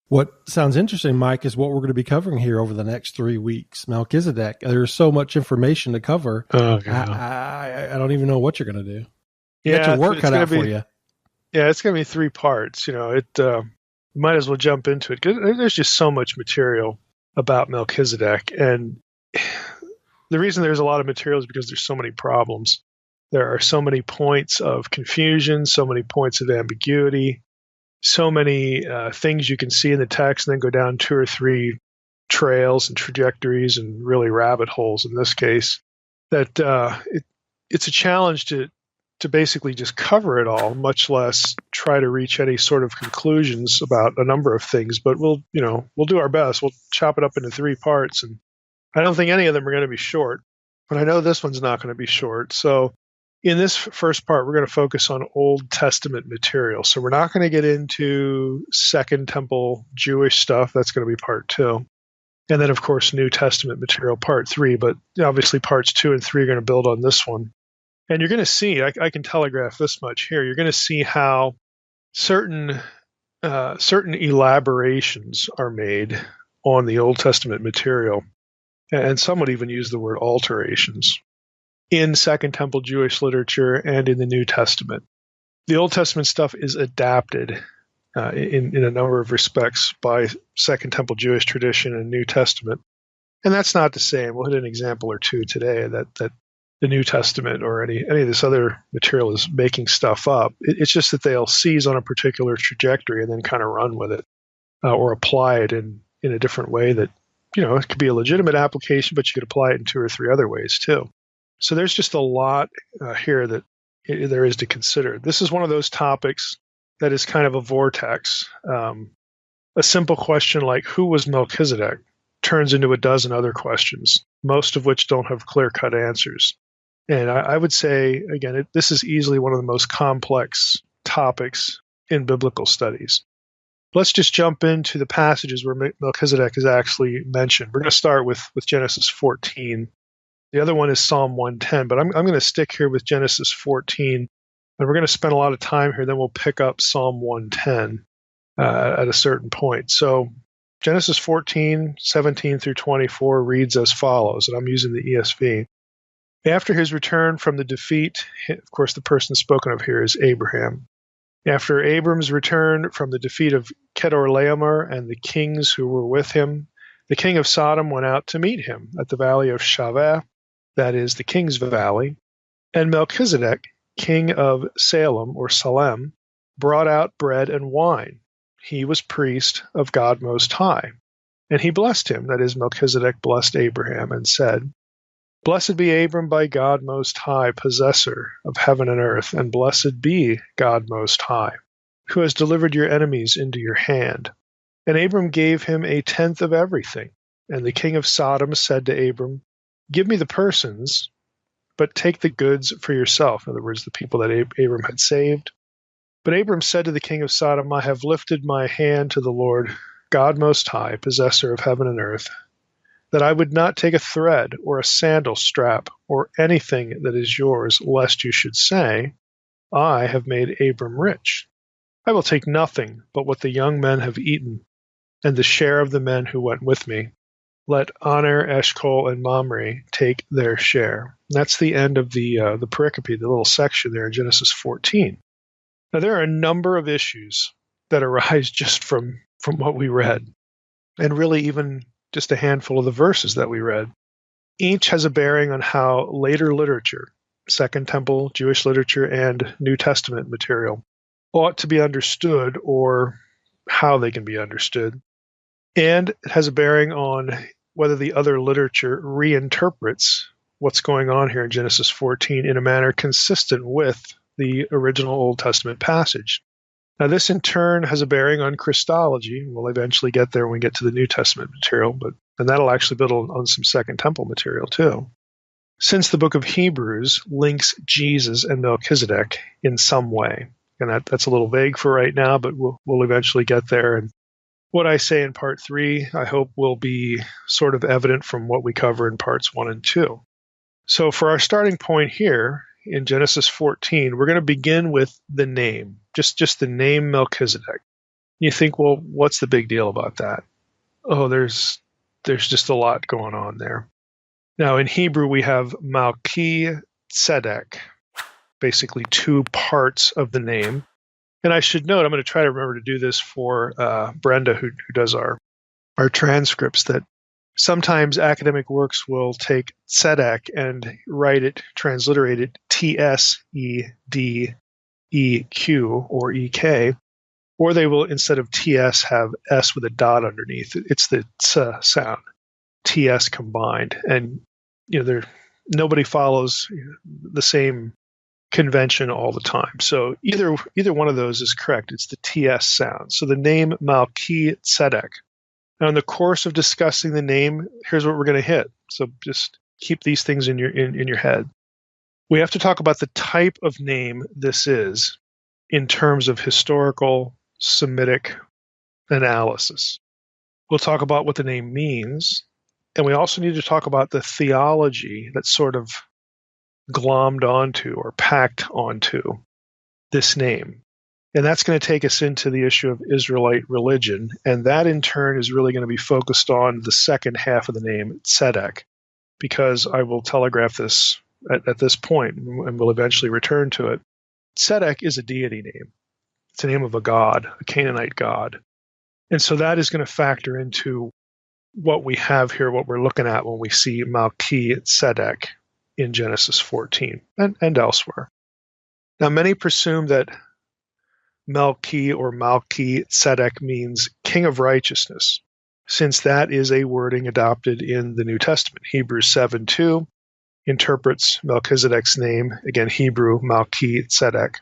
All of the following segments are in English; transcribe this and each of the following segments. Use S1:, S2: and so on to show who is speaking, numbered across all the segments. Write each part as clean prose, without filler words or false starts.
S1: What sounds interesting, Mike, is what we're going to be covering here over the next 3 weeks. Melchizedek. There's so much information to cover.
S2: Oh, yeah.
S1: I don't even know what you're going to do. You
S2: Yeah,
S1: got your work cut out for you.
S2: Yeah, it's going to be 3 parts. Might as well jump into it. 'Cause there's just so much material about Melchizedek. And the reason there's a lot of material is because there's so many problems. There are so many points of confusion, so many points of ambiguity, so many things you can see in the text and then go down 2 or 3 trails and trajectories and really rabbit holes in this case, that it's a challenge to basically just cover it all, much less try to reach any sort of conclusions about a number of things. But we'll do our best. We'll chop it up into 3 parts, and I don't think any of them are going to be short, but I know this one's not going to be short. So in this first part, we're going to focus on Old Testament material. So we're not going to get into Second Temple Jewish stuff. That's going to be part 2. And then, of course, New Testament material, part 3. But obviously, parts 2 and 3 are going to build on this one. And you're going to see, I can telegraph this much here, you're going to see how certain elaborations are made on the Old Testament material. And some would even use the word alterations in Second Temple Jewish literature and in the New Testament. The Old Testament stuff is adapted in a number of respects by Second Temple Jewish tradition and New Testament. And that's not to say, and we'll hit an example or 2 today, that the New Testament or any of this other material is making stuff up. It's just that they'll seize on a particular trajectory and then kind of run with it or apply it in a different way that, it could be a legitimate application, but you could apply it in 2 or 3 other ways too. So there's just a lot here that there is to consider. This is one of those topics that is kind of a vortex. A simple question like, who was Melchizedek, turns into a dozen other questions, most of which don't have clear-cut answers. And I would say, again, this is easily one of the most complex topics in biblical studies. Let's just jump into the passages where Melchizedek is actually mentioned. We're going to start with Genesis 14. The other one is Psalm 110, but I'm going to stick here with Genesis 14, and we're going to spend a lot of time here. Then we'll pick up Psalm 110 at a certain point. So Genesis 14, 17 through 24 reads as follows, and I'm using the ESV. After his return from the defeat, of course, the person spoken of here is Abraham. After Abram's return from the defeat of Kedorlaomer and the kings who were with him, the king of Sodom went out to meet him at the valley of Shaveh, that is the king's valley, and Melchizedek, king of Salem or Salem, brought out bread and wine. He was priest of God Most High. And he blessed him, that is, Melchizedek blessed Abraham, and said, Blessed be Abram by God Most High, possessor of heaven and earth, and blessed be God Most High, who has delivered your enemies into your hand. And Abram gave him 1/10 of everything. And the king of Sodom said to Abram, Give me the persons, but take the goods for yourself. In other words, the people that Abram had saved. But Abram said to the king of Sodom, I have lifted my hand to the Lord, God Most High, possessor of heaven and earth, that I would not take a thread or a sandal strap or anything that is yours, lest you should say, I have made Abram rich. I will take nothing but what the young men have eaten, and the share of the men who went with me. Let Aner, Eshcol, and Mamre take their share. And that's the end of the pericope, the little section there in Genesis 14. Now, there are a number of issues that arise just from what we read, and really even just a handful of the verses that we read. Each has a bearing on how later literature, Second Temple Jewish literature and New Testament material, ought to be understood or how they can be understood. And it has a bearing on whether the other literature reinterprets what's going on here in Genesis 14 in a manner consistent with the original Old Testament passage. Now, this in turn has a bearing on Christology. We'll eventually get there when we get to the New Testament material, and that'll actually build on some Second Temple material too. Since the book of Hebrews links Jesus and Melchizedek in some way, and that's a little vague for right now, but we'll eventually get there. And what I say in part 3, I hope will be sort of evident from what we cover in parts 1 and 2. So for our starting point here in Genesis 14, we're going to begin with the name, just the name Melchizedek. You think, well, what's the big deal about that? Oh, there's just a lot going on there. Now, in Hebrew, we have Melchizedek, basically two parts of the name. And I should note, I'm going to try to remember to do this for Brenda, who does our transcripts, that sometimes academic works will take tzedek and write it, transliterate it, T-S-E-D-E-Q or E-K, or they will, instead of T-S, have S with a dot underneath. It's the ts sound, T-S combined. And nobody follows the same convention all the time. So either one of those is correct. It's the TS sound. So the name Melchizedek. Now, in the course of discussing the name, here's what we're going to hit. So just keep these things in your head. We have to talk about the type of name this is in terms of historical Semitic analysis. We'll talk about what the name means, and we also need to talk about the theology that's sort of glommed onto or packed onto this name. And that's going to take us into the issue of Israelite religion, and that in turn is really going to be focused on the second half of the name, Tzedek, because I will telegraph this at this point, and we'll eventually return to it. Tzedek is a deity name. It's a name of a god, a Canaanite god. And so that is going to factor into what we have here, what we're looking at when we see Melchizedek in Genesis 14 and elsewhere. Now, many presume that Melchizedek means king of righteousness, since that is a wording adopted in the New Testament. Hebrews 7:2 interprets Melchizedek's name, again Hebrew Melchizedek,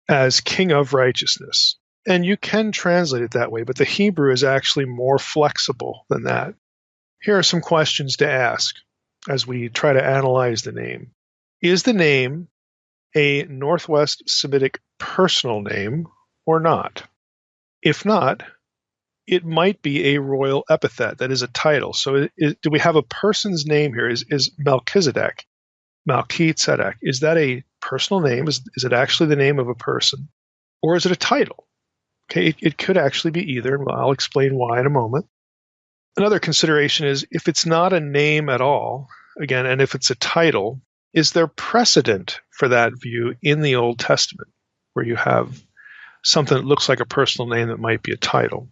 S2: as king of righteousness. And you can translate it that way, but the Hebrew is actually more flexible than that. Here are some questions to ask as we try to analyze the name. Is the name a Northwest Semitic personal name or not? If not, it might be a royal epithet, that is a title. So do we have a person's name here? Is Melchizedek, is that a personal name? Is it actually the name of a person? Or is it a title? Okay, it could actually be either, and I'll explain why in a moment. Another consideration is if it's not a name at all, again, and if it's a title, is there precedent for that view in the Old Testament, where you have something that looks like a personal name that might be a title?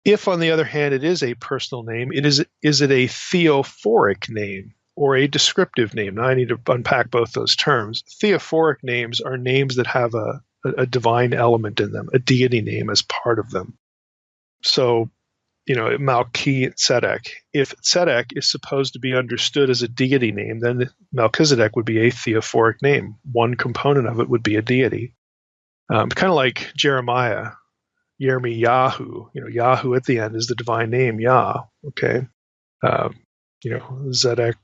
S2: If, on the other hand, it is a personal name, is it a theophoric name or a descriptive name? Now, I need to unpack both those terms. Theophoric names are names that have a divine element in them, a deity name as part of them. So, Melchizedek. If Tzedek is supposed to be understood as a deity name, then Melchizedek would be a theophoric name. One component of it would be a deity. Kind of like Jeremiah, Yirmiyahu. Yahu at the end is the divine name, Yah. Okay. Zedek,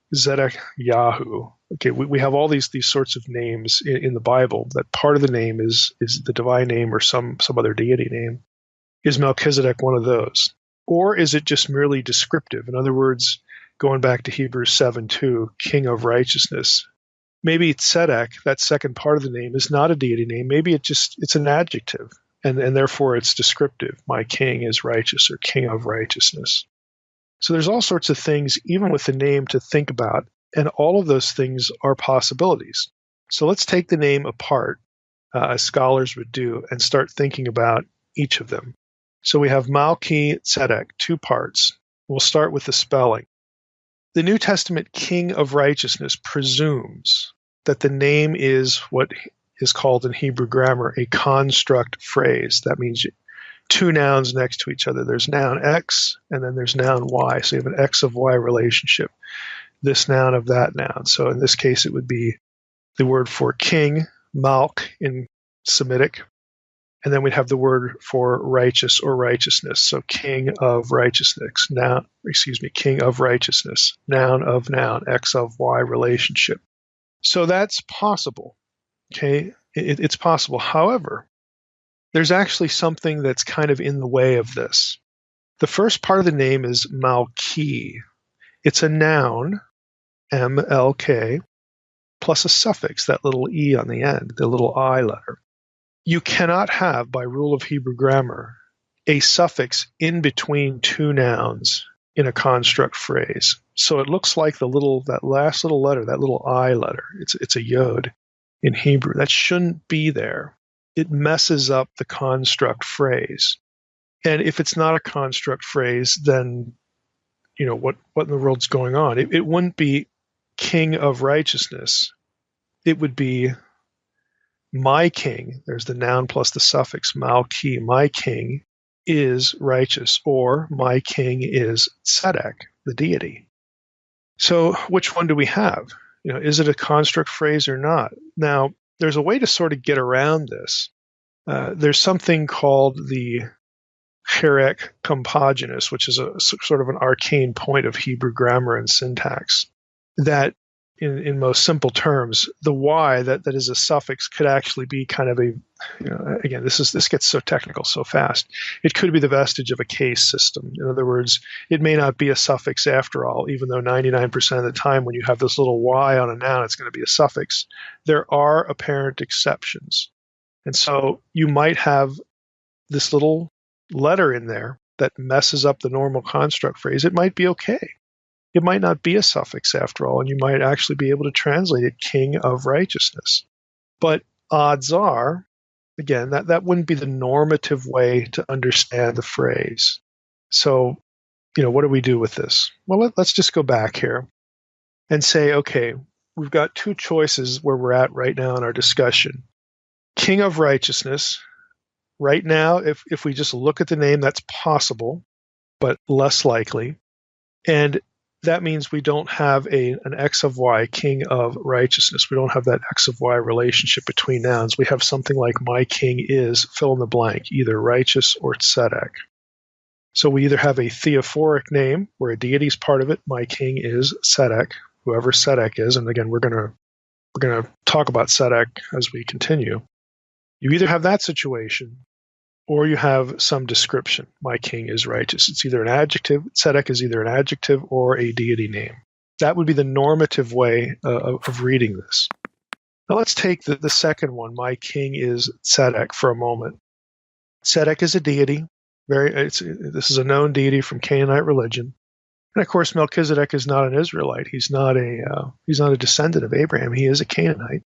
S2: Yahu. Okay, we have all these sorts of names in the Bible that part of the name is the divine name or some other deity name. Is Melchizedek one of those? Or is it just merely descriptive? In other words, going back to Hebrews 7:2, king of righteousness. Maybe Tzedek, that second part of the name, is not a deity name. Maybe it's an adjective, and therefore it's descriptive. My king is righteous, or king of righteousness. So there's all sorts of things, even with the name, to think about, and all of those things are possibilities. So let's take the name apart, as scholars would do, and start thinking about each of them. So we have Melchizedek, two parts. We'll start with the spelling. The New Testament king of righteousness presumes that the name is what is called in Hebrew grammar a construct phrase. That means two nouns next to each other. There's noun X, and then there's noun Y. So you have an X of Y relationship, this noun of that noun. So in this case, it would be the word for king, Malch in Semitic, and then we'd have the word for righteous or righteousness. So king of righteousness, king of righteousness, noun of noun, X of Y relationship. So that's possible. Okay, it's possible. However, there's actually something that's kind of in the way of this. The first part of the name is Malki. It's a noun, M-L-K, plus a suffix, that little E on the end, the little I letter. You cannot have, by rule of Hebrew grammar, a suffix in between two nouns in a construct phrase. So it looks like that last little letter, that little I letter. It's a yod in Hebrew. That shouldn't be there. It messes up the construct phrase. And if it's not a construct phrase, then what in the world's going on? It wouldn't be King of Righteousness. It would be my king. There's the noun plus the suffix Malchi. My king is righteous, or my king is Tzedek, the deity. So which one do we have? Is it a construct phrase or not? Now, there's a way to sort of get around this. There's something called the Herek Compaginus, which is a sort of an arcane point of Hebrew grammar and syntax, that in most simple terms, the Y that is a suffix could actually be kind of again, this gets so technical so fast. It could be the vestige of a case system. In other words, it may not be a suffix after all, even though 99% of the time when you have this little Y on a noun, it's going to be a suffix. There are apparent exceptions. And so you might have this little letter in there that messes up the normal construct phrase. It might be okay. It might not be a suffix after all, and you might actually be able to translate it King of Righteousness. But odds are, again, that wouldn't be the normative way to understand the phrase. So, what do we do with this? Well, let's just go back here and say, okay, we've got two choices where we're at right now in our discussion. King of Righteousness. Right now, if we just look at the name, that's possible, but less likely. And that means we don't have an X of Y, King of Righteousness. We don't have that X of Y relationship between nouns. We have something like my king is, fill in the blank, either righteous or tzedek. So we either have a theophoric name, where a deity is part of it, my king is tzedek, whoever tzedek is, and again, we're going to talk about tzedek as we continue. You either have that situation, or you have some description. My king is righteous. It's either an adjective. Tzedek is either an adjective or a deity name. That would be the normative way of reading this. Now let's take the second one. My king is Tzedek for a moment. Tzedek is a deity. This is a known deity from Canaanite religion. And of course, Melchizedek is not an Israelite. He's not a descendant of Abraham. He is a Canaanite.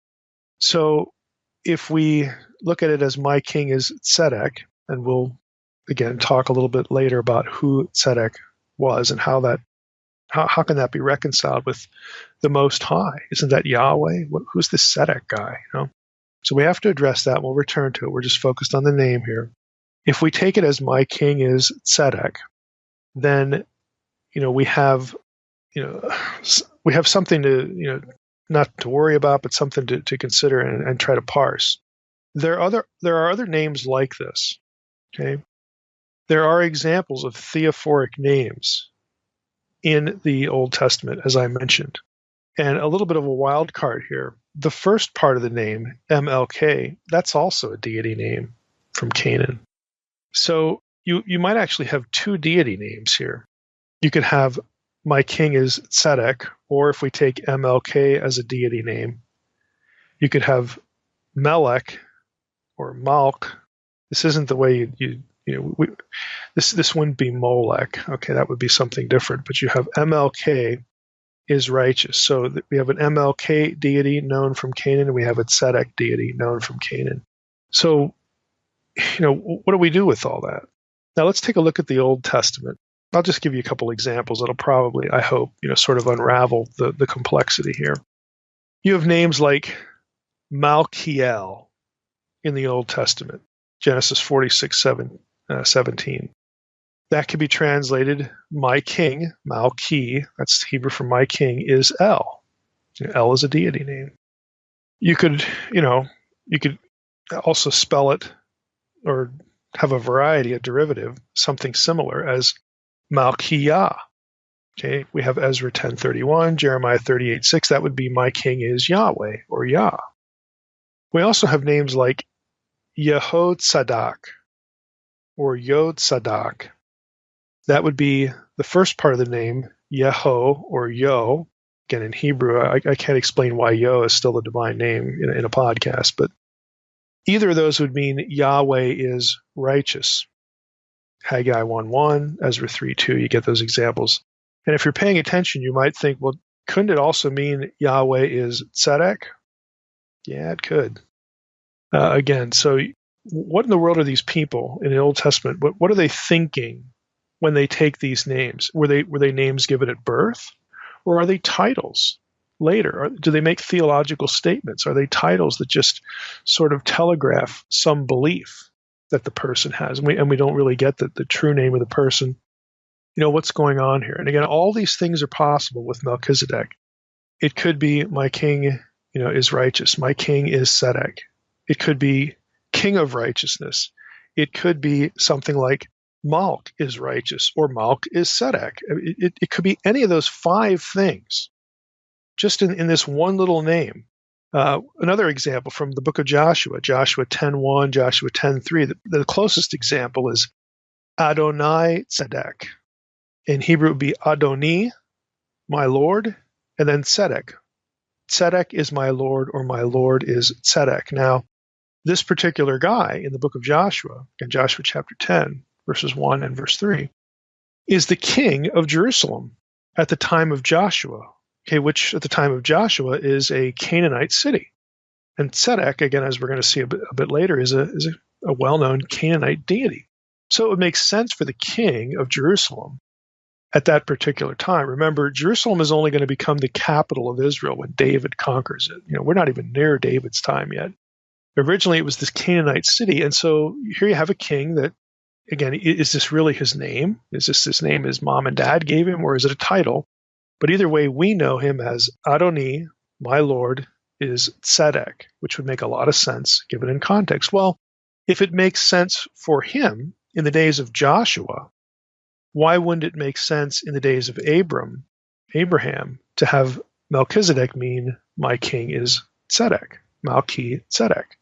S2: So if we look at it as my king is Tzedek, and we'll again talk a little bit later about who Tzedek was and how can that be reconciled with the Most High? Isn't that Yahweh? Who's this Tzedek guy? So we have to address that. We'll return to it. We're just focused on the name here. If we take it as my king is Tzedek, then we have something to not to worry about, but something to consider and try to parse. There are other names like this. Okay, there are examples of theophoric names in the Old Testament, as I mentioned, and a little bit of a wild card here. The first part of the name, MLK, that's also a deity name from Canaan. So you might actually have two deity names here. You could have my king is Tzedek, or if we take MLK as a deity name, you could have Melech or Malk. This isn't the way this wouldn't be Molech. Okay, that would be something different. But you have MLK is righteous. So we have an MLK deity known from Canaan, and we have a Tzedek deity known from Canaan. So, what do we do with all that? Now let's take a look at the Old Testament. I'll just give you a couple examples that'll probably, I hope, sort of unravel the complexity here. You have names like Malkiel in the Old Testament, Genesis 46:17. That can be translated, my king, Malki, that's Hebrew for my king, is El. El is a deity name. You could also spell it or have a variety, a derivative, something similar as Malkiyah. Okay, we have Ezra 10:31, Jeremiah 38:6. That would be my king is Yahweh or Yah. We also have names like Yehod-Sadak or Yod-Sadak. That would be the first part of the name, Yeho or Yo. Again, in Hebrew, I can't explain why Yo is still the divine name in a podcast, but either of those would mean Yahweh is righteous. Haggai 1:1, Ezra 3:2, you get those examples. And if you're paying attention, you might think, well, couldn't it also mean Yahweh is Tzedek? Yeah, it could. Again, so what in the world are these people in the Old Testament? What are they thinking when they take these names? Were they names given at birth, or are they titles later? Do they make theological statements? Are they titles that just sort of telegraph some belief that the person has? And we don't really get the true name of the person. What's going on here? And again, all these things are possible with Melchizedek. It could be my king, is righteous. My king is Tzedek. It could be king of righteousness. It could be something like Malch is righteous or Malch is Tzedek. It could be any of those 5 things just in this one little name. Another example from the book of Joshua 10:1, Joshua 10:3. The closest example is Adonai Tzedek. In Hebrew, it would be Adoni, my Lord, and then Tzedek. Tzedek is my Lord, or my Lord is Tzedek. Now, this particular guy in the book of Joshua, in Joshua chapter 10, verses 1 and verse 3, is the king of Jerusalem at the time of Joshua, which at the time of Joshua is a Canaanite city. And Tzedek, again, as we're going to see a bit later, is a well-known Canaanite deity. So it would make sense for the king of Jerusalem at that particular time. Remember, Jerusalem is only going to become the capital of Israel when David conquers it. We're not even near David's time yet. Originally, it was this Canaanite city, and so here you have a king that, again, is this really his name? Is this name his mom and dad gave him, or is it a title? But either way, we know him as Adoni, my Lord, is Tzedek, which would make a lot of sense given in context. Well, if it makes sense for him in the days of Joshua, why wouldn't it make sense in the days of Abraham, to have Melchizedek mean my king is Tzedek, Melchizedek?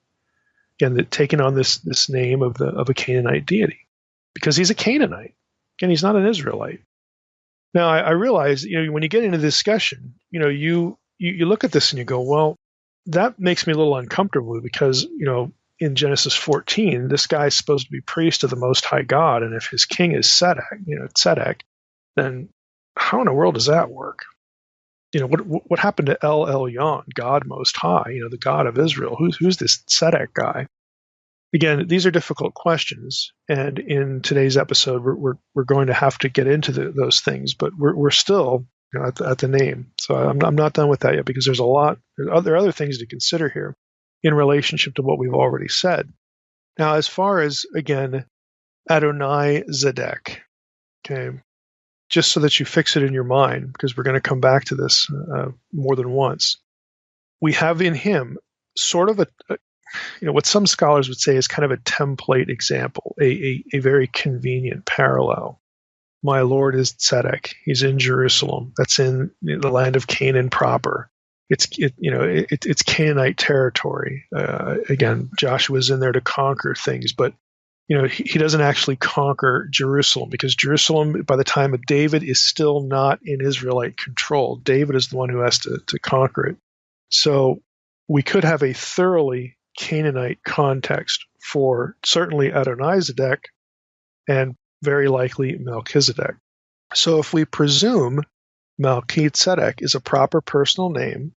S2: Again, taking on this name of a Canaanite deity, because he's a Canaanite. Again, he's not an Israelite. Now, I realize, when you get into discussion, you look at this and you go, well, that makes me a little uncomfortable because, in Genesis 14, this guy's supposed to be priest of the Most High God, and if his king is Tzedek, then how in the world does that work? What happened to El Elyon, God Most High, the God of Israel? Who's this Tzedek guy? Again, these are difficult questions, and in today's episode, we're going to have to get into those things, but we're still at the name. So I'm not done with that yet, because there are other things to consider here in relationship to what we've already said. Now, as far as, again, Adonai Zedek, okay, just so that you fix it in your mind, because we're going to come back to this more than once, we have in him sort of what some scholars would say is kind of a template example, a very convenient parallel. My Lord is Tzedek. He's in Jerusalem. That's in the land of Canaan proper. It's Canaanite territory. Again, Joshua's in there to conquer things, but he doesn't actually conquer Jerusalem, because Jerusalem, by the time of David, is still not in Israelite control. David is the one who has to conquer it. So we could have a thoroughly Canaanite context for certainly Adonizedek and very likely Melchizedek. So if we presume Melchizedek is a proper personal name,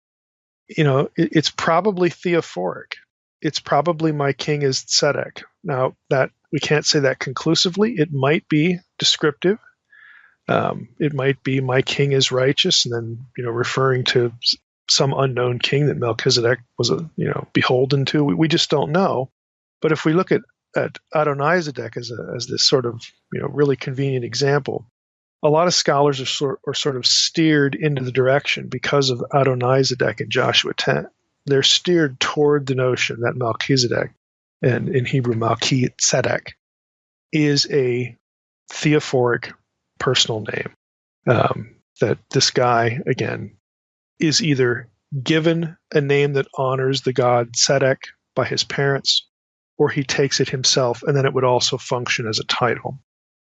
S2: it's probably theophoric. It's probably my king is Tzedek. Now, that we can't say that conclusively. It might be descriptive. It might be my king is righteous, and then referring to some unknown king that Melchizedek was beholden to. We just don't know. But if we look at Adonizedek as this sort of really convenient example, a lot of scholars are sort of steered into the direction because of Adonizedek in Joshua 10. They're steered toward the notion that Melchizedek, and in Hebrew Melchizedek, is a theophoric personal name. That this guy, again, is either given a name that honors the god Tzedek by his parents, or he takes it himself, and then it would also function as a title.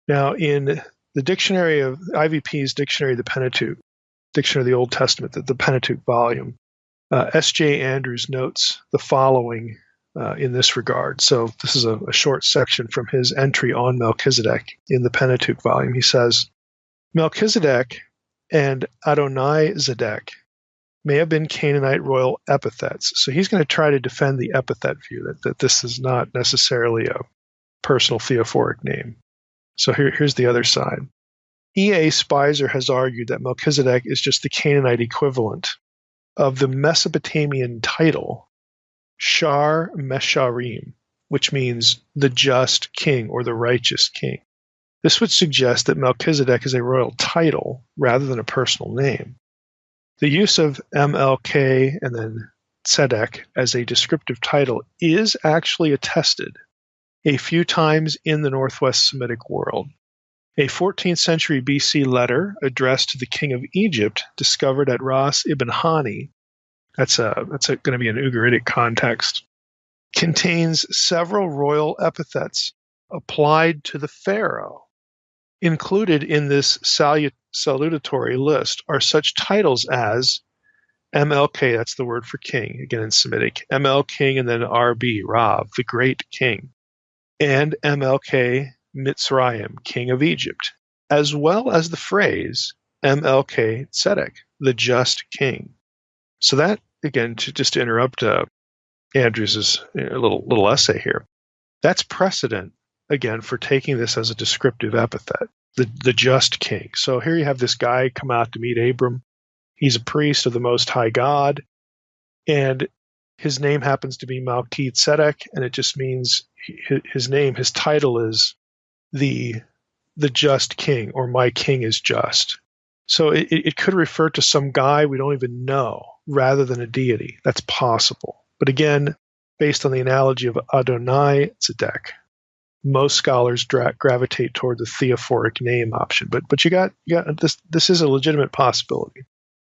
S2: Now, in the dictionary of IVP's Dictionary of the Pentateuch, Dictionary of the Old Testament, the Pentateuch volume, S.J. Andrews notes the following in this regard. So this is a short section from his entry on Melchizedek in the Pentateuch volume. He says, Melchizedek and Adonai-Zedek may have been Canaanite royal epithets. So he's going to try to defend the epithet view, that this is not necessarily a personal theophoric name. So here's the other side. E.A. Spicer has argued that Melchizedek is just the Canaanite equivalent of the Mesopotamian title Shar Mesharim, which means the just king or the righteous king. This would suggest that Melchizedek is a royal title rather than a personal name. The use of MLK and then Tzedek as a descriptive title is actually attested a few times in the Northwest Semitic world. A 14th century BC letter addressed to the king of Egypt, discovered at Ras ibn Hani, that's going to be an Ugaritic context, contains several royal epithets applied to the pharaoh. Included in this salutatory list are such titles as MLK, that's the word for king, again in Semitic, ML king and then RB, Rav, the great king, and MLK Mitzrayim, king of Egypt, as well as the phrase MLK Tzedek, the just king. So that, again, just to interrupt Andrew's little essay here, that's precedent, again, for taking this as a descriptive epithet, the just king. So here you have this guy come out to meet Abram. He's a priest of the Most High God, and his name happens to be Melchizedek, and it just means his title is the just king, or my king is just. So it could refer to some guy we don't even know rather than a deity. That's possible. But again, based on the analogy of Adonai Tzedek, most scholars gravitate toward the theophoric name option. But you got this. This is a legitimate possibility,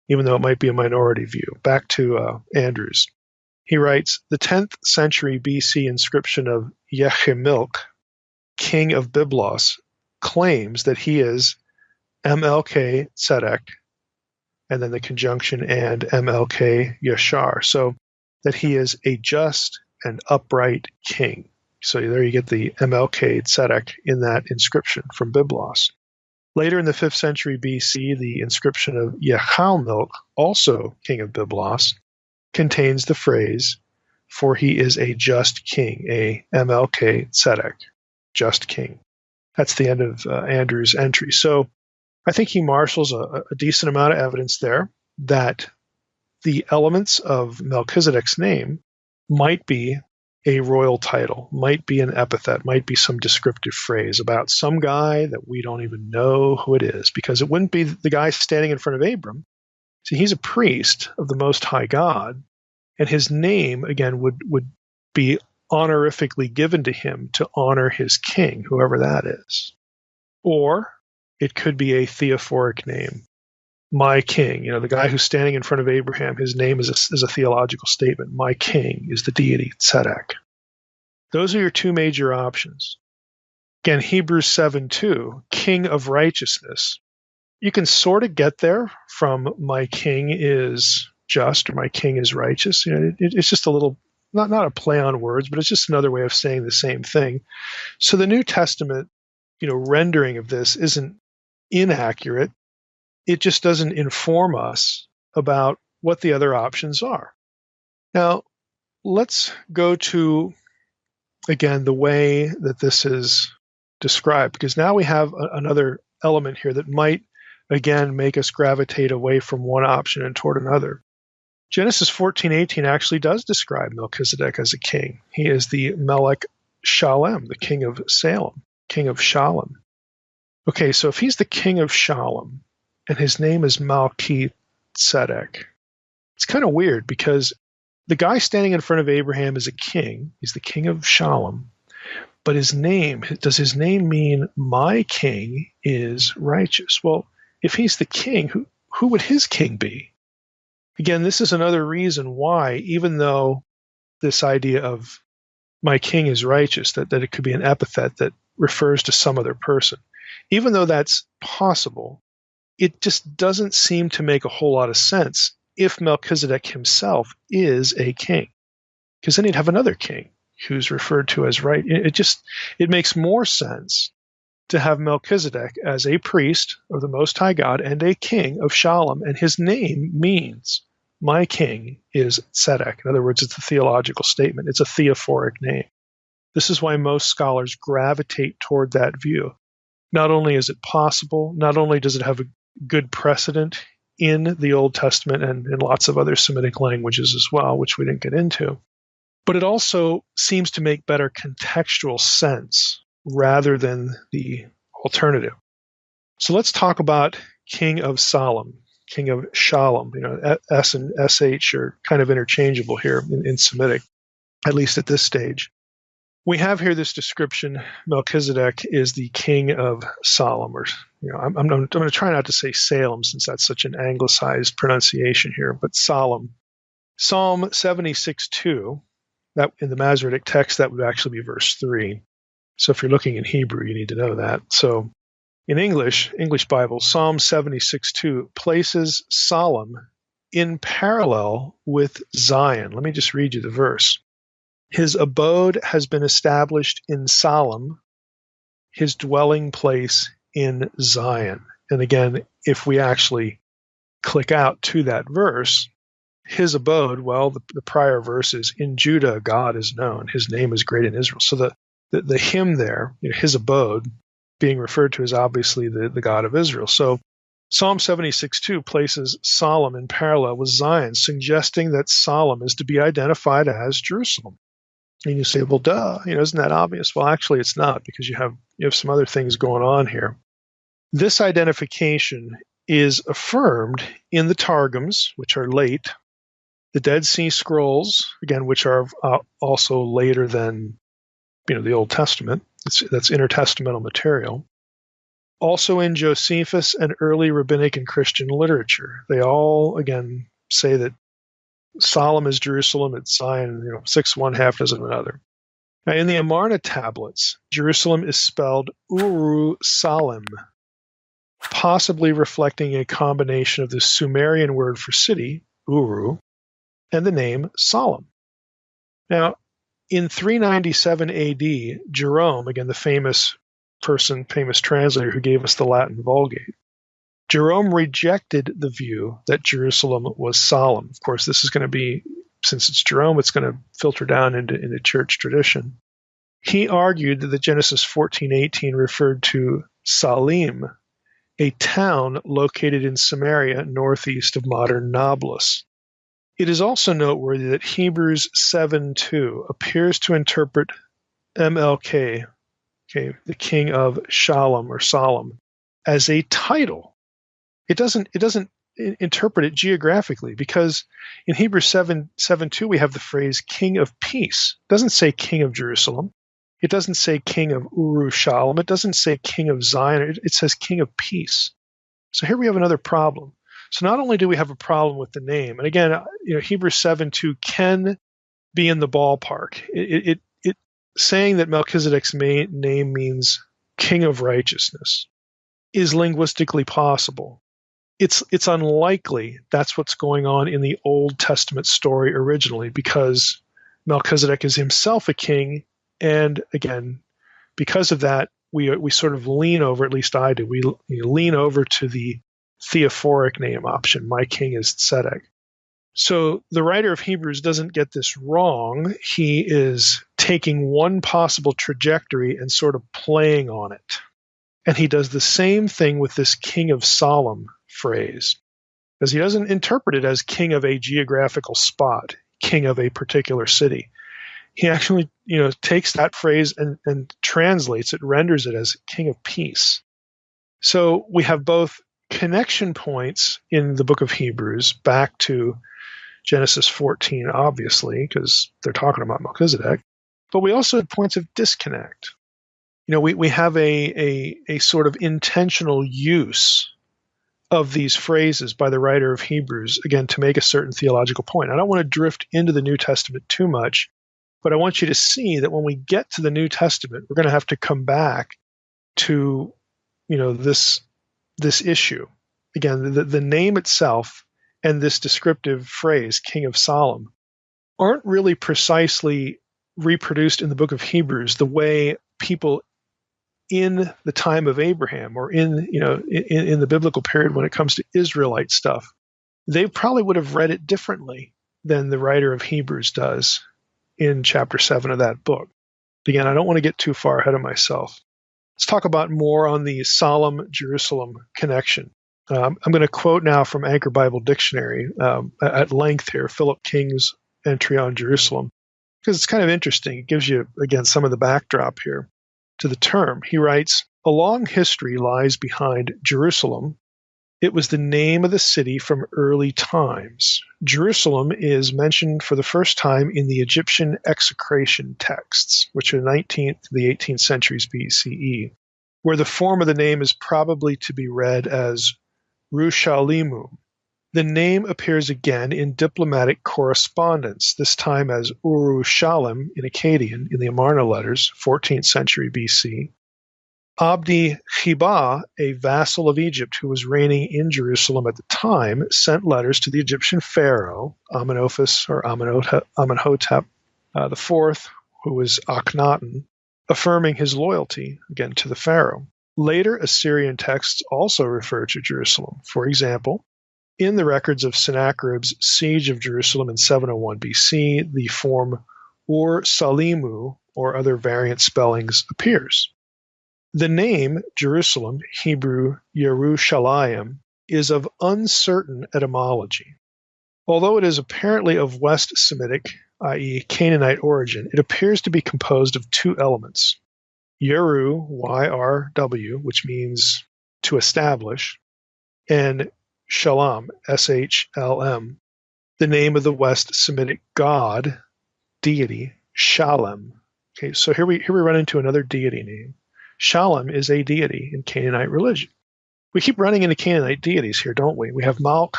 S2: even though it might be a minority view. Back to Andrews. He writes, the 10th century BC inscription of Yechemilk, king of Byblos, claims that he is MLK Tzedek, and then the conjunction and MLK Yashar, so that he is a just and upright king. So there you get the MLK Tzedek in that inscription from Byblos. Later in the 5th century BC, the inscription of Yechalmilk, also king of Byblos, contains the phrase, for he is a just king, a MLK Tzedek, just king. That's the end of Andrew's entry. So I think he marshals a decent amount of evidence there that the elements of Melchizedek's name might be a royal title, might be an epithet, might be some descriptive phrase about some guy that we don't even know who it is, because it wouldn't be the guy standing in front of Abram. See, he's a priest of the Most High God, and his name, again, would be honorifically given to him to honor his king, whoever that is. Or it could be a theophoric name. My king, the guy who's standing in front of Abraham, his name is a theological statement. My king is the deity, Tzedek. Those are your two major options. Again, Hebrews 7:2, king of righteousness. You can sort of get there from my king is just or my king is righteous. It's just a little, not a play on words, but it's just another way of saying the same thing. So the New Testament, rendering of this isn't inaccurate. It just doesn't inform us about what the other options are. Now, let's go to, again, the way that this is described, because now we have another element here that might, again, make us gravitate away from one option and toward another. Genesis 14:18 actually does describe Melchizedek as a king. He is the Melech Shalem, the king of Salem, king of Shalem. Okay, so if he's the king of Shalem, and his name is Melchizedek, it's kind of weird because the guy standing in front of Abraham is a king. He's the king of Shalem. But does his name mean my king is righteous? Well, if he's the king, who would his king be? Again, this is another reason why, even though this idea of my king is righteous, that it could be an epithet that refers to some other person, even though that's possible, it just doesn't seem to make a whole lot of sense if Melchizedek himself is a king. because then you'd have another king who's referred to as right. It makes more sense to have Melchizedek as a priest of the Most High God and a king of Shalom, and his name means my king is Tzedek. In other words, it's a theological statement. It's a theophoric name. This is why most scholars gravitate toward that view. Not only is it possible, not only does it have a good precedent in the Old Testament and in lots of other Semitic languages as well, which we didn't get into, but it also seems to make better contextual sense rather than the alternative. So let's talk about King of Shalom, King of Shalom. S and SH are kind of interchangeable here in Semitic, at least at this stage. We have here this description: Melchizedek is the king of Salem, or I'm going to try not to say Salem since that's such an anglicized pronunciation here, but Salem. Psalm 76:2, that in the Masoretic text that would actually be verse 3. So if you're looking in Hebrew, you need to know that. So in English Bible, Psalm 76:2 places Salem in parallel with Zion. Let me just read you the verse. His abode has been established in Salem, his dwelling place in Zion. And again, if we actually click out to that verse, his abode, well, the prior verse is, in Judah God is known, his name is great in Israel. So the him there, his abode, being referred to as obviously the God of Israel. So Psalm 76:2 places Salem in parallel with Zion, suggesting that Salem is to be identified as Jerusalem. And you say, well, duh, isn't that obvious? Well, actually, it's not, because you have some other things going on here. This identification is affirmed in the Targums, which are late, the Dead Sea Scrolls, again, which are also later than the Old Testament. That's intertestamental material. Also in Josephus and early rabbinic and Christian literature. They all, again, say that Salem is Jerusalem, it's Zion, 6 one, half dozen another. Now, in the Amarna tablets, Jerusalem is spelled Uru Salem, possibly reflecting a combination of the Sumerian word for city, Uru, and the name Salem. Now, in 397 AD, Jerome, again, the famous translator who gave us the Latin Vulgate, Jerome rejected the view that Jerusalem was Salem. Of course, this is going to be, since it's Jerome, it's going to filter down into church tradition. He argued that Genesis 14:18 referred to Salim, a town located in Samaria, northeast of modern Nablus. It is also noteworthy that Hebrews 7:2 appears to interpret MLK, the king of Shalom or Salem, as a title. It doesn't interpret it geographically, because in Hebrews 7:2 we have the phrase king of peace. It doesn't say king of Jerusalem. It doesn't say king of Urushalem. It doesn't say king of Zion. It says king of peace. So here we have another problem. So not only do we have a problem with the name, and again, Hebrews 7:2 can be in the ballpark. It saying that Melchizedek's name means king of righteousness is linguistically possible. It's unlikely that's what's going on in the Old Testament story originally, because Melchizedek is himself a king, and again, because of that, we sort of lean over, at least I do, we lean over to the theophoric name option. My king is Tzedek. So the writer of Hebrews doesn't get this wrong. He is taking one possible trajectory and sort of playing on it. And he does the same thing with this king of Salem phrase, because he doesn't interpret it as king of a geographical spot, king of a particular city. He actually, takes that phrase and translates it, renders it as king of peace. So we have both connection points in the book of Hebrews back to Genesis 14, obviously, because they're talking about Melchizedek, but we also have points of disconnect. We have a sort of intentional use of these phrases by the writer of Hebrews, again, to make a certain theological point. I don't want to drift into the New Testament too much, but I want you to see that when we get to the New Testament, we're going to have to come back to, this issue. Again, the name itself and this descriptive phrase, King of Salem, aren't really precisely reproduced in the book of Hebrews the way people in the time of Abraham or in the biblical period when it comes to Israelite stuff. They probably would have read it differently than the writer of Hebrews does in chapter 7 of that book. Again, I don't want to get too far ahead of myself. Let's talk about more on the solemn Jerusalem connection. I'm going to quote now from Anchor Bible Dictionary at length here, Philip King's entry on Jerusalem, because it's kind of interesting. It gives you, again, some of the backdrop here to the term. He writes, "A long history lies behind Jerusalem. It was the name of the city from early times. Jerusalem is mentioned for the first time in the Egyptian execration texts, which are the 19th to the 18th centuries BCE, where the form of the name is probably to be read as Rushalimu. The name appears again in diplomatic correspondence, this time as Urushalim in Akkadian in the Amarna letters, 14th century BC. Abdi Khiba, a vassal of Egypt who was reigning in Jerusalem at the time, sent letters to the Egyptian pharaoh, Amenhotep IV, who was Akhenaten, affirming his loyalty, again, to the pharaoh. Later Assyrian texts also refer to Jerusalem. For example, in the records of Sennacherib's siege of Jerusalem in 701 BC, the form Ur-Salimu, or other variant spellings, appears. The name Jerusalem, Hebrew Yerushalayim, is of uncertain etymology. Although it is apparently of West Semitic, i.e. Canaanite origin, it appears to be composed of two elements. Yeru, Y-R-W, which means to establish, and Shalom, S-H-L-M, the name of the West Semitic god, deity, Shalem. Okay, so here we run into another deity name. Shalem is a deity in Canaanite religion. We keep running into Canaanite deities here, don't we? We have Malch,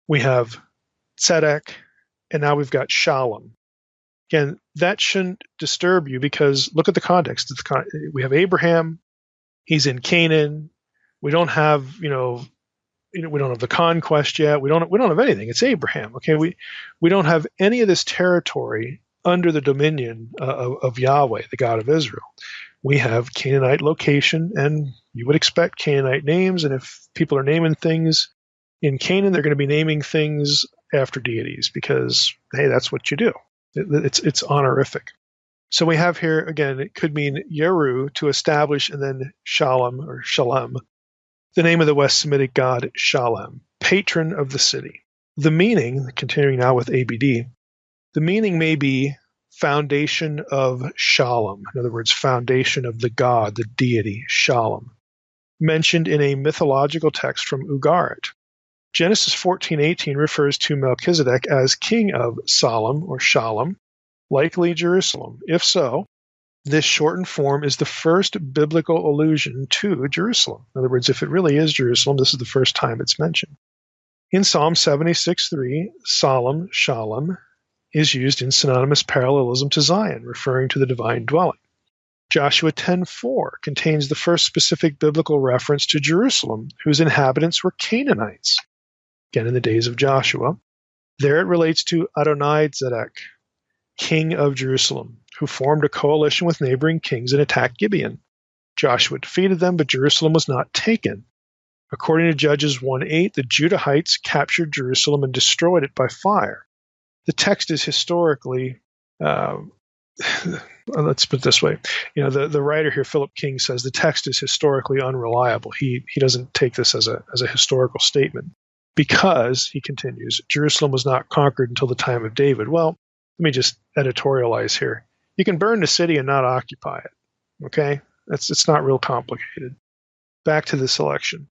S2: we have Tzedek, and now we've got Shalem. Again, that shouldn't disturb you because look at the context. We have Abraham, he's in Canaan. We don't have, we don't have the conquest yet. We don't have anything. It's Abraham. Okay, we don't have any of this territory under the dominion of Yahweh, the God of Israel. We have Canaanite location, and you would expect Canaanite names. And if people are naming things in Canaan, they're going to be naming things after deities because, hey, that's what you do. It's honorific. So we have here, again, it could mean Yeru, to establish, and then Shalem or Shalem, the name of the West Semitic god Shalem, patron of the city. The meaning, continuing now with ABD, the meaning may be foundation of Shalom. In other words, foundation of the god, the deity, Shalom, mentioned in a mythological text from Ugarit. Genesis 14:18 refers to Melchizedek as king of Salem or Shalom, likely Jerusalem. If so, this shortened form is the first biblical allusion to Jerusalem. In other words, if it really is Jerusalem, this is the first time it's mentioned. In Psalm 76:3, Salem, Shalom, is used in synonymous parallelism to Zion, referring to the divine dwelling. Joshua 10:4 contains the first specific biblical reference to Jerusalem, whose inhabitants were Canaanites. Again, in the days of Joshua. There it relates to Adonai-Zedek, king of Jerusalem, who formed a coalition with neighboring kings and attacked Gibeon. Joshua defeated them, but Jerusalem was not taken. According to Judges 1:8, the Judahites captured Jerusalem and destroyed it by fire. The text is historically, let's put it this way, the writer here, Philip King, says the text is historically unreliable. He doesn't take this as a historical statement because, he continues, Jerusalem was not conquered until the time of David. Well, let me just editorialize here. You can burn the city and not occupy it, okay? It's not real complicated. Back to the selection.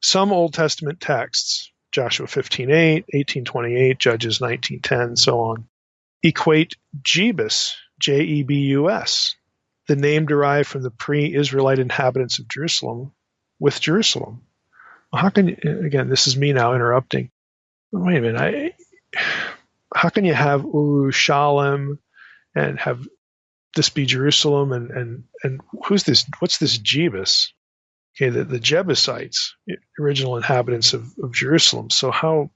S2: Some Old Testament texts, Joshua 15:8, 18:28, Judges 19:10, so on, equate Jebus, Jebus, the name derived from the pre-Israelite inhabitants of Jerusalem, with Jerusalem. Well, how can, again, this is me now interrupting. Wait a minute, how can you have Urushalim and have this be Jerusalem and who's this? What's this Jebus? Okay, the Jebusites, original inhabitants of Jerusalem. So how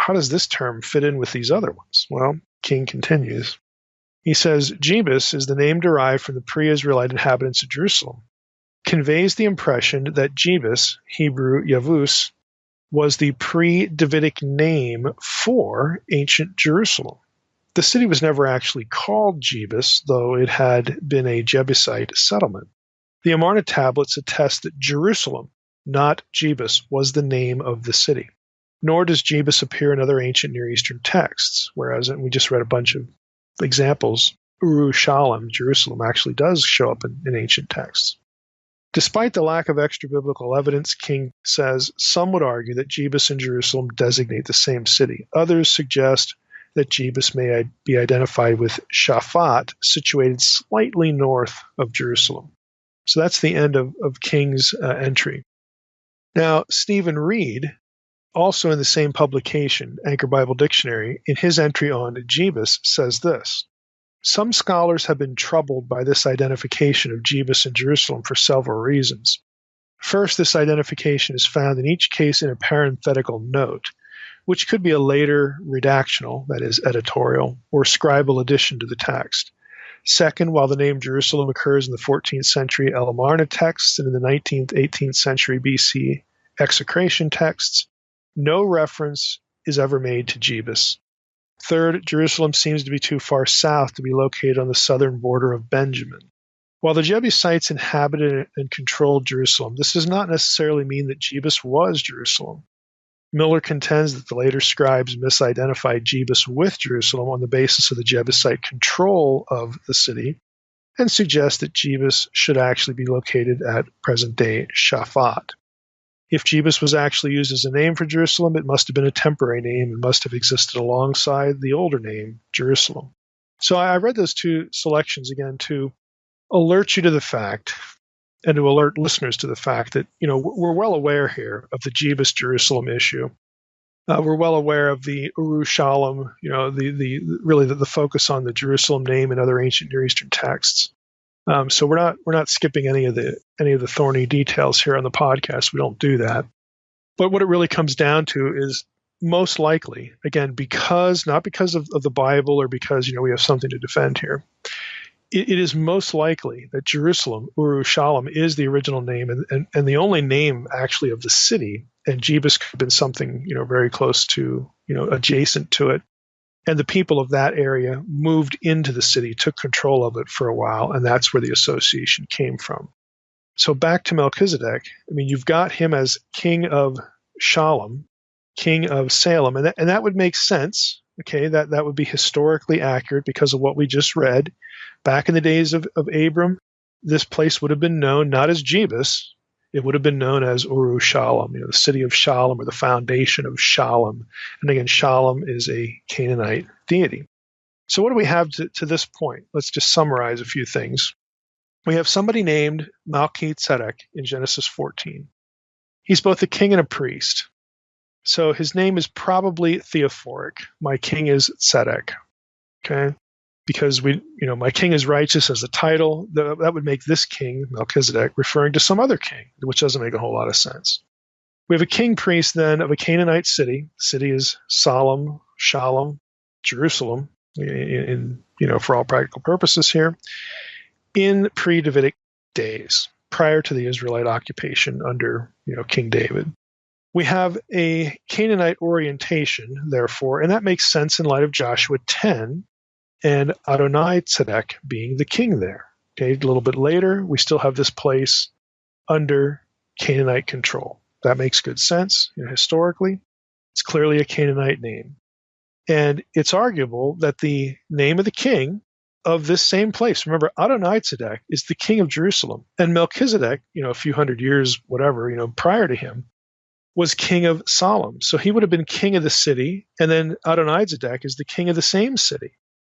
S2: does this term fit in with these other ones? Well, king continues. He says, Jebus is the name derived from the pre-Israelite inhabitants of Jerusalem. Conveys the impression that Jebus, Hebrew Yavus, was the pre-Davidic name for ancient Jerusalem. The city was never actually called Jebus, though it had been a Jebusite settlement. The Amarna tablets attest that Jerusalem, not Jebus, was the name of the city. Nor does Jebus appear in other ancient Near Eastern texts, whereas, and we just read a bunch of examples, Urushalem, Jerusalem, actually does show up in ancient texts. Despite the lack of extra-biblical evidence, King says, some would argue that Jebus and Jerusalem designate the same city. Others suggest that Jebus may be identified with Shaphat, situated slightly north of Jerusalem. So that's the end of King's entry. Now, Stephen Reed, also in the same publication, Anchor Bible Dictionary, in his entry on Jebus, says this. Some scholars have been troubled by this identification of Jebus and Jerusalem for several reasons. First, this identification is found in each case in a parenthetical note, which could be a later redactional, that is, editorial, or scribal addition to the text. Second, while the name Jerusalem occurs in the 14th century El-Amarna texts and in the 19th, 18th century BC execration texts, no reference is ever made to Jebus. Third, Jerusalem seems to be too far south to be located on the southern border of Benjamin. While the Jebusites inhabited and controlled Jerusalem, this does not necessarily mean that Jebus was Jerusalem. Miller contends that the later scribes misidentified Jebus with Jerusalem on the basis of the Jebusite control of the city and suggests that Jebus should actually be located at present-day Shaphat. If Jebus was actually used as a name for Jerusalem, it must have been a temporary name and must have existed alongside the older name, Jerusalem. So I read those two selections again to alert you to the fact and to alert listeners to the fact that, we're well aware here of the Jebus-Jerusalem issue. We're well aware of the Urushalem, the focus on the Jerusalem name and other ancient Near Eastern texts. So we're not skipping any of the thorny details here on the podcast. We don't do that. But what it really comes down to is most likely, again, not because of the Bible or because we have something to defend here. It is most likely that Jerusalem, Urushalem, is the original name and the only name actually of the city. And Jebus could have been something very close to adjacent to it. And the people of that area moved into the city, took control of it for a while, and that's where the association came from. So back to Melchizedek, you've got him as king of Shalem, king of Salem, and that would make sense. Okay, that would be historically accurate because of what we just read. Back in the days of Abram, this place would have been known not as Jebus, it would have been known as Urushalem, the city of Shalem or the foundation of Shalem. And again, Shalem is a Canaanite deity. So what do we have to this point? Let's just summarize a few things. We have somebody named Melchizedek in Genesis 14. He's both a king and a priest. So his name is probably theophoric. My king is Tzedek. Okay? Because my king is righteous as a title, that would make this king, Melchizedek, referring to some other king, which doesn't make a whole lot of sense. We have a king priest then of a Canaanite city. The city is Shalem, Jerusalem, for all practical purposes here, in pre-Davidic days, prior to the Israelite occupation under King David. We have a Canaanite orientation, therefore, and that makes sense in light of Joshua 10, and Adonai-Tzedek being the king there. Okay, a little bit later, we still have this place under Canaanite control. That makes good sense. Historically, it's clearly a Canaanite name. And it's arguable that the name of the king of this same place, remember, Adonai-Tzedek is the king of Jerusalem. And Melchizedek, a few hundred years, prior to him, was king of Salem. So he would have been king of the city, and then Adonai-Tzedek is the king of the same city.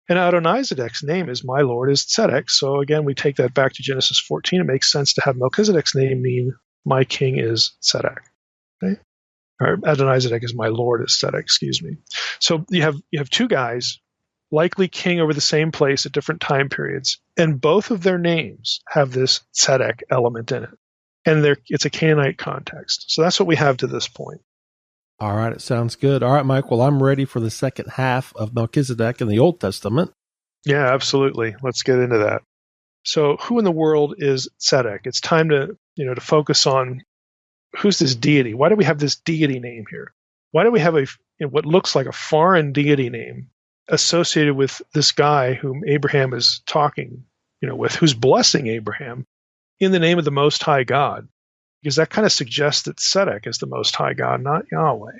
S2: And Adonai-Zedek's name is my Lord is Tzedek. So again, we take that back to Genesis 14. It makes sense to have Melchizedek's name mean my king is Tzedek. Okay? Or Adonai-Zedek is my Lord is Tzedek, excuse me. So you have two guys, likely king over the same place at different time periods, and both of their names have this Tzedek element in it. And it's a Canaanite context. So that's what we have to this point.
S1: All right, it sounds good. All right, Mike. Well, I'm ready for the second half of Melchizedek in the Old Testament.
S2: Yeah, absolutely. Let's get into that. So, who in the world is Tzedek? It's time to focus on who's this deity. Why do we have this deity name here? Why do we have what looks like a foreign deity name associated with this guy whom Abraham is talking, with, who's blessing Abraham in the name of the Most High God? Because that kind of suggests that Tzedek is the Most High God, not Yahweh.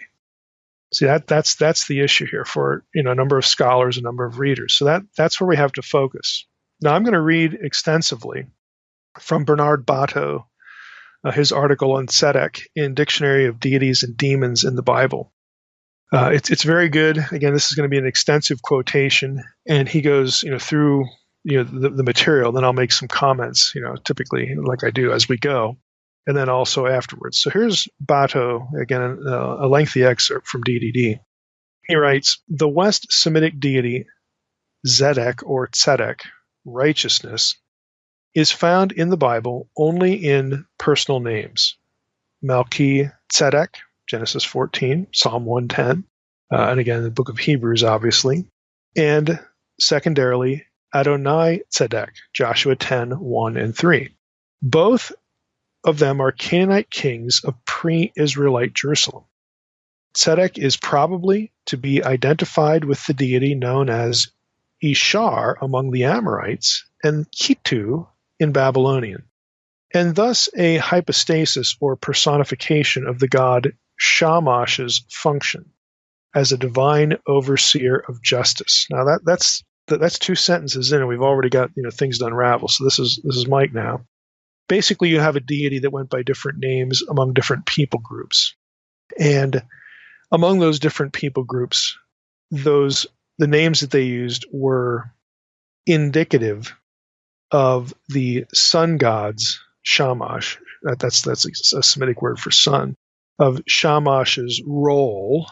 S2: See, that's the issue here for a number of scholars, a number of readers. So that's where we have to focus. Now, I'm going to read extensively from Bernard Bato, his article on Tzedek in Dictionary of Deities and Demons in the Bible. It's very good. Again, this is going to be an extensive quotation, and he goes through the material. Then I'll make some comments, typically like I do as we go, and then also afterwards. So here's Bato, again, a lengthy excerpt from DDD. He writes, the West Semitic deity Zedek or Tzedek, righteousness, is found in the Bible only in personal names. Melchizedek, Genesis 14, Psalm 110, and again, the book of Hebrews, obviously, and secondarily, Adonai Tzedek, Joshua 10, 1 and 3. Both of them are Canaanite kings of pre-Israelite Jerusalem. Tzedek is probably to be identified with the deity known as Ishar among the Amorites and Kitu in Babylonian, and thus a hypostasis or personification of the god Shamash's function as a divine overseer of justice. Now that's two sentences in, and we've already got things to unravel. So this is Mike now. Basically, you have a deity that went by different names among different people groups, and among those different people groups, the names that they used were indicative of the sun gods, Shamash. That's a Semitic word for sun, of Shamash's role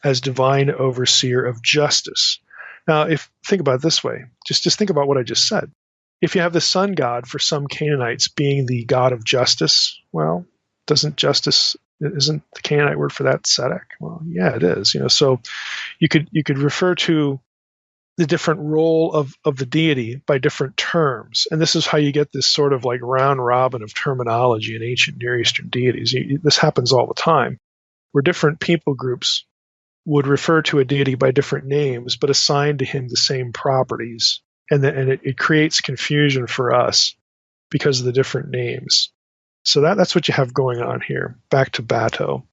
S2: as divine overseer of justice. Now, think about it this way, just think about what I just said. If you have the sun god for some Canaanites being the god of justice, well, isn't the Canaanite word for that Tzedek? Well, yeah, it is. So you could refer to the different role of the deity by different terms, and this is how you get this sort of like round robin of terminology in ancient Near Eastern deities. This happens all the time, where different people groups would refer to a deity by different names, but assign to him the same properties, and it creates confusion for us because of the different names. So that's what you have going on here. Back to Bato.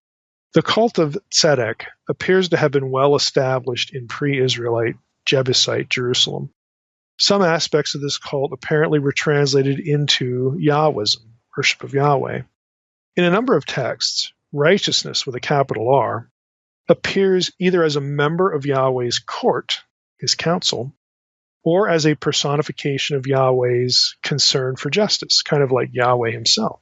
S2: The cult of Tzedek appears to have been well established in pre-Israelite Jebusite Jerusalem. Some aspects of this cult apparently were translated into Yahwism, worship of Yahweh. In a number of texts, righteousness with a capital R appears either as a member of Yahweh's court, his council, or as a personification of Yahweh's concern for justice, kind of like Yahweh himself.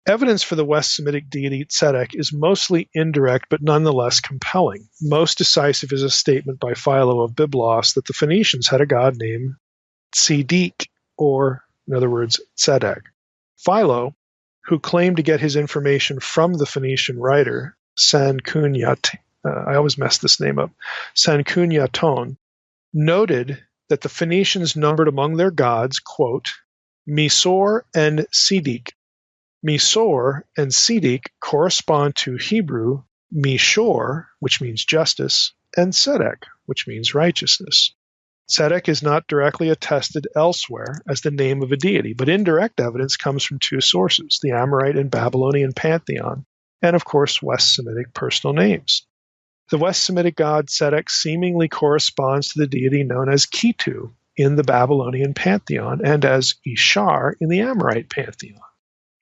S2: Evidence for the West Semitic deity Tzedek is mostly indirect but nonetheless compelling. Most decisive is a statement by Philo of Byblos that the Phoenicians had a god named Tzedek, or, in other words, Tzedek. Philo, who claimed to get his information from the Phoenician writer Sanchuniathon, I always mess this name up, Sanchuniathon, noted that the Phoenicians numbered among their gods, quote, Misor and Siddiq. Misor and Siddiq correspond to Hebrew Mishor, which means justice, and Tzedek, which means righteousness. Tzedek is not directly attested elsewhere as the name of a deity, but indirect evidence comes from two sources, the Amorite and Babylonian pantheon, and of course West Semitic personal names. The West Semitic god Tzedek seemingly corresponds to the deity known as Kitu in the Babylonian pantheon and as Ishar in the Amorite pantheon.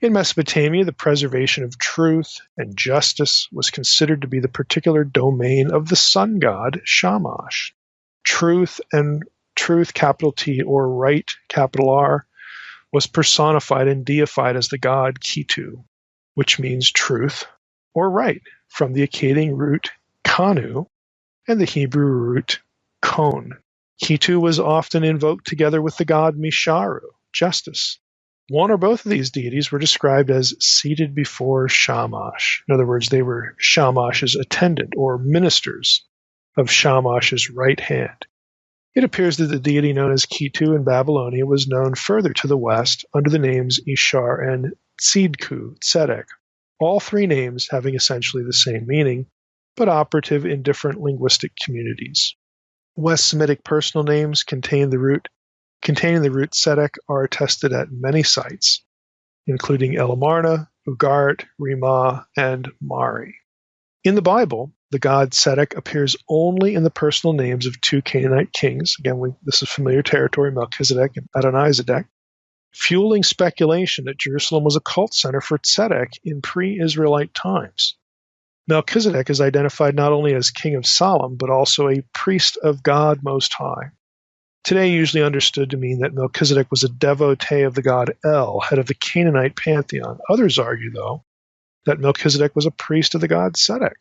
S2: In Mesopotamia, the preservation of truth and justice was considered to be the particular domain of the sun god Shamash. Truth, capital T, or right, capital R, was personified and deified as the god Kitu, which means truth or right, from the Akkadian root kanu and the Hebrew root kon. Kitu was often invoked together with the god Misharu, justice. One or both of these deities were described as seated before Shamash. In other words, they were Shamash's attendant or ministers of Shamash's right hand. It appears that the deity known as Ketu in Babylonia was known further to the west under the names Ishar and Tzedek, all three names having essentially the same meaning, but operative in different linguistic communities. West Semitic personal names containing the root Tzedek are attested at many sites, including Elamarna, Ugarit, Ramah, and Mari. In the Bible, the god Tzedek appears only in the personal names of two Canaanite kings. Again, this is familiar territory, Melchizedek and Adonizedek, fueling speculation that Jerusalem was a cult center for Tzedek in pre-Israelite times. Melchizedek is identified not only as king of Salem, but also a priest of God Most High. Today usually understood to mean that Melchizedek was a devotee of the god El, head of the Canaanite pantheon. Others argue, though, that Melchizedek was a priest of the god Tzedek.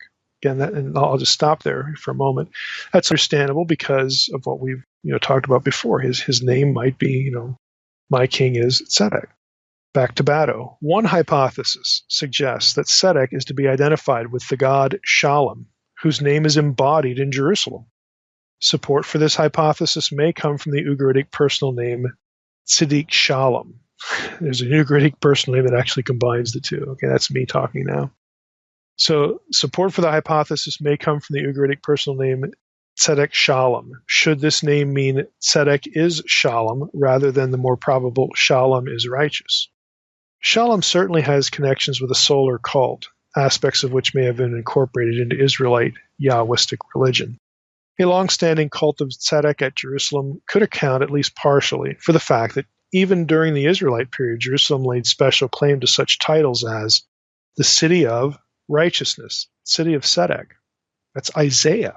S2: Again, and I'll just stop there for a moment. That's understandable because of what we've talked about before. His name might be, my king is Tzedek. Back to Bado. One hypothesis suggests that Tzedek is to be identified with the god Shalom, whose name is embodied in Jerusalem. Support for this hypothesis may come from the Ugaritic personal name Tzedek Shalom. There's an Ugaritic personal name that actually combines the two. Okay, that's me talking now. So support for the hypothesis may come from the Ugaritic personal name Tzedek Shalom. Should this name mean Tzedek is Shalom rather than the more probable Shalom is righteous? Shalom certainly has connections with a solar cult, aspects of which may have been incorporated into Israelite Yahwistic religion. A long-standing cult of Tzedek at Jerusalem could account, at least partially, for the fact that even during the Israelite period, Jerusalem laid special claim to such titles as the city of righteousness, city of Tzedek. That's Isaiah.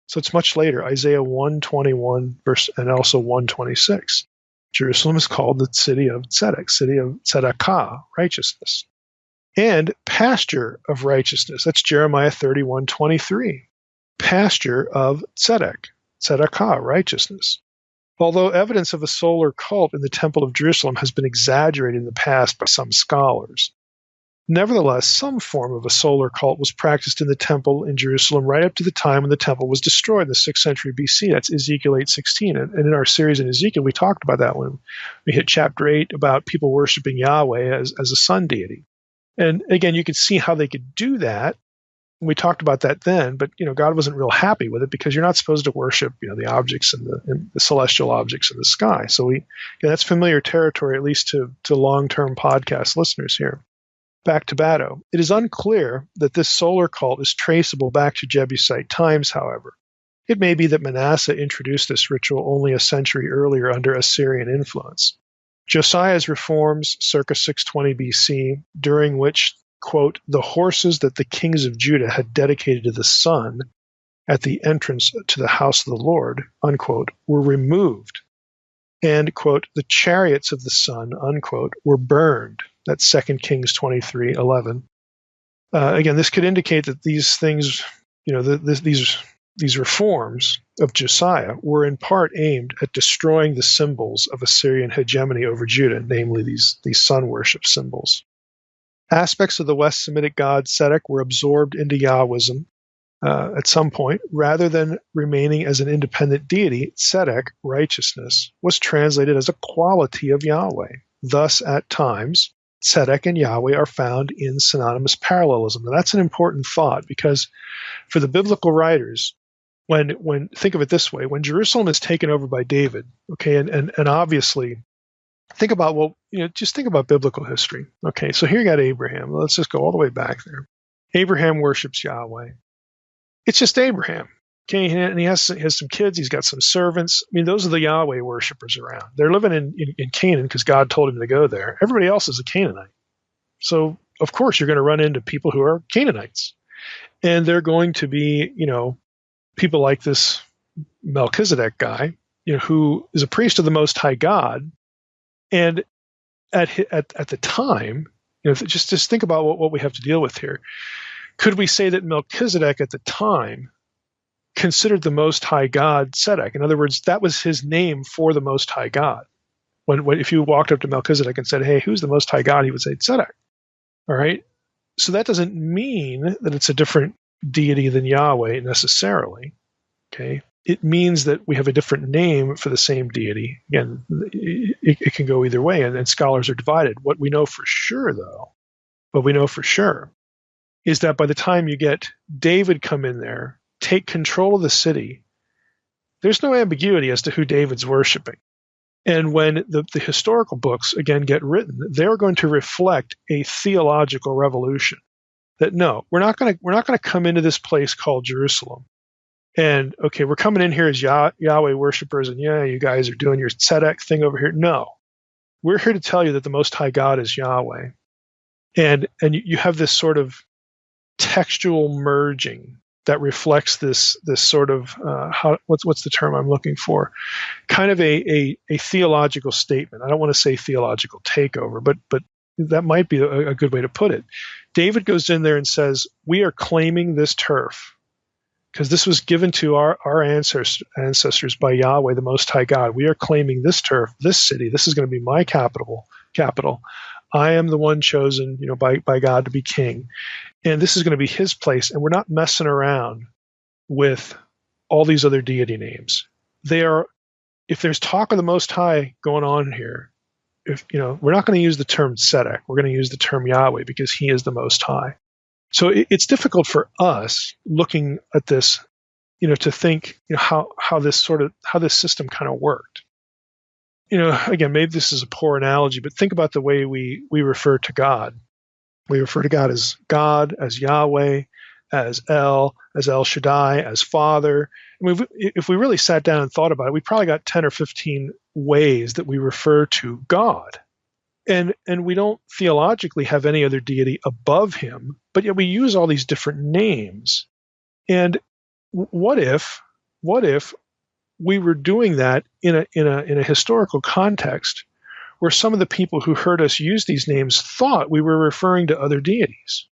S2: So it's much later, Isaiah 1:21 and also 1:26. Jerusalem is called the city of Tzedek, city of Tzedakah, righteousness. And pasture of righteousness. That's Jeremiah 31:23. Pasture of Tzedek, Tzedakah, righteousness. Although evidence of a solar cult in the Temple of Jerusalem has been exaggerated in the past by some scholars, nevertheless, some form of a solar cult was practiced in the temple in Jerusalem right up to the time when the temple was destroyed in the 6th century BC. That's Ezekiel 8:16. And in our series in Ezekiel, we talked about that when we hit chapter 8 about people worshiping Yahweh as a sun deity. And again, you could see how they could do that. We talked about that then, but God wasn't real happy with it because you're not supposed to worship the objects and the celestial objects in the sky. So that's familiar territory, at least to long-term podcast listeners here. Back to Bado. It is unclear that this solar cult is traceable back to Jebusite times, however. It may be that Manasseh introduced this ritual only a century earlier under Assyrian influence. Josiah's reforms, circa 620 BC, during which, quote, the horses that the kings of Judah had dedicated to the sun at the entrance to the house of the Lord, unquote, were removed, and, quote, the chariots of the sun, unquote, were burned. That's 2 Kings 23:11. Again, this could indicate that these things, these reforms of Josiah were in part aimed at destroying the symbols of Assyrian hegemony over Judah, namely these sun worship symbols. Aspects of the West Semitic god Tzedek were absorbed into Yahwism at some point. Rather than remaining as an independent deity, Tzedek, righteousness, was translated as a quality of Yahweh. Thus, at times, Tzedek and Yahweh are found in synonymous parallelism. Now, that's an important thought because for the biblical writers, when think of it this way, when Jerusalem is taken over by David, okay, and obviously think about just think about biblical history. Okay, so here you got Abraham. Let's just go all the way back there. Abraham worships Yahweh. It's just Abraham. Okay, and he has some kids. He's got some servants. I mean, those are the Yahweh worshipers around. They're living in Canaan because God told him to go there. Everybody else is a Canaanite. So, of course, you're going to run into people who are Canaanites. And they're going to be, people like this Melchizedek guy, who is a priest of the Most High God. And at the time, just think about what we have to deal with here. Could we say that Melchizedek at the time considered the Most High God Tzedek? In other words, that was his name for the Most High God. When if you walked up to Melchizedek and said, "Hey, who's the Most High God?" he would say, "Tzedek." All right. So that doesn't mean that it's a different deity than Yahweh necessarily. Okay. It means that we have a different name for the same deity. Again, it can go either way, and scholars are divided. What we know for sure, is that by the time you get David come in there, take control of the city, there's no ambiguity as to who David's worshiping. And when the historical books, again, get written, they're going to reflect a theological revolution. That no, we're not going to come into this place called Jerusalem. And, okay, we're coming in here as Yahweh worshipers, and yeah, you guys are doing your tzedek thing over here. No, we're here to tell you that the Most High God is Yahweh. And you have this sort of textual merging that reflects this sort of, what's the term I'm looking for? Kind of a theological statement. I don't want to say theological takeover, but that might be a good way to put it. David goes in there and says, we are claiming this turf, because this was given to our ancestors by Yahweh, the Most High God. We are claiming this turf, this city. This is going to be my capital. I am the one chosen, by God to be king. And this is going to be his place. And we're not messing around with all these other deity names. If there's talk of the Most High going on here, we're not going to use the term Tzedek. We're going to use the term Yahweh because he is the Most High. So it's difficult for us looking at this, to think how this system kind of worked. Again, maybe this is a poor analogy, but think about the way we refer to God. We refer to God, as Yahweh, as El Shaddai, as Father. I mean, if we really sat down and thought about it, we probably got 10 or 15 ways that we refer to God. And we don't theologically have any other deity above him, but yet we use all these different names. And what if we were doing that in a historical context where some of the people who heard us use these names thought we were referring to other deities?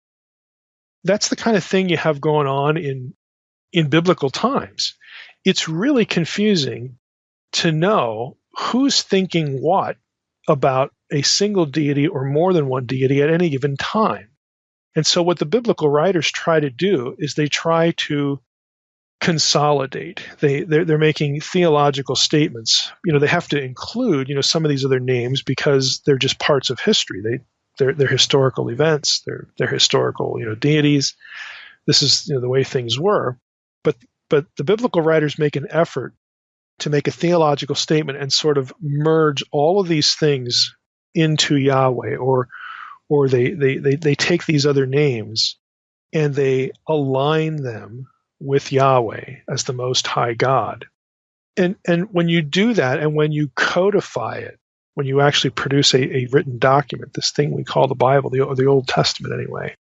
S2: That's the kind of thing you have going on in biblical times. It's really confusing to know who's thinking what about a single deity or more than one deity at any given time. And so what the biblical writers try to do is they try to consolidate. They're making theological statements. They have to include, some of these other names because they're just parts of history. They're historical events. They're historical, deities. This is the way things were. But the biblical writers make an effort to make a theological statement and sort of merge all of these things into Yahweh, or they take these other names and they align them with Yahweh as the Most High God. And when you do that, and when you codify it, when you actually produce a written document, this thing we call the Bible, the Old Testament anyway,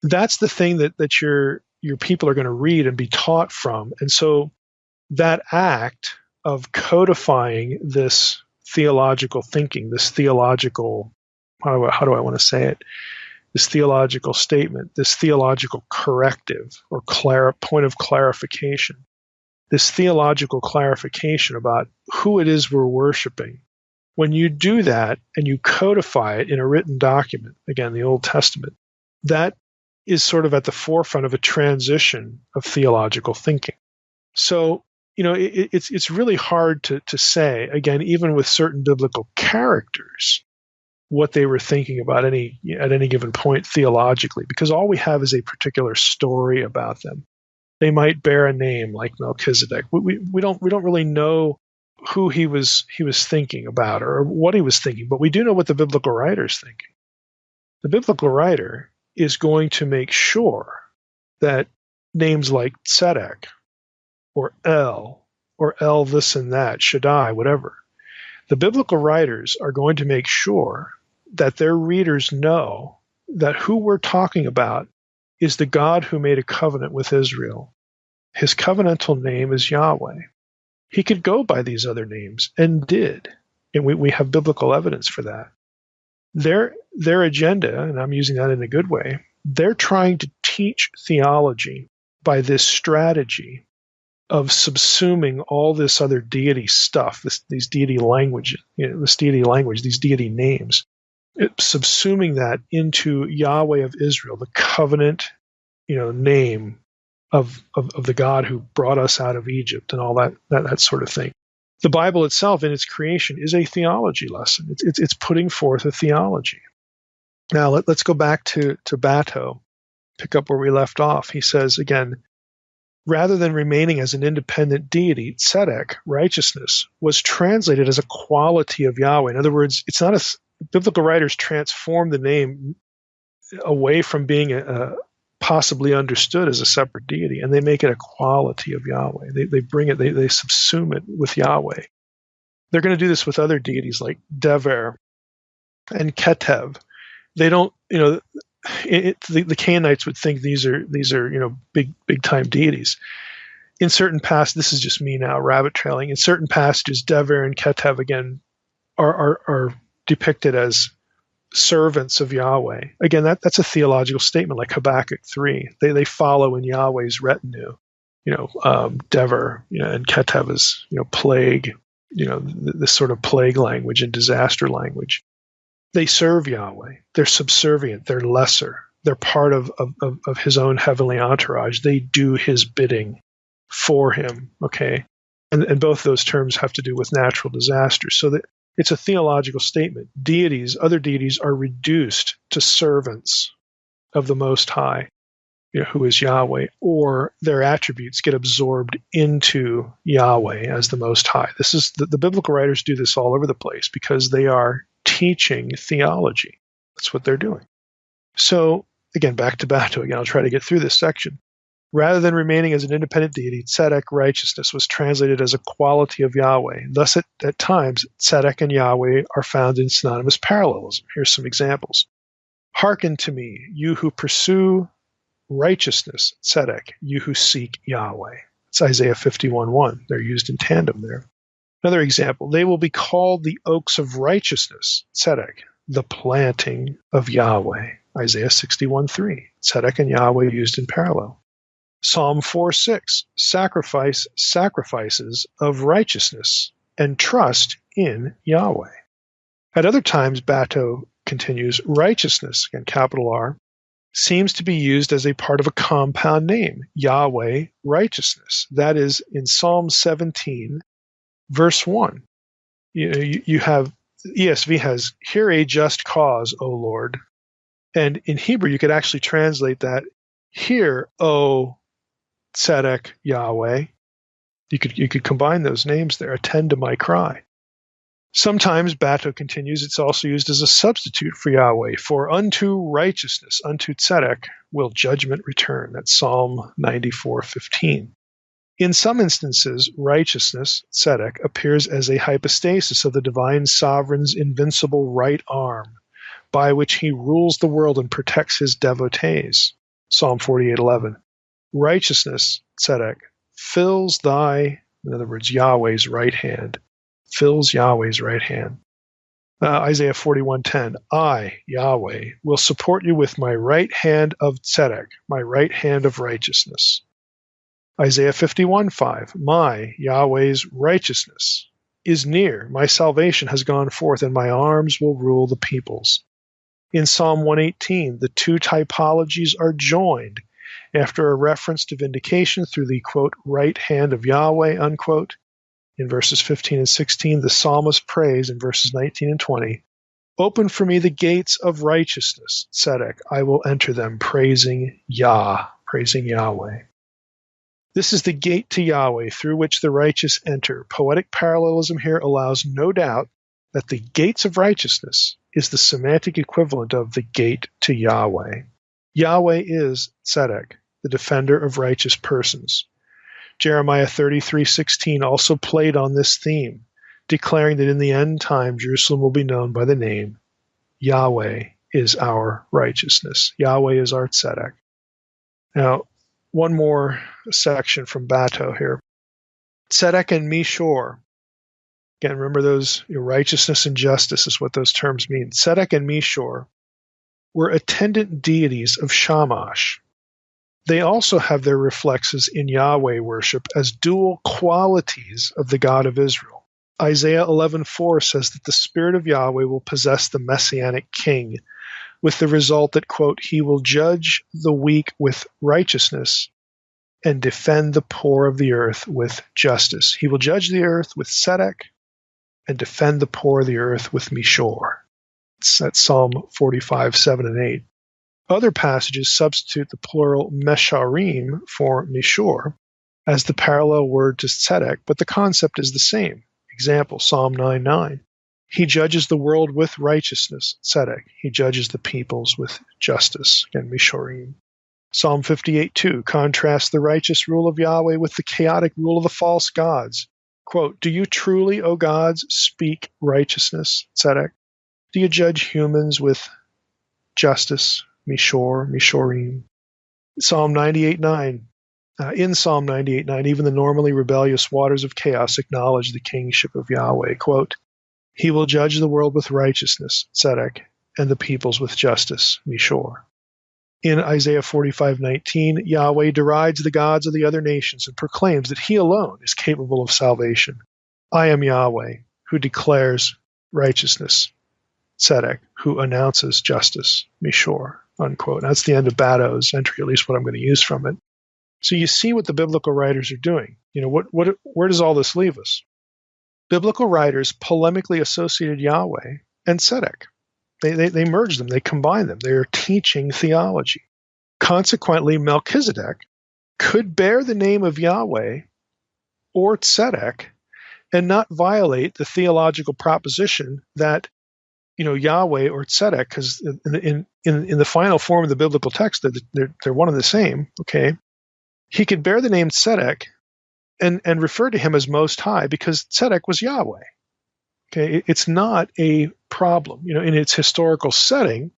S2: that's the thing that your people are going to read and be taught from. And so that act of codifying this theological thinking, this theological, how do I want to say it? This theological statement, this theological corrective or point of clarification, this theological clarification about who it is we're worshiping. When you do that and you codify it in a written document, again, the Old Testament, that is sort of at the forefront of a transition of theological thinking. So, it's really hard to say, again, even with certain biblical characters, what they were thinking about at any given point theologically, because all we have is a particular story about them. They might bear a name like Melchizedek. We don't really know who he was thinking about or what he was thinking, but we do know what the biblical writer is thinking. The biblical writer is going to make sure that names like Tzedek or El this and that, Shaddai, whatever, the biblical writers are going to make sure that their readers know that who we're talking about is the God who made a covenant with Israel. His covenantal name is Yahweh. He could go by these other names and did, and we have biblical evidence for that. Their agenda, and I'm using that in a good way, they're trying to teach theology by this strategy of subsuming all this other deity stuff, these deity language, this deity language, these deity names, subsuming that into Yahweh of Israel, the covenant, name of the God who brought us out of Egypt and all that sort of thing. The Bible itself, in its creation, is a theology lesson. It's putting forth a theology. Now let's go back to Bato, pick up where we left off. He says again, rather than remaining as an independent deity, tzedek, righteousness, was translated as a quality of Yahweh. In other words, it's not biblical writers transform the name away from being possibly understood as a separate deity, and they make it a quality of Yahweh. They bring it, they subsume it with Yahweh. They're going to do this with other deities like Dever and Ketev. They don't, the Canaanites would think these are big time deities. In certain passages, this is just me now rabbit trailing. In certain passages, Dever and Ketev again are depicted as servants of Yahweh. Again, that's a theological statement, like Habakkuk 3. They follow in Yahweh's retinue. Dever, and Ketev is plague. This sort of plague language and disaster language. They serve Yahweh. They're subservient. They're lesser. They're part of his own heavenly entourage. They do his bidding for him, okay? And both those terms have to do with natural disasters. So that it's a theological statement. Other deities are reduced to servants of the Most High, who is Yahweh, or their attributes get absorbed into Yahweh as the Most High. This is the biblical writers do this all over the place because they are teaching theology. That's what they're doing. So, again, back to Bato again. I'll try to get through this section. Rather than remaining as an independent deity, tzedek, righteousness, was translated as a quality of Yahweh. Thus, at times, tzedek and Yahweh are found in synonymous parallelism. Here's some examples. Hearken to me, you who pursue righteousness, tzedek, you who seek Yahweh. It's Isaiah 51:1. They're used in tandem there. Another example, they will be called the oaks of righteousness, tzedek, the planting of Yahweh. Isaiah 61:3. Tzedek and Yahweh used in parallel. Psalm 4:6. Sacrifice sacrifices of righteousness and trust in Yahweh. At other times, Bato continues, righteousness, again capital R, seems to be used as a part of a compound name, Yahweh righteousness. That is in Psalm 17, verse 1. You have, ESV has, hear a just cause, O Lord. And in Hebrew, you could actually translate that, hear, O Tzedek Yahweh. You could combine those names there, attend to my cry. Sometimes, Bato continues, it's also used as a substitute for Yahweh, for unto righteousness, unto tzedek, will judgment return. That's Psalm 94:15. In some instances, righteousness, tzedek, appears as a hypostasis of the divine sovereign's invincible right arm, by which he rules the world and protects his devotees. Psalm 48:11. Righteousness, tzedek, fills thy, in other words, Yahweh's right hand, fills Yahweh's right hand. Isaiah 41:10, I, Yahweh, will support you with my right hand of tzedek, my right hand of righteousness. Isaiah 51:5, my, Yahweh's righteousness is near. My salvation has gone forth, and my arms will rule the peoples. In Psalm 118, the two typologies are joined after a reference to vindication through the, quote, right hand of Yahweh, unquote. In verses 15 and 16, the psalmist prays in verses 19 and 20, open for me the gates of righteousness, tzedek, I will enter them, praising Yahweh. This is the gate to Yahweh through which the righteous enter. Poetic parallelism here allows no doubt that the gates of righteousness is the semantic equivalent of the gate to Yahweh. Yahweh is tzedek, the defender of righteous persons. Jeremiah 33:16 also played on this theme, declaring that in the end time Jerusalem will be known by the name Yahweh is our righteousness. Yahweh is our tzedek. Now, one more section from Bato here. Tzedek and Mishor. Again, remember those, righteousness and justice is what those terms mean. Tzedek and Mishor were attendant deities of Shamash. they also have their reflexes in Yahweh worship as dual qualities of the God of Israel. Isaiah 11:4 says that the Spirit of Yahweh will possess the Messianic king, with the result that, quote, he will judge the weak with righteousness and defend the poor of the earth with justice. He will judge the earth with Tzedek and defend the poor of the earth with Mishor. That's Psalm 45:7 and 8. Other passages substitute the plural mesharim for mishor as the parallel word to tzedek, but the concept is the same. Example, Psalm 9:9. He judges the world with righteousness, tzedek. He judges the peoples with justice, again, mishorim. Psalm 58:2 contrasts the righteous rule of Yahweh with the chaotic rule of the false gods. Quote, do you truly, O gods, speak righteousness, tzedek? Do you judge humans with justice, Mishor, Mishorim? Psalm 98:9. In Psalm 98:9, even the normally rebellious waters of chaos acknowledge the kingship of Yahweh. Quote, he will judge the world with righteousness, Tzedek, and the peoples with justice, Mishor. In Isaiah 45:19, Yahweh derides the gods of the other nations and proclaims that he alone is capable of salvation. I am Yahweh, who declares righteousness, Tzedek, who announces justice, Mishor, unquote. That's the end of Bado's entry, at least what I'm going to use from it. So you see what the biblical writers are doing. Where does all this leave us? Biblical writers polemically associated Yahweh and Tzedek. They merged them. They combined them. They are teaching theology. Consequently, Melchizedek could bear the name of Yahweh or Tzedek and not violate the theological proposition that Yahweh or Tzedek, because in the final form of the biblical text, they're one and the same. Okay, he could bear the name Tzedek and refer to him as Most High because Tzedek was Yahweh. Okay, it's not a problem. In its historical setting,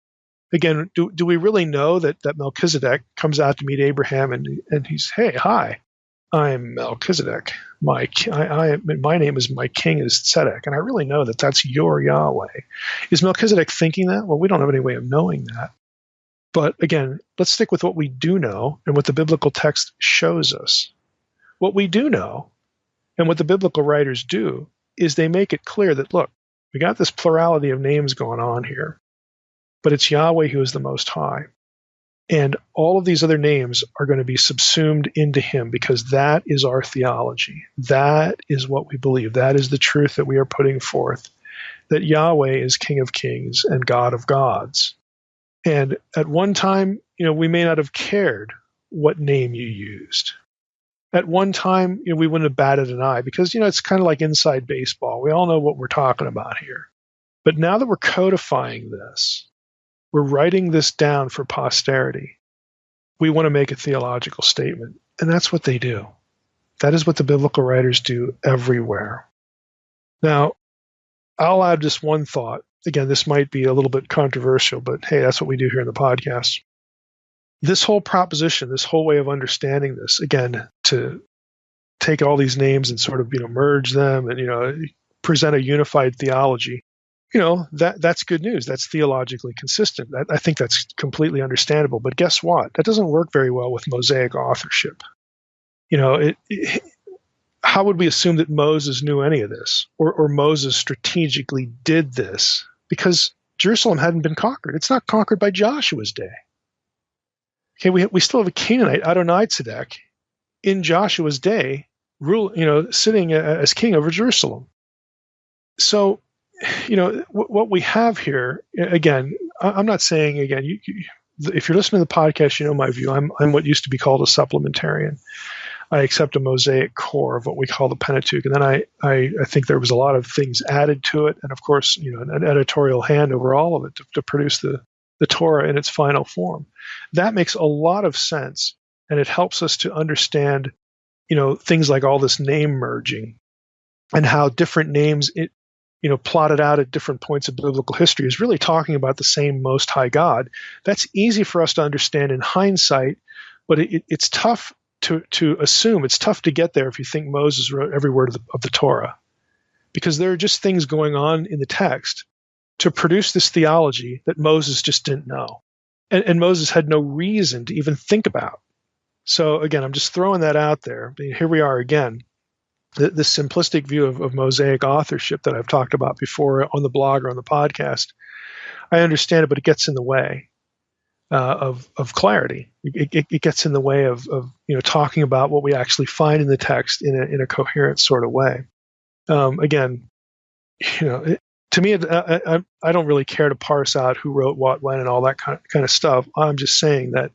S2: again, do we really know that Melchizedek comes out to meet Abraham and he's, hey, hi, I'm Melchizedek. My name is, my king is Tzedek, and I really know that that's your Yahweh. Is Melchizedek thinking that? Well, we don't have any way of knowing that. But again, let's stick with what we do know and what the biblical text shows us. What we do know and what the biblical writers do is they make it clear that, look, we got this plurality of names going on here, but it's Yahweh who is the Most High. And all of these other names are going to be subsumed into him because that is our theology. That is what we believe. That is the truth that we are putting forth, that Yahweh is King of Kings and God of gods. And at one time, we may not have cared what name you used. At one time, we wouldn't have batted an eye because, it's kind of like inside baseball. We all know what we're talking about here. But now that we're codifying this, we're writing this down for posterity, we want to make a theological statement. And that's what they do. That is what the biblical writers do everywhere. Now, I'll add just one thought. Again, this might be a little bit controversial, but hey, that's what we do here in the podcast. This whole proposition, this whole way of understanding this, again, to take all these names and sort of, merge them and, present a unified theology, that's good news. That's theologically consistent. I think that's completely understandable. But guess what? That doesn't work very well with Mosaic authorship. How would we assume that Moses knew any of this or Moses strategically did this? Because Jerusalem hadn't been conquered. It's not conquered by Joshua's day. Okay, we still have a Canaanite, Adonai-Tzedek, in Joshua's day, sitting as king over Jerusalem. So, what we have here, again, I'm not saying, again, if you're listening to the podcast, you know my view. I'm what used to be called a supplementarian. I accept a Mosaic core of what we call the Pentateuch. And then I think there was a lot of things added to it. And of course, an editorial hand over all of it to produce the Torah in its final form. That makes a lot of sense. And it helps us to understand, things like all this name merging and how different names, plotted out at different points of biblical history is really talking about the same Most High God. That's easy for us to understand in hindsight, but it's tough to assume. It's tough to get there if you think Moses wrote every word of the Torah, because there are just things going on in the text to produce this theology that Moses just didn't know. And Moses had no reason to even think about. So again, I'm just throwing that out there. Here we are again. This simplistic view of Mosaic authorship that I've talked about before on the blog or on the podcast, I understand it, but it gets in the way of clarity. It gets in the way of talking about what we actually find in the text in a coherent sort of way. Again, to me, I don't really care to parse out who wrote what, when, and all that kind of stuff. I'm just saying that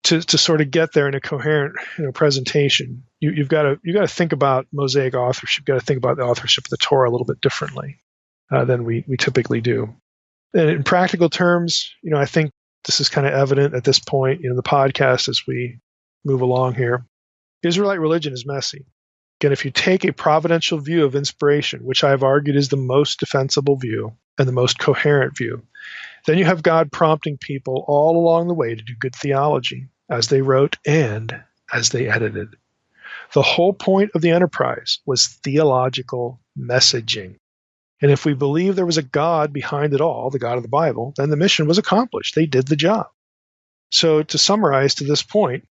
S2: to sort of get there in a coherent presentation, you've got to think about Mosaic authorship. You've got to think about the authorship of the Torah a little bit differently than we typically do. And in practical terms, I think this is kind of evident at this point in the podcast as we move along here. Israelite religion is messy. Again, if you take a providential view of inspiration, which I've argued is the most defensible view and the most coherent view, then you have God prompting people all along the way to do good theology, as they wrote and as they edited. The whole point of the enterprise was theological messaging. And if we believe there was a God behind it all, the God of the Bible, then the mission was accomplished. They did the job. So to summarize to this point,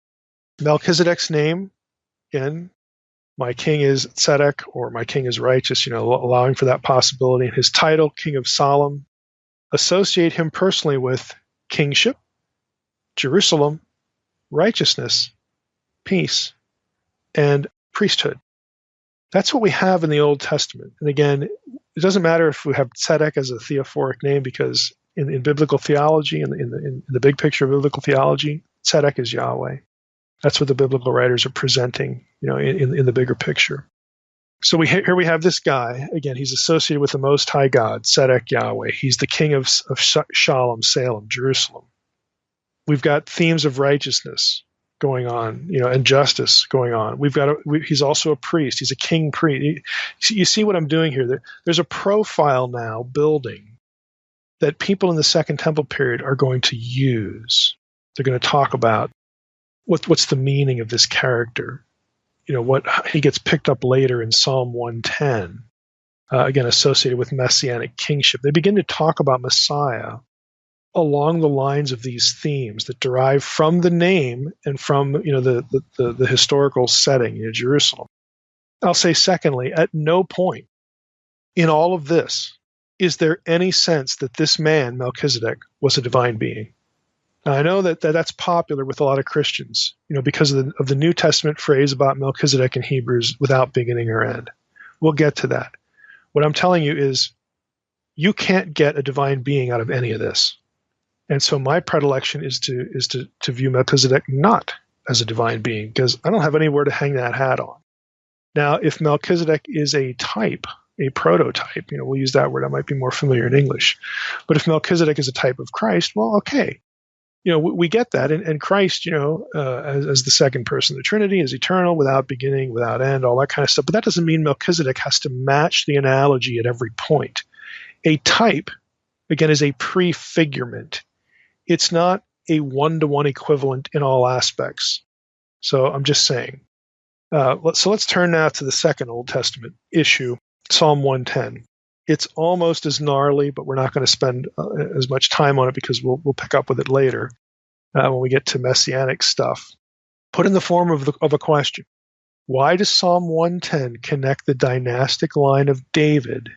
S2: Melchizedek's name, again, my king is Tzedek, or my king is righteous, allowing for that possibility. And his title, King of Salem, associate him personally with kingship, Jerusalem, righteousness, peace, and priesthood. That's what we have in the Old Testament. And again, it doesn't matter if we have Tzedek as a theophoric name, because in biblical theology, in the big picture of biblical theology, Tzedek is Yahweh. That's what the biblical writers are presenting, in the bigger picture. So here we have this guy. Again, he's associated with the Most High God, Tzedek Yahweh. He's the king of Shalom, Salem, Jerusalem. We've got themes of righteousness going on, and justice going on. He's also a priest. He's a king priest. You see what I'm doing here? There's a profile now building that people in the Second Temple period are going to use. They're going to talk about what's the meaning of this character. What he gets picked up later in Psalm 110, again associated with messianic kingship. They begin to talk about Messiah along the lines of these themes that derive from the name and from the historical setting, Jerusalem. I'll say secondly, at no point in all of this is there any sense that this man, Melchizedek, was a divine being. Now, I know that's popular with a lot of Christians, because of the New Testament phrase about Melchizedek in Hebrews, without beginning or end. We'll get to that. What I'm telling you is you can't get a divine being out of any of this. And so my predilection is to view Melchizedek not as a divine being, because I don't have anywhere to hang that hat on. Now, if Melchizedek is a type, a prototype, we'll use that word, that might be more familiar in English. But if Melchizedek is a type of Christ, well, okay. We get that, and Christ, as the second person of the Trinity, is eternal, without beginning, without end, all that kind of stuff. But that doesn't mean Melchizedek has to match the analogy at every point. A type, again, is a prefigurement. It's not a one-to-one equivalent in all aspects. So I'm just saying. Let's turn now to the second Old Testament issue, Psalm 110. It's almost as gnarly, but we're not going to spend as much time on it because we'll pick up with it later when we get to messianic stuff. Put in the form of a question. Why does Psalm 110 connect the dynastic line of David,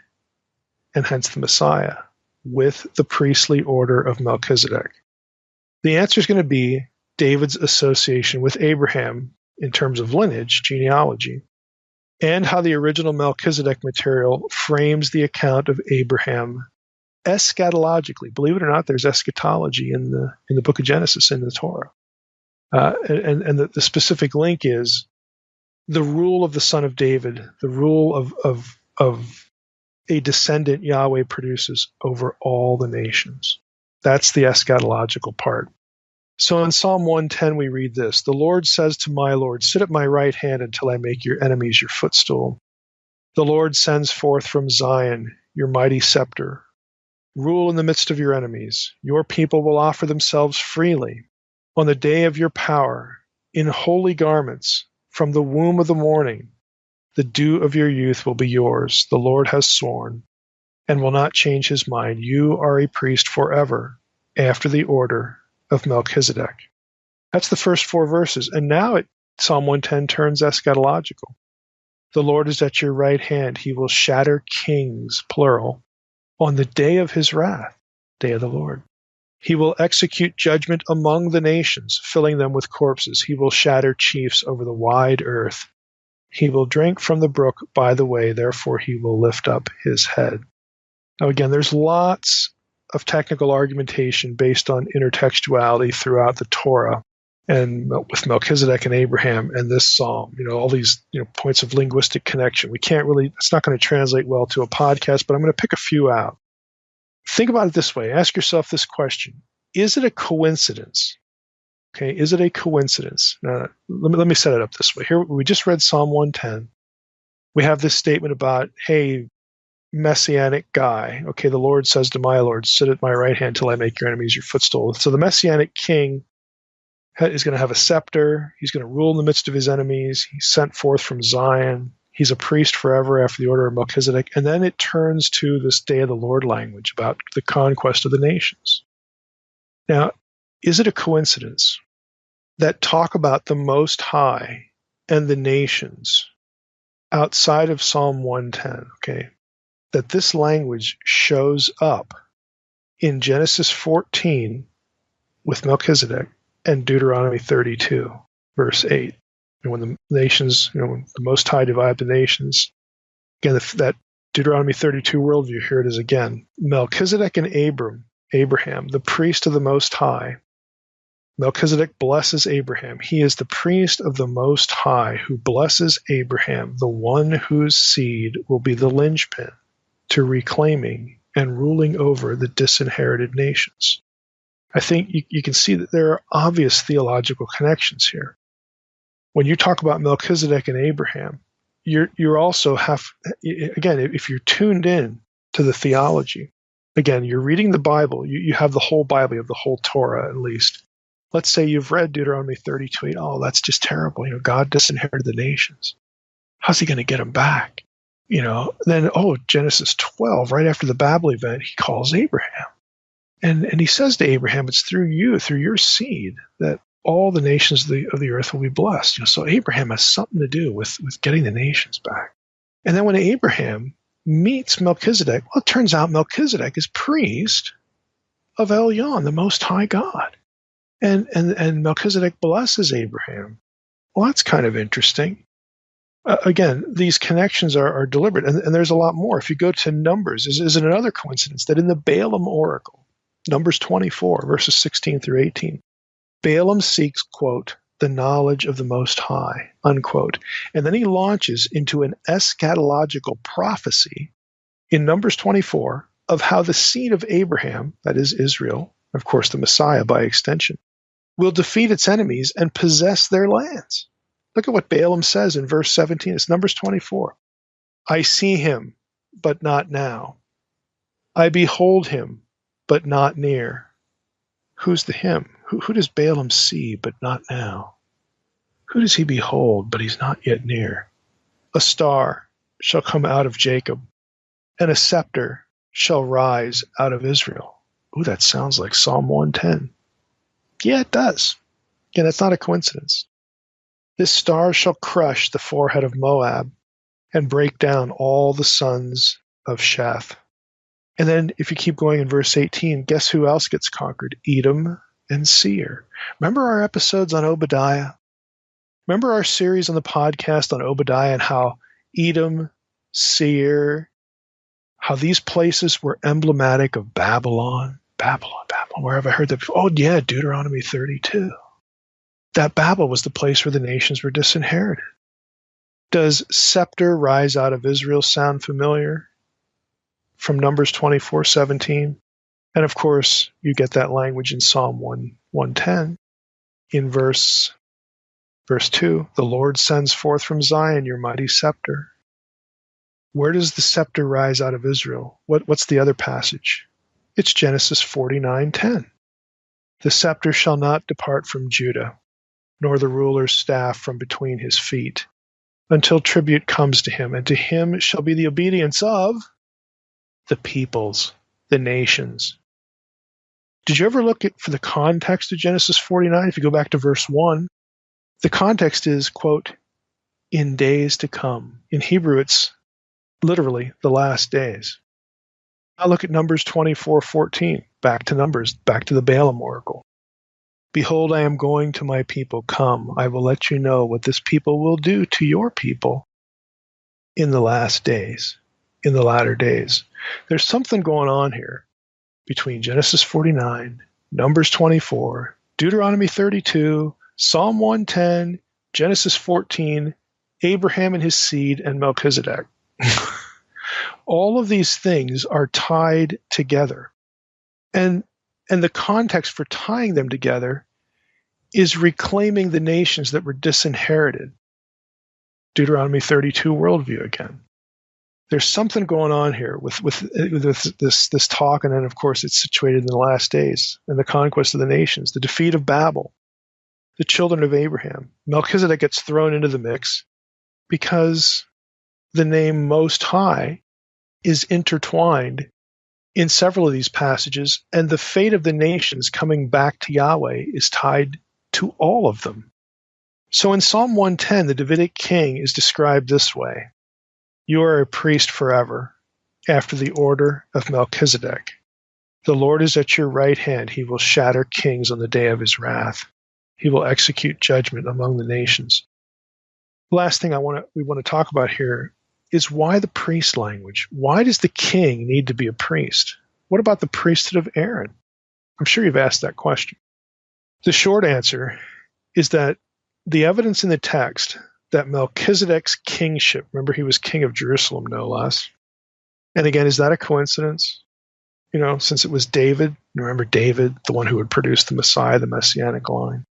S2: and hence the Messiah, with the priestly order of Melchizedek? The answer is going to be David's association with Abraham in terms of lineage, genealogy, and how the original Melchizedek material frames the account of Abraham eschatologically. Believe it or not, there's eschatology in the book of Genesis, in the Torah. And the specific link is the rule of the son of David, the rule of a descendant Yahweh produces over all the nations. That's the eschatological part. So in Psalm 110, we read this: "The Lord says to my Lord, sit at my right hand until I make your enemies your footstool. The Lord sends forth from Zion your mighty scepter. Rule in the midst of your enemies. Your people will offer themselves freely. On the day of your power, in holy garments, from the womb of the morning, the dew of your youth will be yours. The Lord has sworn and will not change his mind. You are a priest forever, after the order of Melchizedek." That's the first 4 verses. And now Psalm 110 turns eschatological. The Lord is at your right hand. He will shatter kings, plural, on the day of his wrath, day of the Lord. He will execute judgment among the nations, filling them with corpses. He will shatter chiefs over the wide earth. He will drink from the brook by the way, therefore he will lift up his head. Now again, there's lots of technical argumentation based on intertextuality throughout the Torah and with Melchizedek and Abraham and this psalm, all these points of linguistic connection. It's not going to translate well to a podcast, but I'm going to pick a few out. Think about it this way. Ask yourself this question. Is it a coincidence? Okay, is it a coincidence? Let me set it up this way. Here, we just read Psalm 110. We have this statement about, hey, messianic guy. Okay, the Lord says to my Lord, sit at my right hand till I make your enemies your footstool. So the messianic king is going to have a scepter. He's going to rule in the midst of his enemies. He's sent forth from Zion. He's a priest forever after the order of Melchizedek. And then it turns to this day of the Lord language about the conquest of the nations. Now, is it a coincidence that talk about the Most High and the nations outside of Psalm 110, okay, that this language shows up in Genesis 14 with Melchizedek and Deuteronomy 32, verse 8? And when the nations, when the Most High divided the nations, again, that Deuteronomy 32 worldview, here it is again. Melchizedek and Abraham, the priest of the Most High. Melchizedek blesses Abraham. He is the priest of the Most High who blesses Abraham, the one whose seed will be the linchpin to reclaiming and ruling over the disinherited nations. I think you can see that there are obvious theological connections here. When you talk about Melchizedek and Abraham, you're also again, if you're tuned in to the theology, again, you're reading the Bible, you have the whole Bible, you have the whole Torah at least. Let's say you've read Deuteronomy 32:8. Oh, that's just terrible. God disinherited the nations. How's he going to get them back? Then, Genesis 12, right after the Babel event, he calls Abraham. And he says to Abraham, it's through you, through your seed, that all the nations of the earth will be blessed. So Abraham has something to do with getting the nations back. And then when Abraham meets Melchizedek, well, it turns out Melchizedek is priest of Elyon, the Most High God. And Melchizedek blesses Abraham. Well, that's kind of interesting. Again, these connections are deliberate, and there's a lot more. If you go to Numbers, is it another coincidence that in the Balaam oracle, Numbers 24, verses 16 through 18, Balaam seeks, quote, the knowledge of the Most High, unquote. And then he launches into an eschatological prophecy in Numbers 24 of how the seed of Abraham, that is Israel, of course the Messiah by extension, will defeat its enemies and possess their lands. Look at what Balaam says in verse 17. It's Numbers 24. I see him, but not now. I behold him, but not near. Who's the him? Who does Balaam see, but not now? Who does he behold, but he's not yet near? A star shall come out of Jacob, and a scepter shall rise out of Israel. Ooh, that sounds like Psalm 110. Yeah, it does. Yeah, that's not a coincidence. This star shall crush the forehead of Moab and break down all the sons of Sheth. And then if you keep going in verse 18, guess who else gets conquered? Edom and Seir. Remember our episodes on Obadiah? Remember our series on the podcast on Obadiah and how Edom, Seir, how these places were emblematic of Babylon? Babylon. Where have I heard that before? Oh, yeah, Deuteronomy 32. That Babel was the place where the nations were disinherited. Does scepter rise out of Israel sound familiar? From Numbers 24:17. And of course, you get that language in Psalm 110. In verse 2, the Lord sends forth from Zion your mighty scepter. Where does the scepter rise out of Israel? What's the other passage? It's Genesis 49:10. The scepter shall not depart from Judah, nor the ruler's staff from between his feet, until tribute comes to him, and to him shall be the obedience of the peoples, the nations. Did you ever look for the context of Genesis 49? If you go back to verse 1, the context is, quote, in days to come. In Hebrew, it's literally the last days. Now look at Numbers 24:14. Back to Numbers, back to the Balaam oracle. Behold, I am going to my people. Come, I will let you know what this people will do to your people in the last days, in the latter days. There's something going on here between Genesis 49, Numbers 24, Deuteronomy 32, Psalm 110, Genesis 14, Abraham and his seed, and Melchizedek. All of these things are tied together. And the context for tying them together is reclaiming the nations that were disinherited. Deuteronomy 32 worldview again. There's something going on here with this talk, and then, of course, it's situated in the last days and the conquest of the nations, the defeat of Babel, the children of Abraham. Melchizedek gets thrown into the mix because the name Most High is intertwined in several of these passages, and the fate of the nations coming back to Yahweh is tied to all of them. So in Psalm 110, the Davidic king is described this way: you are a priest forever, after the order of Melchizedek. The Lord is at your right hand. He will shatter kings on the day of his wrath. He will execute judgment among the nations. The last thing we want to talk about here is why the priest language. Why does the king need to be a priest? What about the priesthood of Aaron? I'm sure you've asked that question. The short answer is that the evidence in the text that Melchizedek's kingship, remember he was king of Jerusalem, no less. And again, is that a coincidence? You know, since it was David, remember David, the one who would produce the Messiah, the Messianic line.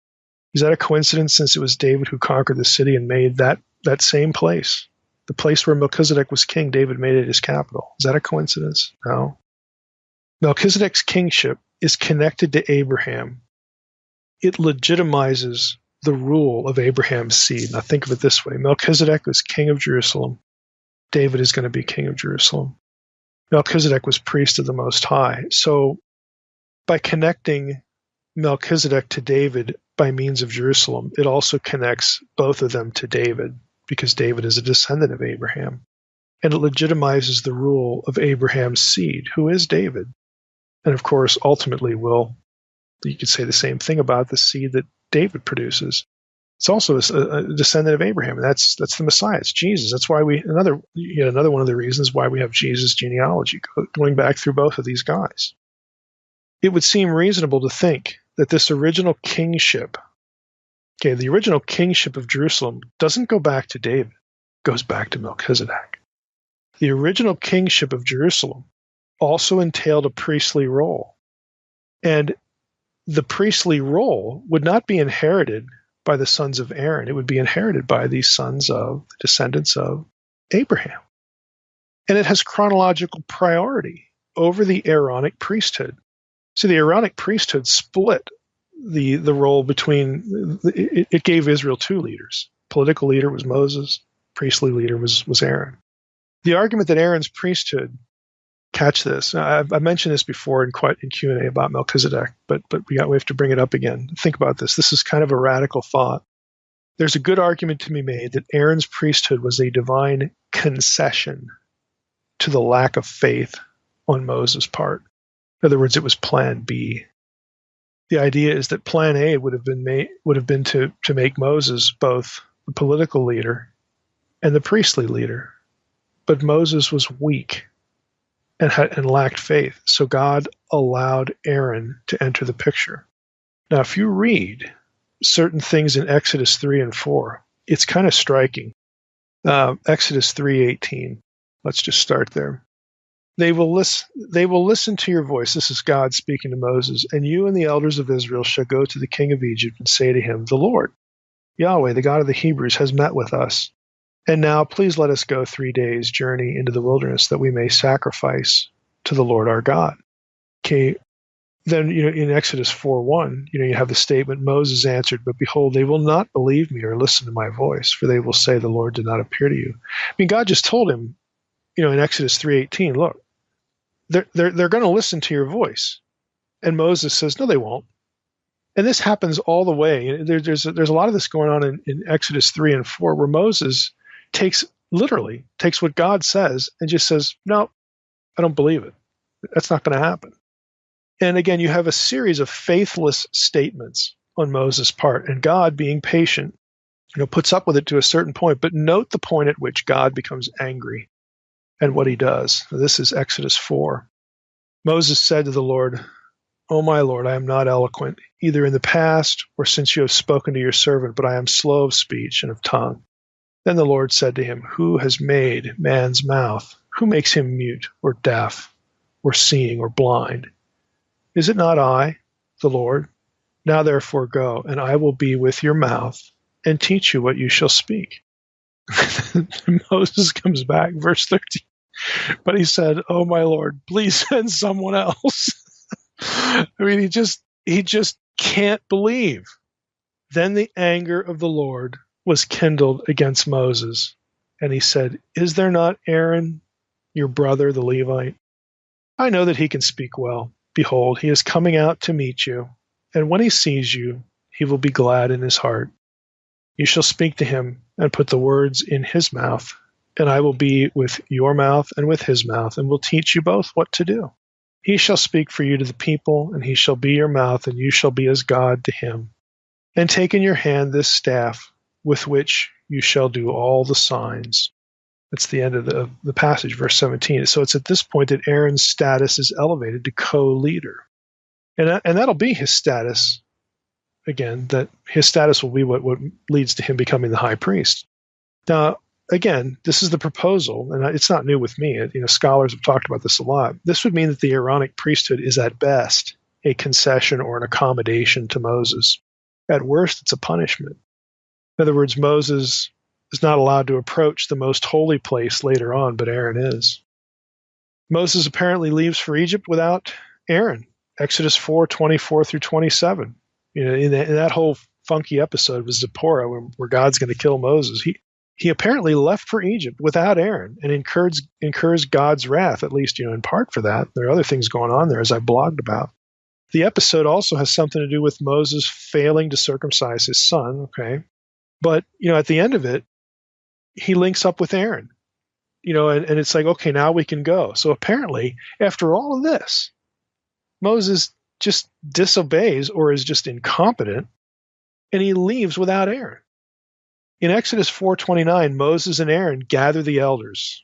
S2: Is that a coincidence since it was David who conquered the city and made that same place? The place where Melchizedek was king, David made it his capital. Is that a coincidence? No. Melchizedek's kingship is connected to Abraham. It legitimizes the rule of Abraham's seed. Now think of it this way. Melchizedek was king of Jerusalem. David is going to be king of Jerusalem. Melchizedek was priest of the Most High. So by connecting Melchizedek to David by means of Jerusalem, it also connects both of them to David, because David is a descendant of Abraham. And it legitimizes the rule of Abraham's seed, who is David. And of course, ultimately you could say the same thing about the seed that David produces. It's also a descendant of Abraham, and that's the Messiah. It's Jesus. That's why another one of the reasons why we have Jesus' genealogy going back through both of these guys. It would seem reasonable to think that this original kingship, the original kingship of Jerusalem doesn't go back to David, it goes back to Melchizedek. The original kingship of Jerusalem also entailed a priestly role. And the priestly role would not be inherited by the sons of Aaron. It would be inherited by the descendants of Abraham. And it has chronological priority over the Aaronic priesthood. So the Aaronic priesthood split the role between, it gave Israel two leaders. Political leader was Moses, priestly leader was Aaron. The argument that Aaron's priesthood, catch this, I mentioned this before in Q&A about Melchizedek, but we have to bring it up again. Think about this. This is kind of a radical thought. There's a good argument to be made that Aaron's priesthood was a divine concession to the lack of faith on Moses' part. In other words, it was plan B. The idea is that plan A would have been to make Moses both the political leader and the priestly leader. But Moses was weak and lacked faith. So God allowed Aaron to enter the picture. Now, if you read certain things in Exodus 3 and 4, it's kind of striking. Exodus 3:18. Let's just start there. They will listen to your voice. This is God speaking to Moses. And you and the elders of Israel shall go to the king of Egypt and say to him, the Lord, Yahweh, the God of the Hebrews, has met with us. And now please let us go 3 days' journey into the wilderness that we may sacrifice to the Lord our God. Okay. Then, in Exodus 4:1, you have the statement, Moses answered, but behold, they will not believe me or listen to my voice, for they will say the Lord did not appear to you. I mean, God just told him, in Exodus 3:18, look, they're going to listen to your voice. And Moses says, no, they won't. And this happens all the way. There's a lot of this going on in Exodus 3 and 4, where Moses literally takes what God says and just says, no, I don't believe it. That's not going to happen. And again, you have a series of faithless statements on Moses' part, and God, being patient, puts up with it to a certain point. But note the point at which God becomes angry and what he does. This is Exodus 4. Moses said to the Lord, "O my Lord, I am not eloquent, either in the past or since you have spoken to your servant, but I am slow of speech and of tongue." Then the Lord said to him, "Who has made man's mouth? Who makes him mute or deaf or seeing or blind? Is it not I, the Lord? Now therefore go, and I will be with your mouth and teach you what you shall speak." Moses comes back, verse 13. But he said, "Oh my Lord, please send someone else." I mean, he just can't believe. Then the anger of the Lord was kindled against Moses, and he said, "Is there not Aaron, your brother, the Levite? I know that he can speak well. Behold, he is coming out to meet you, and when he sees you, he will be glad in his heart. You shall speak to him and put the words in his mouth, and I will be with your mouth and with his mouth, and will teach you both what to do. He shall speak for you to the people, and he shall be your mouth, and you shall be as God to him. And take in your hand this staff, with which you shall do all the signs." That's the end of the passage, verse 17. So it's at this point that Aaron's status is elevated to co-leader. And that'll be his status, again, that his status will be what leads to him becoming the high priest. Now, again, this is the proposal, and it's not new with me. Scholars have talked about this a lot. This would mean that the Aaronic priesthood is at best a concession or an accommodation to Moses. At worst, it's a punishment. In other words, Moses is not allowed to approach the most holy place later on, but Aaron is. Moses apparently leaves for Egypt without Aaron. Exodus 4:24 through 27. In that whole funky episode with Zipporah, where God's going to kill Moses, he apparently left for Egypt without Aaron and incurs God's wrath, at least in part for that. There are other things going on there, as I blogged about. The episode also has something to do with Moses failing to circumcise his son, okay? But, at the end of it, he links up with Aaron, and it's like, okay, now we can go. So apparently, after all of this, Moses just disobeys or is just incompetent, and he leaves without Aaron. In Exodus 4:29, Moses and Aaron gather the elders,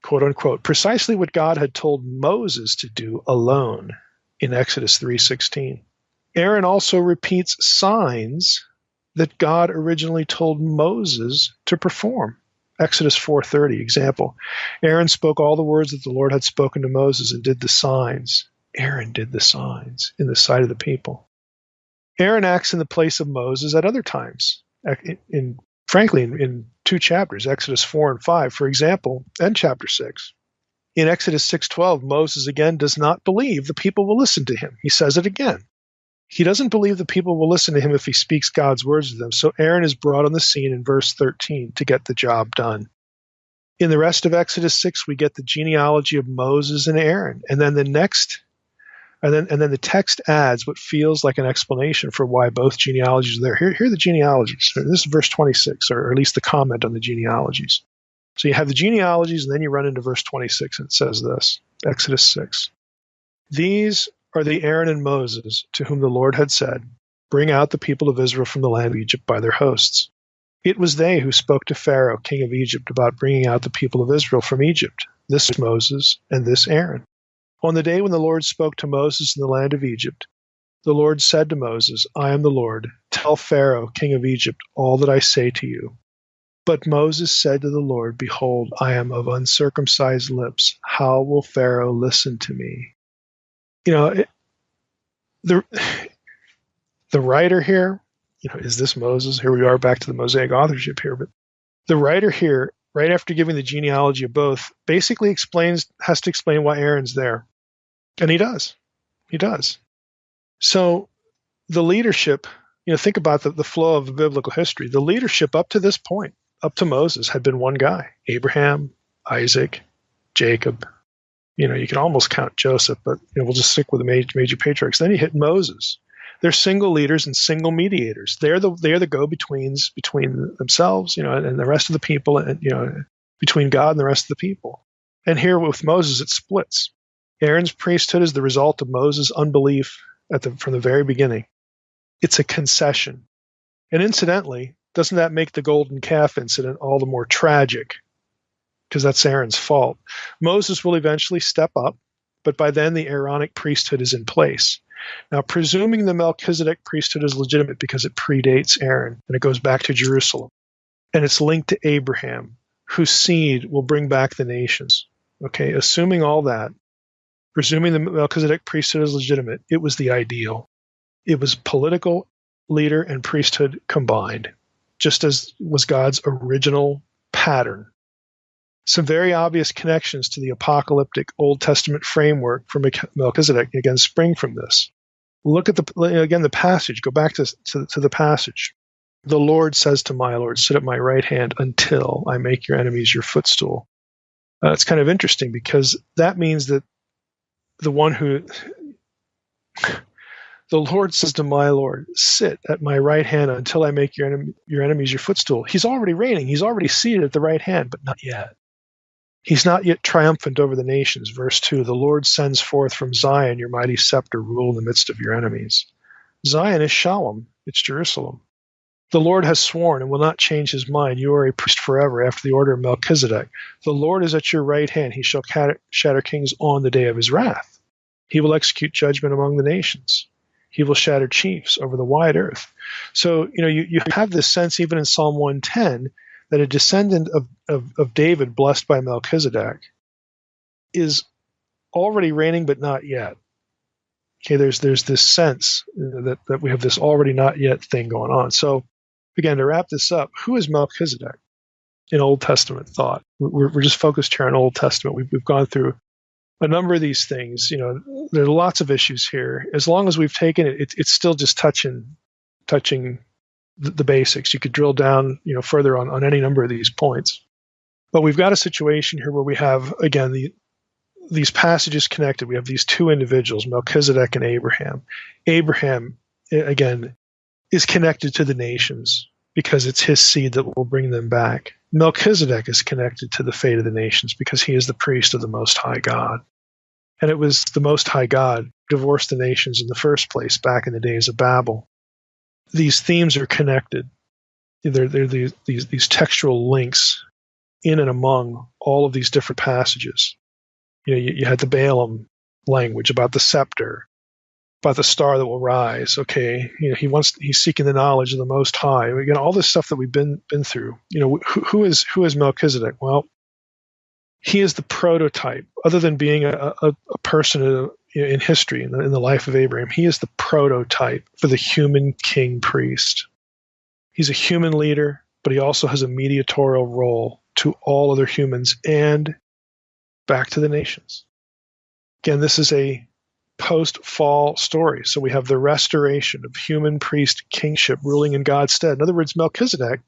S2: quote unquote, precisely what God had told Moses to do alone in Exodus 3:16. Aaron also repeats signs that God originally told Moses to perform. Exodus 4:30, example. Aaron spoke all the words that the Lord had spoken to Moses and did the signs. Aaron did the signs in the sight of the people. Aaron acts in the place of Moses at other times, frankly, in two chapters, Exodus 4 and 5, for example, and chapter 6. In Exodus 6:12, Moses again does not believe the people will listen to him. He says it again. He doesn't believe the people will listen to him if he speaks God's words to them. So Aaron is brought on the scene in verse 13 to get the job done. In the rest of Exodus 6, we get the genealogy of Moses and Aaron. And then the text adds what feels like an explanation for why both genealogies are there. Here are the genealogies. This is verse 26, or at least the comment on the genealogies. So you have the genealogies, and then you run into verse 26, and it says this, Exodus 6. "These are the Aaron and Moses to whom the Lord had said, 'Bring out the people of Israel from the land of Egypt by their hosts.' It was they who spoke to Pharaoh, king of Egypt, about bringing out the people of Israel from Egypt. This Moses and this Aaron. On the day when the Lord spoke to Moses in the land of Egypt, the Lord said to Moses, 'I am the Lord. Tell Pharaoh, king of Egypt, all that I say to you.' But Moses said to the Lord, 'Behold, I am of uncircumcised lips. How will Pharaoh listen to me?'" The writer here, is this Moses? Here we are back to the Mosaic authorship here, but the writer here, right after giving the genealogy of both, basically has to explain why Aaron's there. And he does. He does. So the leadership, think about the flow of the biblical history. The leadership up to this point, up to Moses, had been one guy, Abraham, Isaac, Jacob. You can almost count Joseph, but we'll just stick with the major patriarchs. Then you hit Moses. They're single leaders and single mediators. They're the go-betweens between themselves, and the rest of the people, and between God and the rest of the people. And here with Moses, it splits. Aaron's priesthood is the result of Moses' unbelief from the very beginning. It's a concession. And incidentally, doesn't that make the golden calf incident all the more tragic? Because that's Aaron's fault. Moses will eventually step up, but by then the Aaronic priesthood is in place. Now, presuming the Melchizedek priesthood is legitimate because it predates Aaron, and it goes back to Jerusalem, and it's linked to Abraham, whose seed will bring back the nations. Okay, assuming all that, presuming the Melchizedek priesthood is legitimate, it was the ideal. It was political leader and priesthood combined, just as was God's original pattern. Some very obvious connections to the apocalyptic Old Testament framework for Melchizedek again spring from this. Look at the passage. Go back to the passage. The Lord says to my Lord, sit at my right hand until I make your enemies your footstool. It's kind of interesting because that means that the Lord says to my Lord, sit at my right hand until I make your enemies your footstool. He's already reigning. He's already seated at the right hand, but not yet. He's not yet triumphant over the nations. Verse 2, the Lord sends forth from Zion your mighty scepter, rule in the midst of your enemies. Zion is Shalom. It's Jerusalem. The Lord has sworn and will not change his mind. You are a priest forever after the order of Melchizedek. The Lord is at your right hand. He shall shatter kings on the day of his wrath. He will execute judgment among the nations. He will shatter chiefs over the wide earth. So, you have this sense even in Psalm 110 that a descendant of David blessed by Melchizedek is already reigning but not yet. Okay, there's this sense that we have this already not yet thing going on. So again, to wrap this up, who is Melchizedek in Old Testament thought? We're just focused here on Old Testament. We've gone through a number of these things. There are lots of issues here. As long as we've taken it, it's still just touching the basics. You could drill down, further on any number of these points. But we've got a situation here where we have, again, these passages connected. We have these two individuals, Melchizedek and Abraham. Abraham, again, is connected to the nations because it's his seed that will bring them back. Melchizedek is connected to the fate of the nations because he is the priest of the Most High God. And it was the Most High God who divorced the nations in the first place back in the days of Babel. These themes are connected. There are these textual links in and among all of these different passages. You had the Balaam language about the scepter, about the star that will rise. Okay, he's seeking the knowledge of the Most High. Again, all this stuff that we've been through. Who is Melchizedek? Well, he is the prototype. Other than being a person in history, in the life of Abraham, he is the prototype for the human king priest. He's a human leader, but he also has a mediatorial role to all other humans and back to the nations. Again, this is a post-fall story. So we have the restoration of human priest kingship ruling in God's stead. In other words, Melchizedek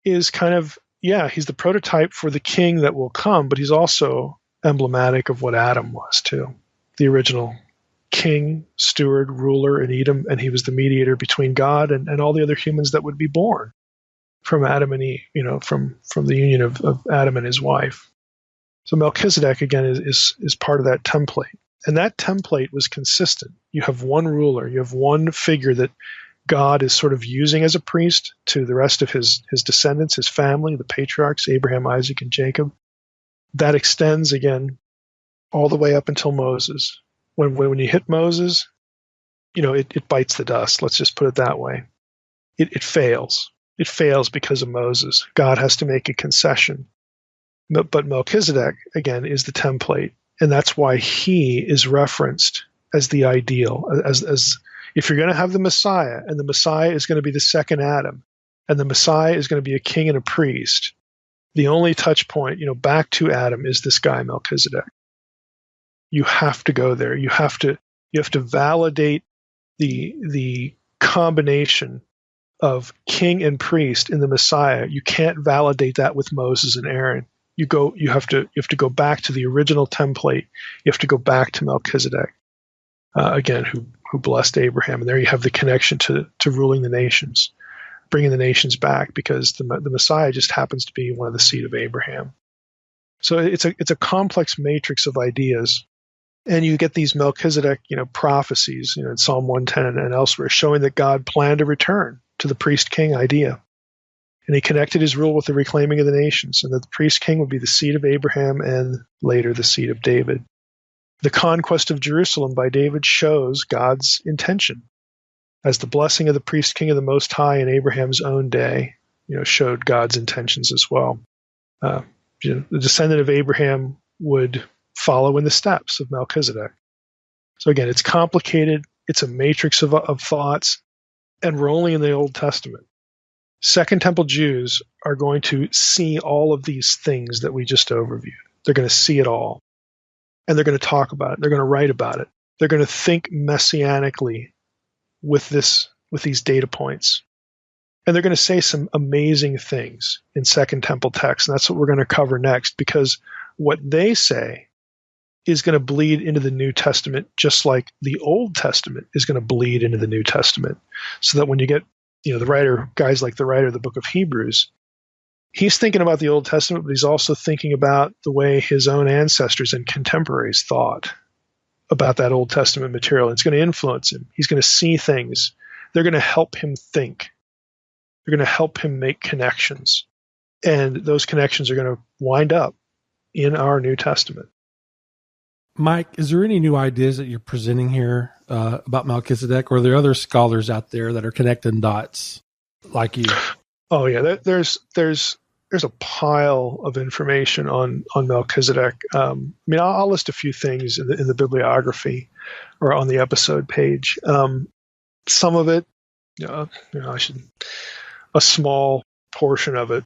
S2: is he's the prototype for the king that will come, but he's also emblematic of what Adam was too. The original king, steward, ruler in Edom, and he was the mediator between God and all the other humans that would be born from Adam and Eve, from the union of Adam and his wife. So Melchizedek, again, is part of that template. And that template was consistent. You have one ruler, you have one figure that God is sort of using as a priest to the rest of his descendants, his family, the patriarchs, Abraham, Isaac, and Jacob. That extends, again, all the way up until Moses. When you hit Moses, it bites the dust. Let's just put it that way. It fails. It fails because of Moses. God has to make a concession. But Melchizedek, again, is the template. And that's why he is referenced as the ideal, as if you're going to have the Messiah, and the Messiah is going to be the second Adam, and the Messiah is going to be a king and a priest, the only touch point, back to Adam is this guy, Melchizedek. You have to go there. You have to validate the combination of king and priest in the Messiah. You can't validate that with Moses and Aaron. you have to go back to the original template. You have to go back to Melchizedek, again, who blessed Abraham, and there you have the connection to ruling the nations, bringing the nations back, because the Messiah just happens to be one of the seed of Abraham. So it's a complex matrix of ideas, and you get these Melchizedek prophecies in Psalm 110 and elsewhere, showing that God planned a return to the priest king idea. And he connected his rule with the reclaiming of the nations, and that the priest king would be the seed of Abraham and later the seed of David. The conquest of Jerusalem by David shows God's intention, as the blessing of the priest king of the Most High in Abraham's own day, showed God's intentions as well. The descendant of Abraham would follow in the steps of Melchizedek. So again, it's complicated. It's a matrix of thoughts, and we're only in the Old Testament. Second Temple Jews are going to see all of these things that we just overviewed. They're going to see it all, and they're going to talk about it. They're going to write about it. They're going to think messianically with these data points, and they're going to say some amazing things in Second Temple text, and that's what we're going to cover next, because what they say is going to bleed into the New Testament, just like the Old Testament is going to bleed into the New Testament, so that when you get guys like the writer of the book of Hebrews, he's thinking about the Old Testament, but he's also thinking about the way his own ancestors and contemporaries thought about that Old Testament material. It's going to influence him. He's going to see things. They're going to help him think. They're going to help him make connections. And those connections are going to wind up in our New Testament.
S1: Mike, is there any new ideas that you're presenting here about Melchizedek, or are there other scholars out there that are connecting dots like you?
S2: Oh yeah, there's a pile of information on Melchizedek. I'll list a few things in the bibliography or on the episode page. Some of it, a small portion of it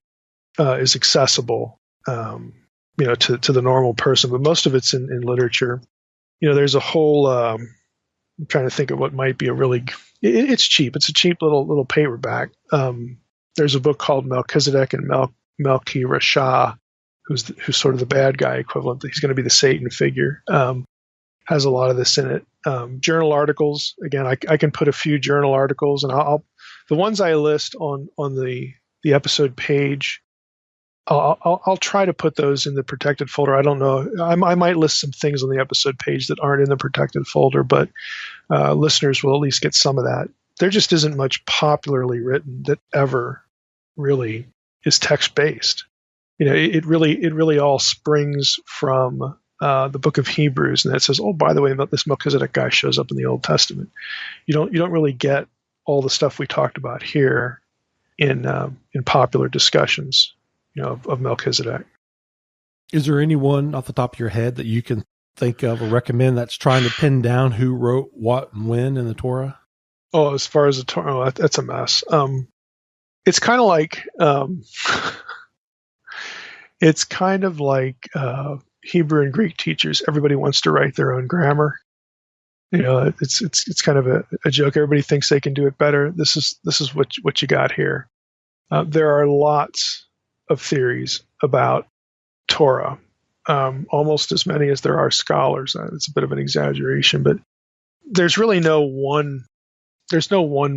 S2: is accessible. To the normal person, but most of it's in literature. There's a whole, I'm trying to think of what might be it's cheap. It's a cheap little paperback. There's a book called Melchizedek and Melchi Rasha, who's sort of the bad guy equivalent. He's going to be the Satan figure. Has a lot of this in it. Journal articles, again, I can put a few journal articles, and the ones I list on the episode page, I'll try to put those in the protected folder. I don't know. I might list some things on the episode page that aren't in the protected folder, but listeners will at least get some of that. There just isn't much popularly written that ever really is text-based. It really all springs from the book of Hebrews, and it says, oh, by the way, this Melchizedek guy shows up in the Old Testament. You don't really get all the stuff we talked about here in popular discussions of Melchizedek.
S1: Is there anyone off the top of your head that you can think of or recommend that's trying to pin down who wrote what and when in the Torah?
S2: Oh, as far as the Torah, that's a mess. It's kind of like Hebrew and Greek teachers. Everybody wants to write their own grammar. It's kind of a joke. Everybody thinks they can do it better. This is what you got here. There are lots of theories about Torah, almost as many as there are scholars. It's a bit of an exaggeration, but there's really no one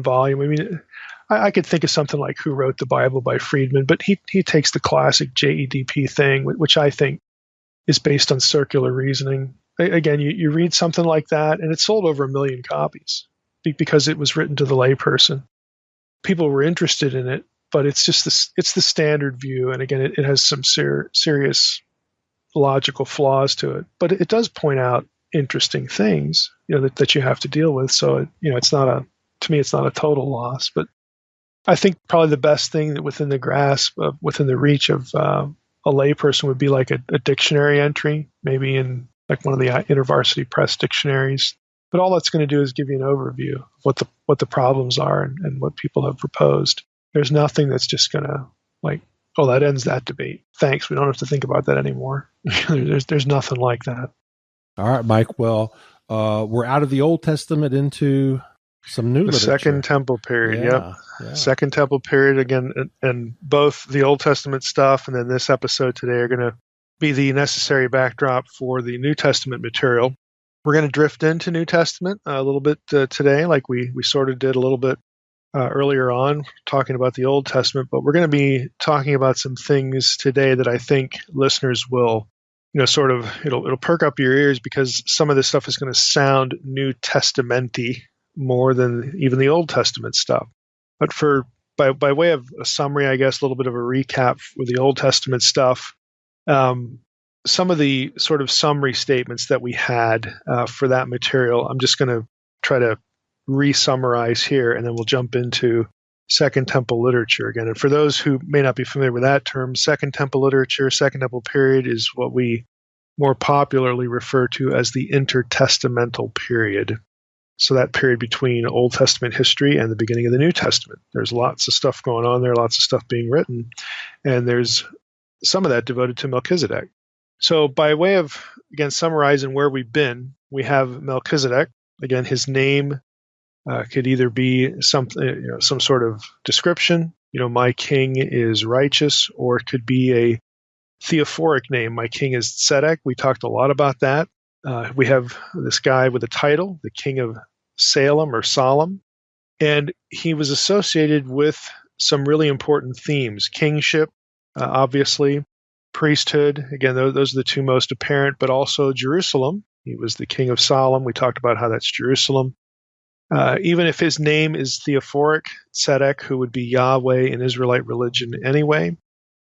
S2: volume. I mean, I could think of something like Who Wrote the Bible by Friedman, but he takes the classic JEDP thing, which I think is based on circular reasoning. Again, you read something like that, and it sold over 1 million copies because it was written to the layperson. People were interested in it, but it's the standard view, and again, it has some serious logical flaws to it. But it does point out interesting things, that you have to deal with. So it's not a total loss. But I think probably the best thing that within the grasp of within the reach of a layperson would be like a dictionary entry, maybe in like one of the InterVarsity Press dictionaries. But all that's going to do is give you an overview of what the problems are and what people have proposed. There's nothing that's just going to that ends that debate. Thanks. We don't have to think about that anymore. There's nothing like that.
S1: All right, Mike. Well, we're out of the Old Testament into Some new
S2: The
S1: literature.
S2: Second Temple period, yep.
S1: Yeah.
S2: Second Temple period, again, and both the Old Testament stuff and then this episode today are going to be the necessary backdrop for the New Testament material. We're going to drift into New Testament a little bit today, like we sort of did a little bit earlier on, talking about the Old Testament, but we're going to be talking about some things today that I think listeners will, sort of, it'll perk up your ears, because some of this stuff is going to sound New Testament-y more than even the Old Testament stuff. But by way of a summary, I guess, a little bit of a recap with the Old Testament stuff, some of the sort of summary statements that we had for that material, I'm just going to try to re-summarize here, and then we'll jump into Second Temple literature again. And for those who may not be familiar with that term, Second Temple literature, Second Temple period, is what we more popularly refer to as the intertestamental period. So that period between Old Testament history and the beginning of the New Testament. There's lots of stuff going on there, lots of stuff being written, and there's some of that devoted to Melchizedek. So by way of, again, summarizing where we've been, we have Melchizedek. Again, his name could either be some sort of description, my king is righteous, or it could be a theophoric name, my king is Tzedek. We talked a lot about that. We have this guy with a title, the king of Salem or Solemn, and he was associated with some really important themes: kingship, obviously, priesthood. Again, those are the two most apparent, but also Jerusalem. He was the king of Solemn. We talked about how that's Jerusalem. Even if his name is theophoric, Tzedek, who would be Yahweh in Israelite religion anyway,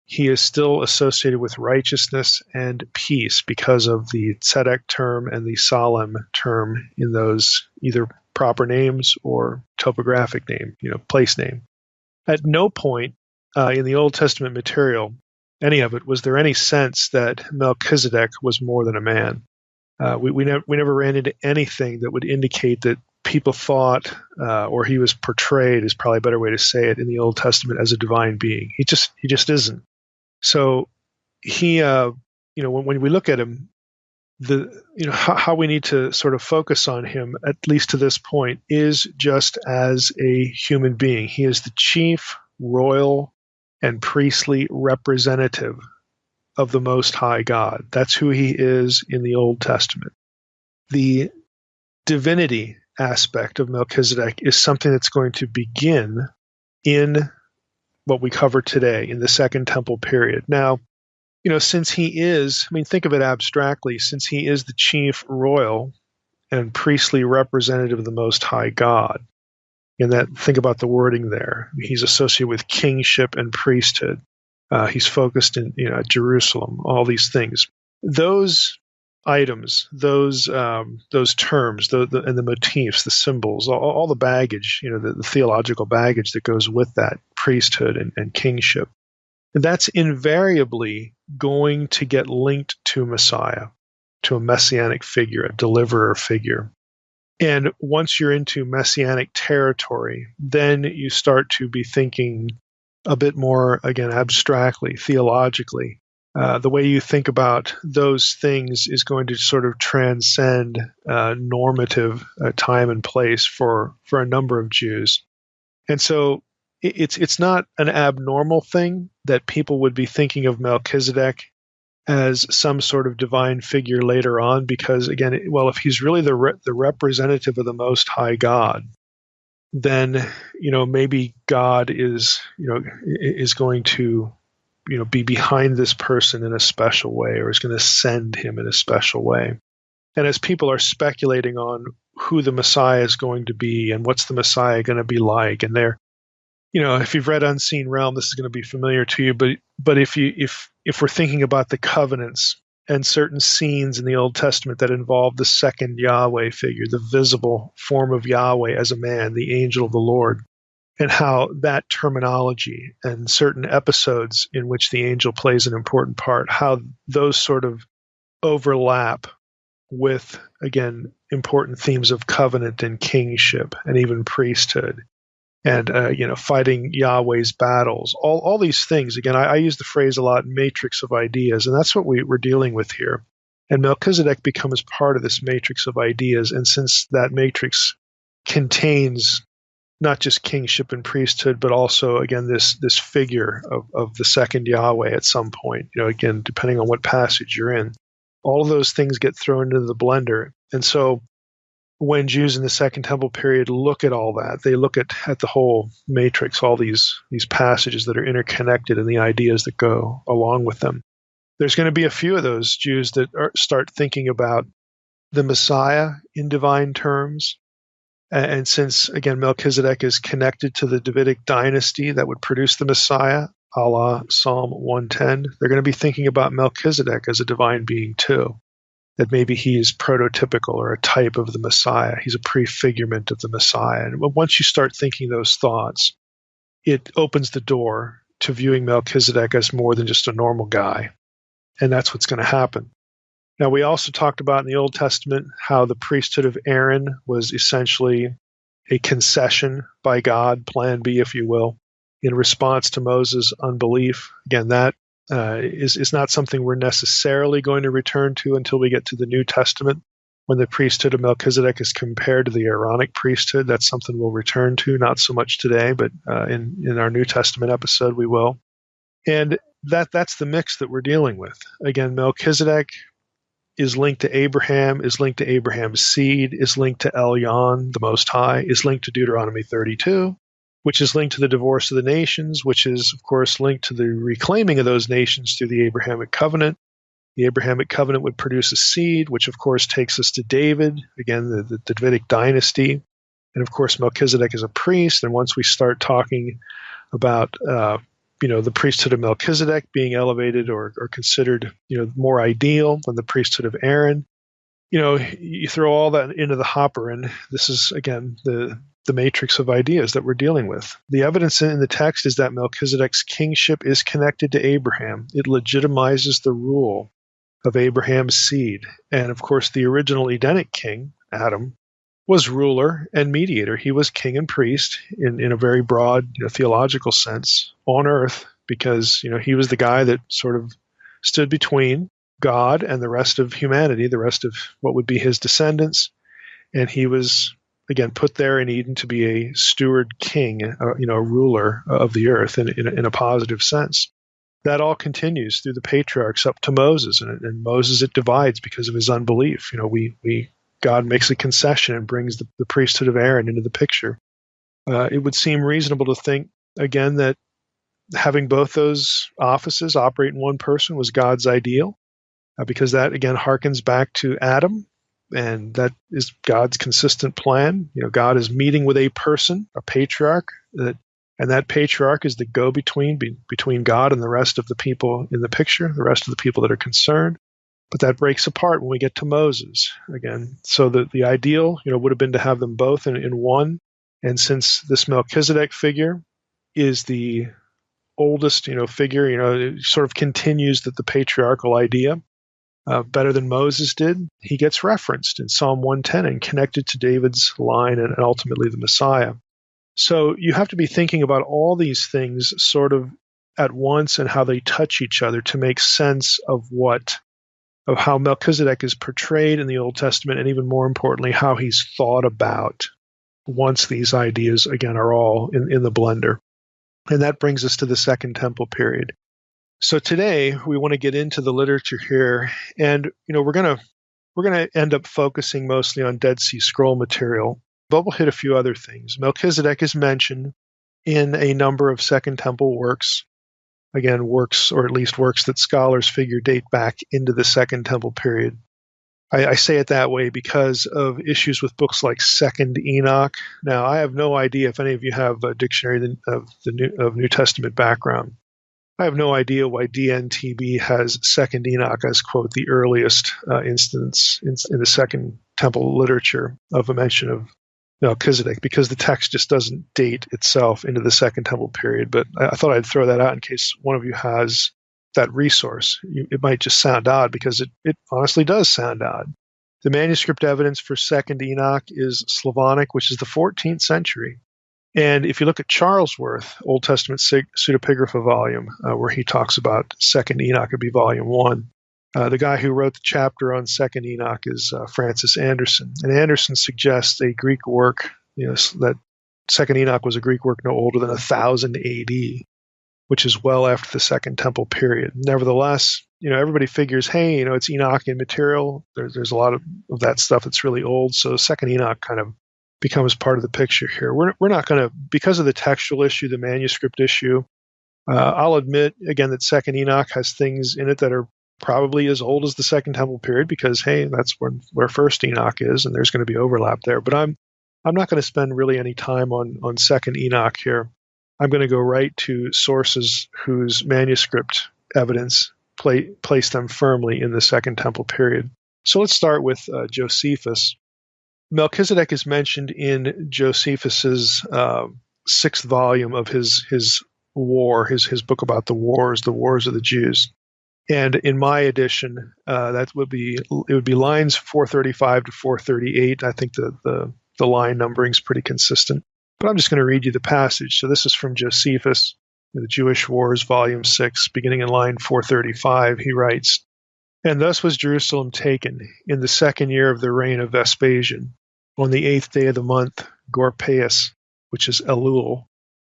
S2: he is still associated with righteousness and peace because of the Tzedek term and the Solemn term in those either proper names or topographic name, place name. At no point in the Old Testament material, any of it, was there any sense that Melchizedek was more than a man. We never ran into anything that would indicate that people thought, or he was portrayed, is probably a better way to say it, in the Old Testament as a divine being. He just isn't. So he, when we look at him, how we need to sort of focus on him, at least to this point, is just as a human being. He is the chief royal and priestly representative of the Most High God. That's who he is in the Old Testament. The divinity aspect of Melchizedek is something that's going to begin in what we cover today in the Second Temple period. Now, since he is, think of it abstractly, since he is the chief royal and priestly representative of the Most High God, and that, think about the wording there. He's associated with kingship and priesthood. He's focused in Jerusalem, all these things. Those items, those terms, and the motifs, the symbols, all the baggage, the theological baggage that goes with that priesthood and kingship, that's invariably going to get linked to Messiah, to a messianic figure, a deliverer figure. And once you're into messianic territory, then you start to be thinking a bit more, again, abstractly, theologically. The way you think about those things is going to sort of transcend normative time and place for a number of Jews. And so it's not an abnormal thing that people would be thinking of Melchizedek as some sort of divine figure later on, because, again, if he's really the representative of the Most High God, then maybe God is going to be behind this person in a special way, or is going to send him in a special way. And as people are speculating on who the Messiah is going to be and what's the Messiah going to be like, and they're, if you've read Unseen Realm, this is going to be familiar to you. But if we're thinking about the covenants and certain scenes in the Old Testament that involve the second Yahweh figure, the visible form of Yahweh as a man, the angel of the Lord, and how that terminology and certain episodes in which the angel plays an important part, how those sort of overlap with, again, important themes of covenant and kingship and even priesthood, and fighting Yahweh's battles, all these things. Again, I use the phrase a lot, matrix of ideas, and that's what we're dealing with here. And Melchizedek becomes part of this matrix of ideas, and since that matrix contains not just kingship and priesthood, but also, again, this figure of the second Yahweh at some point. Again, depending on what passage you're in, all of those things get thrown into the blender. And so when Jews in the Second Temple period look at all that, they look at the whole matrix, all these passages that are interconnected and the ideas that go along with them. There's going to be a few of those Jews that start thinking about the Messiah in divine terms. And since, again, Melchizedek is connected to the Davidic dynasty that would produce the Messiah, a la Psalm 110, they're going to be thinking about Melchizedek as a divine being too, that maybe he is prototypical or a type of the Messiah. He's a prefigurement of the Messiah. And once you start thinking those thoughts, it opens the door to viewing Melchizedek as more than just a normal guy. And that's what's going to happen. Now, we also talked about in the Old Testament how the priesthood of Aaron was essentially a concession by God, plan B, if you will, in response to Moses' unbelief. Again, that is not something we're necessarily going to return to until we get to the New Testament, when the priesthood of Melchizedek is compared to the Aaronic priesthood. That's something we'll return to, not so much today, but in our New Testament episode we will. And that's the mix that we're dealing with. Again, Melchizedek is linked to Abraham, is linked to Abraham's seed, is linked to Elyon, the Most High, is linked to Deuteronomy 32, which is linked to the divorce of the nations, which is, of course, linked to the reclaiming of those nations through the Abrahamic covenant. The Abrahamic covenant would produce a seed, which, of course, takes us to David, again, the Davidic dynasty. And, of course, Melchizedek is a priest. And once we start talking about the priesthood of Melchizedek being elevated or considered, more ideal than the priesthood of Aaron, you throw all that into the hopper, and this is, again, the matrix of ideas that we're dealing with. The evidence in the text is that Melchizedek's kingship is connected to Abraham. It legitimizes the rule of Abraham's seed. And, of course, the original Edenic king, Adam, was ruler and mediator. He was king and priest in a very broad theological sense on earth, because he was the guy that sort of stood between God and the rest of humanity, the rest of what would be his descendants. And he was, again, put there in Eden to be a steward king, a ruler of the earth in a positive sense. That all continues through the patriarchs up to Moses, and Moses, it divides because of his unbelief. God makes a concession and brings the priesthood of Aaron into the picture. It would seem reasonable to think, again, that having both those offices operate in one person was God's ideal, because that, again, harkens back to Adam, and that is God's consistent plan. God is meeting with a person, a patriarch, and that patriarch is the go-between between God and the rest of the people in the picture, the rest of the people that are concerned. But that breaks apart when we get to Moses again. So the ideal, would have been to have them both in one. And since this Melchizedek figure is the oldest, figure, it sort of continues the patriarchal idea better than Moses did. He gets referenced in Psalm 110 and connected to David's line and ultimately the Messiah. So you have to be thinking about all these things sort of at once and how they touch each other to make sense of how Melchizedek is portrayed in the Old Testament, and even more importantly, how he's thought about once these ideas, again, are all in the blender. And that brings us to the Second Temple period. So today, we want to get into the literature here, and we're going to end up focusing mostly on Dead Sea Scroll material, but we'll hit a few other things. Melchizedek is mentioned in a number of Second Temple works. Again, works, or at least works that scholars figure date back into the Second Temple period. I say it that way because of issues with books like Second Enoch. Now, I have no idea if any of you have a dictionary of New Testament background. I have no idea why DNTB has Second Enoch as, quote, the earliest instance in the Second Temple literature of a mention of Melchizedek, because the text just doesn't date itself into the Second Temple period. But I thought I'd throw that out in case one of you has that resource. It might just sound odd, because it honestly does sound odd. The manuscript evidence for Second Enoch is Slavonic, which is the 14th century. And if you look at Charlesworth, Old Testament pseudepigrapha volume, where he talks about Second Enoch, it'd be volume 1. The guy who wrote the chapter on Second Enoch is Francis Anderson. And Anderson suggests a Greek work That Second Enoch was a Greek work no older than 1000 AD, which is well after the Second Temple period. Nevertheless, everybody figures, hey, it's Enochian material. There's a lot of that stuff that's really old. So Second Enoch kind of becomes part of the picture here. We're not going to, because of the textual issue, the manuscript issue, I'll admit, again, that Second Enoch has things in it that are probably as old as the Second Temple period because, hey, that's where First Enoch is, and there's going to be overlap there. But I'm not going to spend really any time on Second Enoch here. I'm going to go right to sources whose manuscript evidence place them firmly in the Second Temple period. So let's start with Josephus. Melchizedek is mentioned in Josephus's sixth volume of his war, his book about the wars of the Jews. And in my edition, it would be lines 435 to 438. I think the line numbering is pretty consistent. But I'm just going to read you the passage. So this is from Josephus, the Jewish Wars, Volume 6, beginning in line 435. He writes, "And thus was Jerusalem taken in the second year of the reign of Vespasian, on the 8th day of the month, Gorpaius, which is Elul.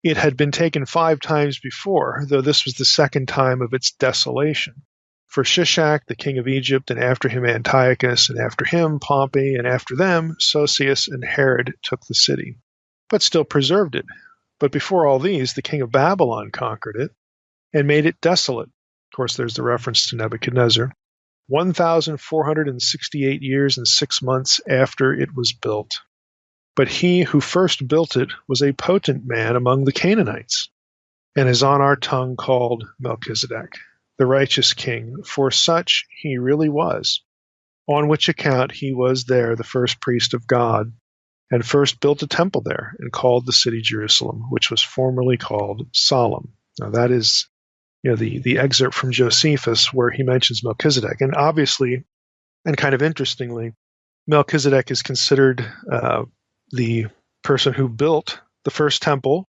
S2: It had been taken 5 times before, though this was the second time of its desolation. For Shishak, the king of Egypt, and after him Antiochus, and after him Pompey, and after them Sosius and Herod took the city, but still preserved it. But before all these, the king of Babylon conquered it, and made it desolate." Of course, there's the reference to Nebuchadnezzar. 1,468 years and 6 months after it was built. But he who first built it was a potent man among the Canaanites, and is on our tongue called Melchizedek, the righteous king, for such he really was, on which account he was there the first priest of God, and first built a temple there, and called the city Jerusalem, which was formerly called Solem. Now that is the excerpt from Josephus where he mentions Melchizedek. And obviously, and kind of interestingly, Melchizedek is considered the person who built the first temple.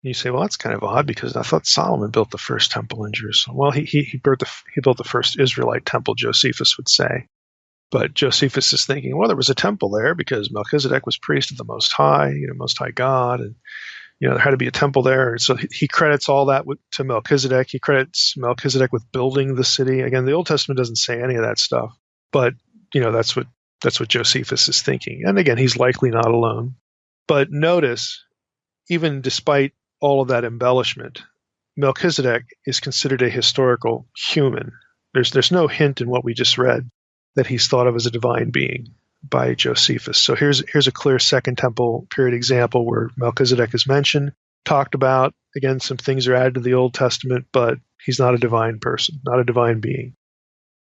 S2: And you say, well, that's kind of odd because I thought Solomon built the first temple in Jerusalem. Well, he built the first Israelite temple, Josephus would say. But Josephus is thinking, well, there was a temple there because Melchizedek was priest of the Most High, Most High God, and there had to be a temple there. And so he credits all that to Melchizedek. He credits Melchizedek with building the city. Again, the Old Testament doesn't say any of that stuff, but that's what Josephus is thinking. And again, he's likely not alone. But notice, even despite all of that embellishment, Melchizedek is considered a historical human. There's no hint in what we just read that he's thought of as a divine being by Josephus. So here's a clear Second Temple period example where Melchizedek is mentioned, talked about. Again, some things are added to the Old Testament, but he's not a divine person, not a divine being.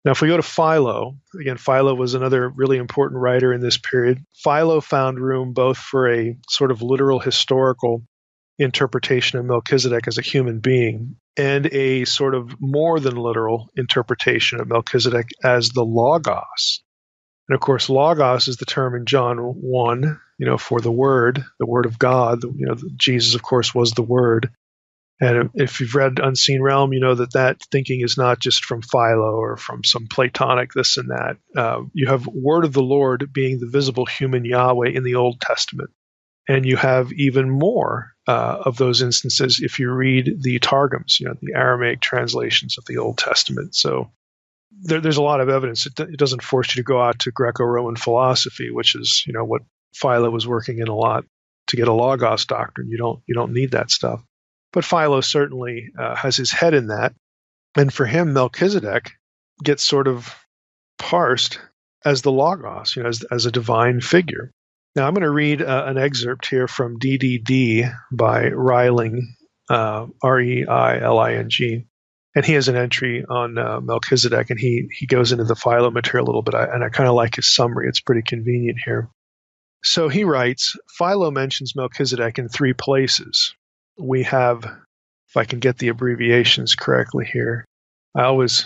S2: Now, if we go to Philo, again, Philo was another really important writer in this period. Philo found room both for a sort of literal historical interpretation of Melchizedek as a human being and a sort of more than literal interpretation of Melchizedek as the Logos. And of course, Logos is the term in John 1, for the Word of God. Jesus, of course, was the Word. And if you've read Unseen Realm, you know that thinking is not just from Philo or from some Platonic this and that. You have Word of the Lord being the visible human Yahweh in the Old Testament. And you have even more of those instances if you read the Targums, the Aramaic translations of the Old Testament. So there's a lot of evidence. It doesn't force you to go out to Greco-Roman philosophy, which is what Philo was working in a lot to get a Logos doctrine. You don't need that stuff. But Philo certainly has his head in that. And for him, Melchizedek gets sort of parsed as the Logos, as a divine figure. Now, I'm going to read an excerpt here from DDD by Reiling, Reiling. And he has an entry on Melchizedek, and he goes into the Philo material a little bit, and I kind of like his summary. It's pretty convenient here. So he writes, Philo mentions Melchizedek in 3 places. We have, if I can get the abbreviations correctly here, I always,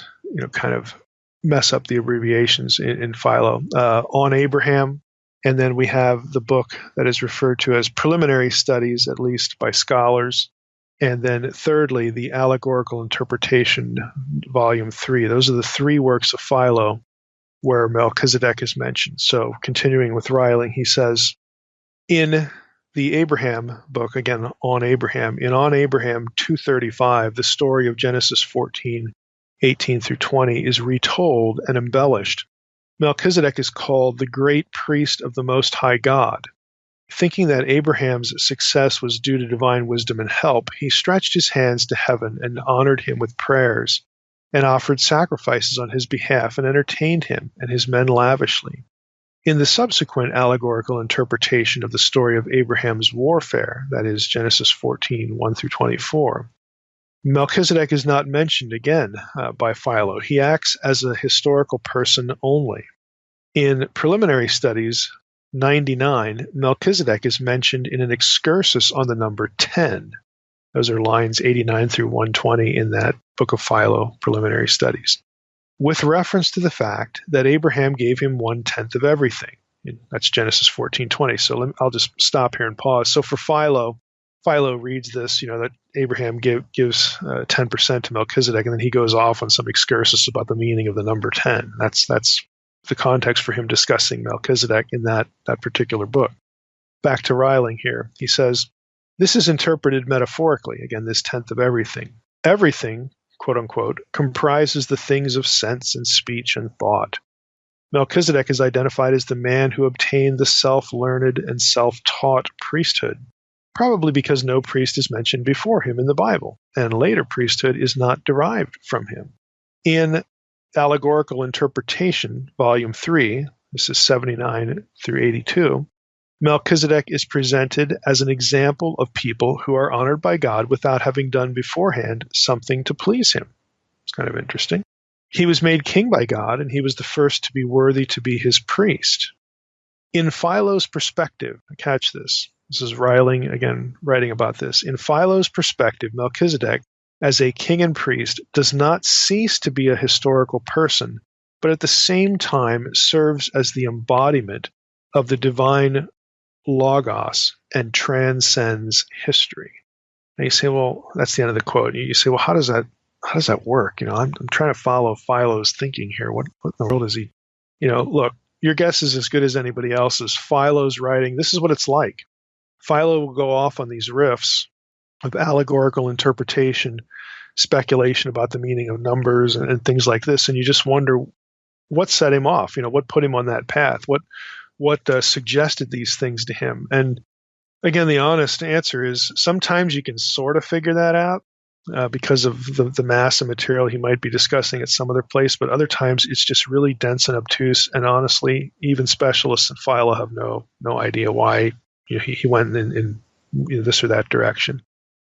S2: kind of mess up the abbreviations in Philo, on Abraham, and then we have the book that is referred to as Preliminary Studies, at least by scholars, and then thirdly, the Allegorical Interpretation, Volume 3. Those are the 3 works of Philo where Melchizedek is mentioned. So continuing with Reiling, he says, in the Abraham book, again, On Abraham, in On Abraham 235, the story of Genesis 14:18 through 20 is retold and embellished. Melchizedek is called the great priest of the Most High God. Thinking that Abraham's success was due to divine wisdom and help, he stretched his hands to heaven and honored him with prayers, and offered sacrifices on his behalf, and entertained him and his men lavishly. In the subsequent allegorical interpretation of the story of Abraham's warfare, that is, Genesis 14:1 through 24, Melchizedek is not mentioned again by Philo. He acts as a historical person only. In Preliminary Studies 99, Melchizedek is mentioned in an excursus on the number 10. Those are lines 89 through 120 in that book of Philo, Preliminary Studies, with reference to the fact that Abraham gave him 1/10 of everything. That's Genesis 14:20. So I'll just stop here and pause. So for Philo reads this, that Abraham gives 10% to Melchizedek, and then he goes off on some excursus about the meaning of the number 10. That's the context for him discussing Melchizedek in that particular book. Back to Reiling here. He says, this is interpreted metaphorically, again, this 10th of everything. Everything, quote unquote, comprises the things of sense and speech and thought. Melchizedek is identified as the man who obtained the self-learned and self-taught priesthood, probably because no priest is mentioned before him in the Bible, and later priesthood is not derived from him. In Allegorical Interpretation, Volume 3, this is 79 through 82, Melchizedek is presented as an example of people who are honored by God without having done beforehand something to please him. It's kind of interesting. He was made king by God, and he was the first to be worthy to be his priest. In Philo's perspective, catch this. This is Reiling, again, writing about this. In Philo's perspective, Melchizedek, as a king and priest, does not cease to be a historical person, but at the same time serves as the embodiment of the divine logos and transcends history. And you say, well, that's the end of the quote. You say, well, how does that work? I'm trying to follow Philo's thinking here. What in the world is he? Look, your guess is as good as anybody else's. Philo's writing, this is what it's like. Philo will go off on these riffs of allegorical interpretation, speculation about the meaning of numbers and things like this, and you just wonder what set him off. What put him on that path? What suggested these things to him? And again, the honest answer is sometimes you can sort of figure that out because of the mass of material he might be discussing at some other place, but other times it's just really dense and obtuse, and honestly, even specialists in Philo have no idea why he went in this or that direction.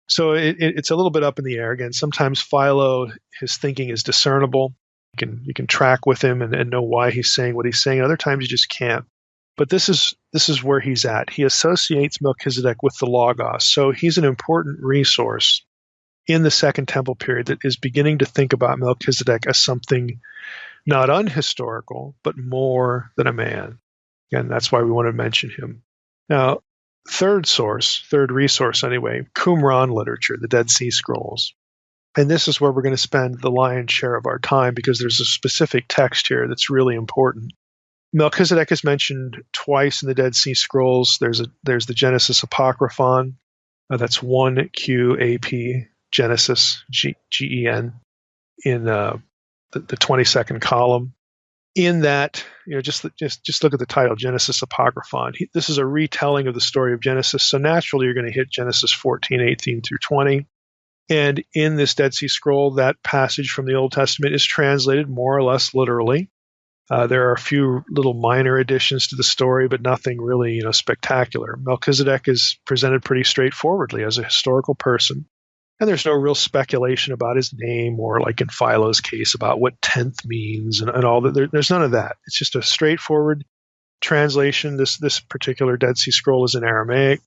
S2: So it's a little bit up in the air. Again, sometimes Philo, his thinking is discernible. You can track with him and know why he's saying what he's saying. Other times you just can't. But this is where he's at. He associates Melchizedek with the Logos. So he's an important resource in the Second Temple period that is beginning to think about Melchizedek as something not unhistorical, but more than a man. Again, that's why we want to mention him. Now, third resource anyway, Qumran literature, the Dead Sea Scrolls. And this is where we're going to spend the lion's share of our time because there's a specific text here that's really important. Melchizedek is mentioned twice in the Dead Sea Scrolls. There's the Genesis Apocryphon. That's 1QAP, Genesis, GEN, in the 22nd column. In that, just look at the title, Genesis Apocryphon. This is a retelling of the story of Genesis, so naturally you're going to hit Genesis 14:18 through 20. And in this Dead Sea Scroll, that passage from the Old Testament is translated more or less literally. There are a few little minor additions to the story, but nothing really, spectacular. Melchizedek is presented pretty straightforwardly as a historical person. And there's no real speculation about his name or, like in Philo's case, about what 10th means and all that. There's none of that. It's just a straightforward translation. This particular Dead Sea Scroll is in Aramaic.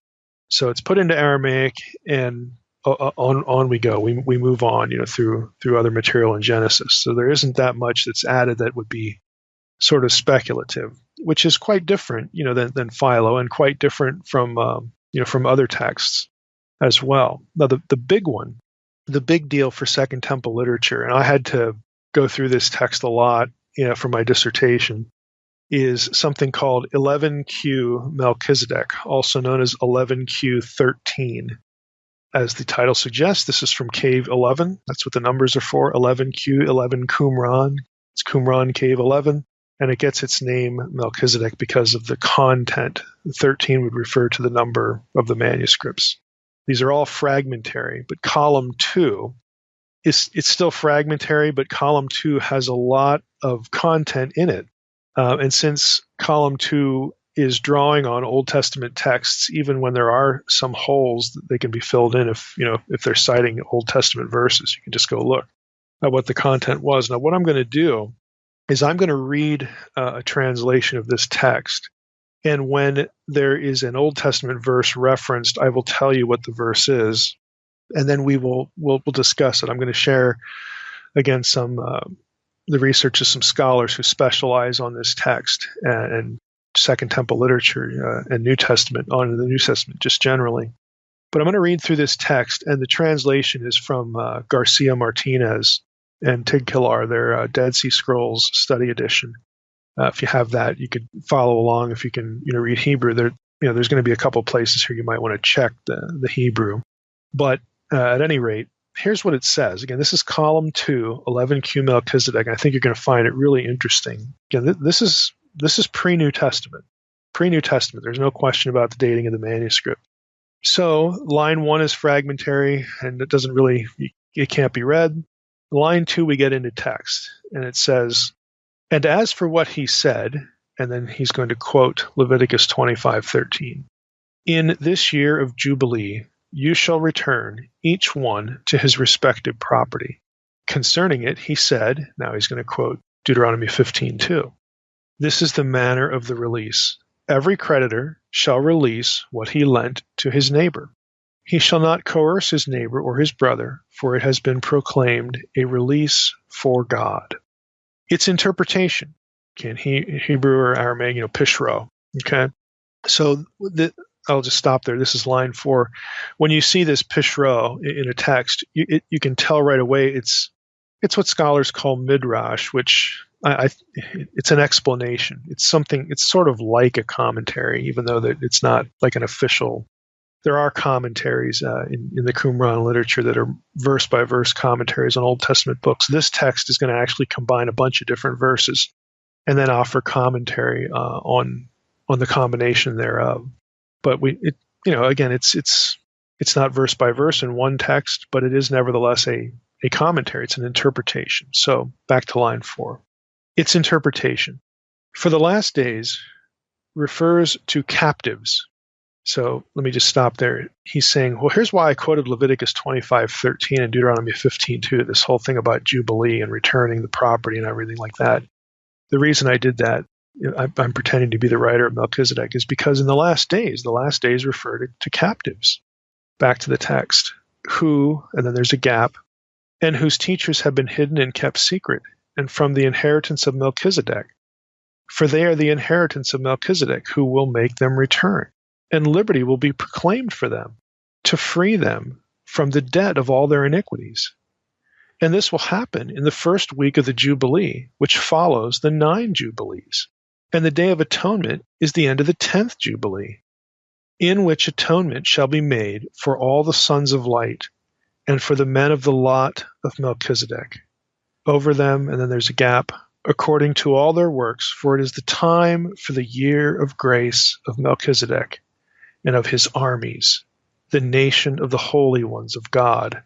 S2: So it's put into Aramaic, and on we go. We move on, through other material in Genesis. So there isn't that much that's added that would be sort of speculative, which is quite different, than Philo, and quite different from other texts as well. Now, the big deal for Second Temple literature, and I had to go through this text a lot, for my dissertation, is something called 11Q Melchizedek, also known as 11Q13. As the title suggests, this is from Cave 11. That's what the numbers are for, 11Q, 11 Qumran. It's Qumran Cave 11, and it gets its name Melchizedek because of the content. 13 would refer to the number of the manuscripts. These are all fragmentary, but column 2 it's still fragmentary, but column 2 has a lot of content in it. And since column 2 is drawing on Old Testament texts, even when there are some holes that they can be filled in if they're citing Old Testament verses, you can just go look at what the content was. Now, what I'm going to do is I'm going to read a translation of this text. And when there is an Old Testament verse referenced, I will tell you what the verse is. And then we'll discuss it. I'm going to share, again, some the research of some scholars who specialize on this text and Second Temple literature and New Testament, on the New Testament just generally. But I'm going to read through this text, and the translation is from Garcia Martinez and Tig Killar, their Dead Sea Scrolls study edition. If you have that, you could follow along. If you can read Hebrew, there's going to be a couple places here you might want to check the Hebrew. But at any rate, here's what it says. Again, this is column 2, 11Q Melchizedek. And I think you're going to find it really interesting. Again, this is pre-New Testament. Pre-New Testament. There's no question about the dating of the manuscript. So line 1 is fragmentary, and it can't be read. Line 2, we get into text, and it says, "And as for what he said," and then he's going to quote Leviticus 25:13, "In this year of Jubilee, you shall return, each one to his respective property. Concerning it, he said," now he's going to quote Deuteronomy 15:2, "This is the manner of the release. Every creditor shall release what he lent to his neighbor. He shall not coerce his neighbor or his brother, for it has been proclaimed a release for God." Its interpretation, in Hebrew or Aramaic, pishro. Okay, so I'll just stop there. This is line 4. When you see this pishro in a text, you can tell right away it's what scholars call midrash, which it's an explanation. It's sort of like a commentary, even though that it's not like an official. There are commentaries in the Qumran literature that are verse-by-verse commentaries on Old Testament books. This text is going to actually combine a bunch of different verses and then offer commentary on the combination thereof. But again, it's not verse-by-verse in one text, but it is nevertheless a commentary. It's an interpretation. So back to line 4. Its interpretation. "For the last days" refers to captives. So let me just stop there. He's saying, well, here's why I quoted Leviticus 25:13 and Deuteronomy 15:2, this whole thing about Jubilee and returning the property and everything like that. The reason I did that, I'm pretending to be the writer of Melchizedek, is because in the last days refer to captives. Back to the text. "Who," and then there's a gap, "and whose teachers have been hidden and kept secret, and from the inheritance of Melchizedek. For they are the inheritance of Melchizedek, who will make them return. And liberty will be proclaimed for them, to free them from the debt of all their iniquities. And this will happen in the first week of the Jubilee, which follows the 9 Jubilees. And the Day of Atonement is the end of the 10th Jubilee, in which atonement shall be made for all the sons of light, and for the men of the lot of Melchizedek. Over them," and then there's a gap, "according to all their works, for it is the time for the year of grace of Melchizedek, and of his armies, the nation of the holy ones of God,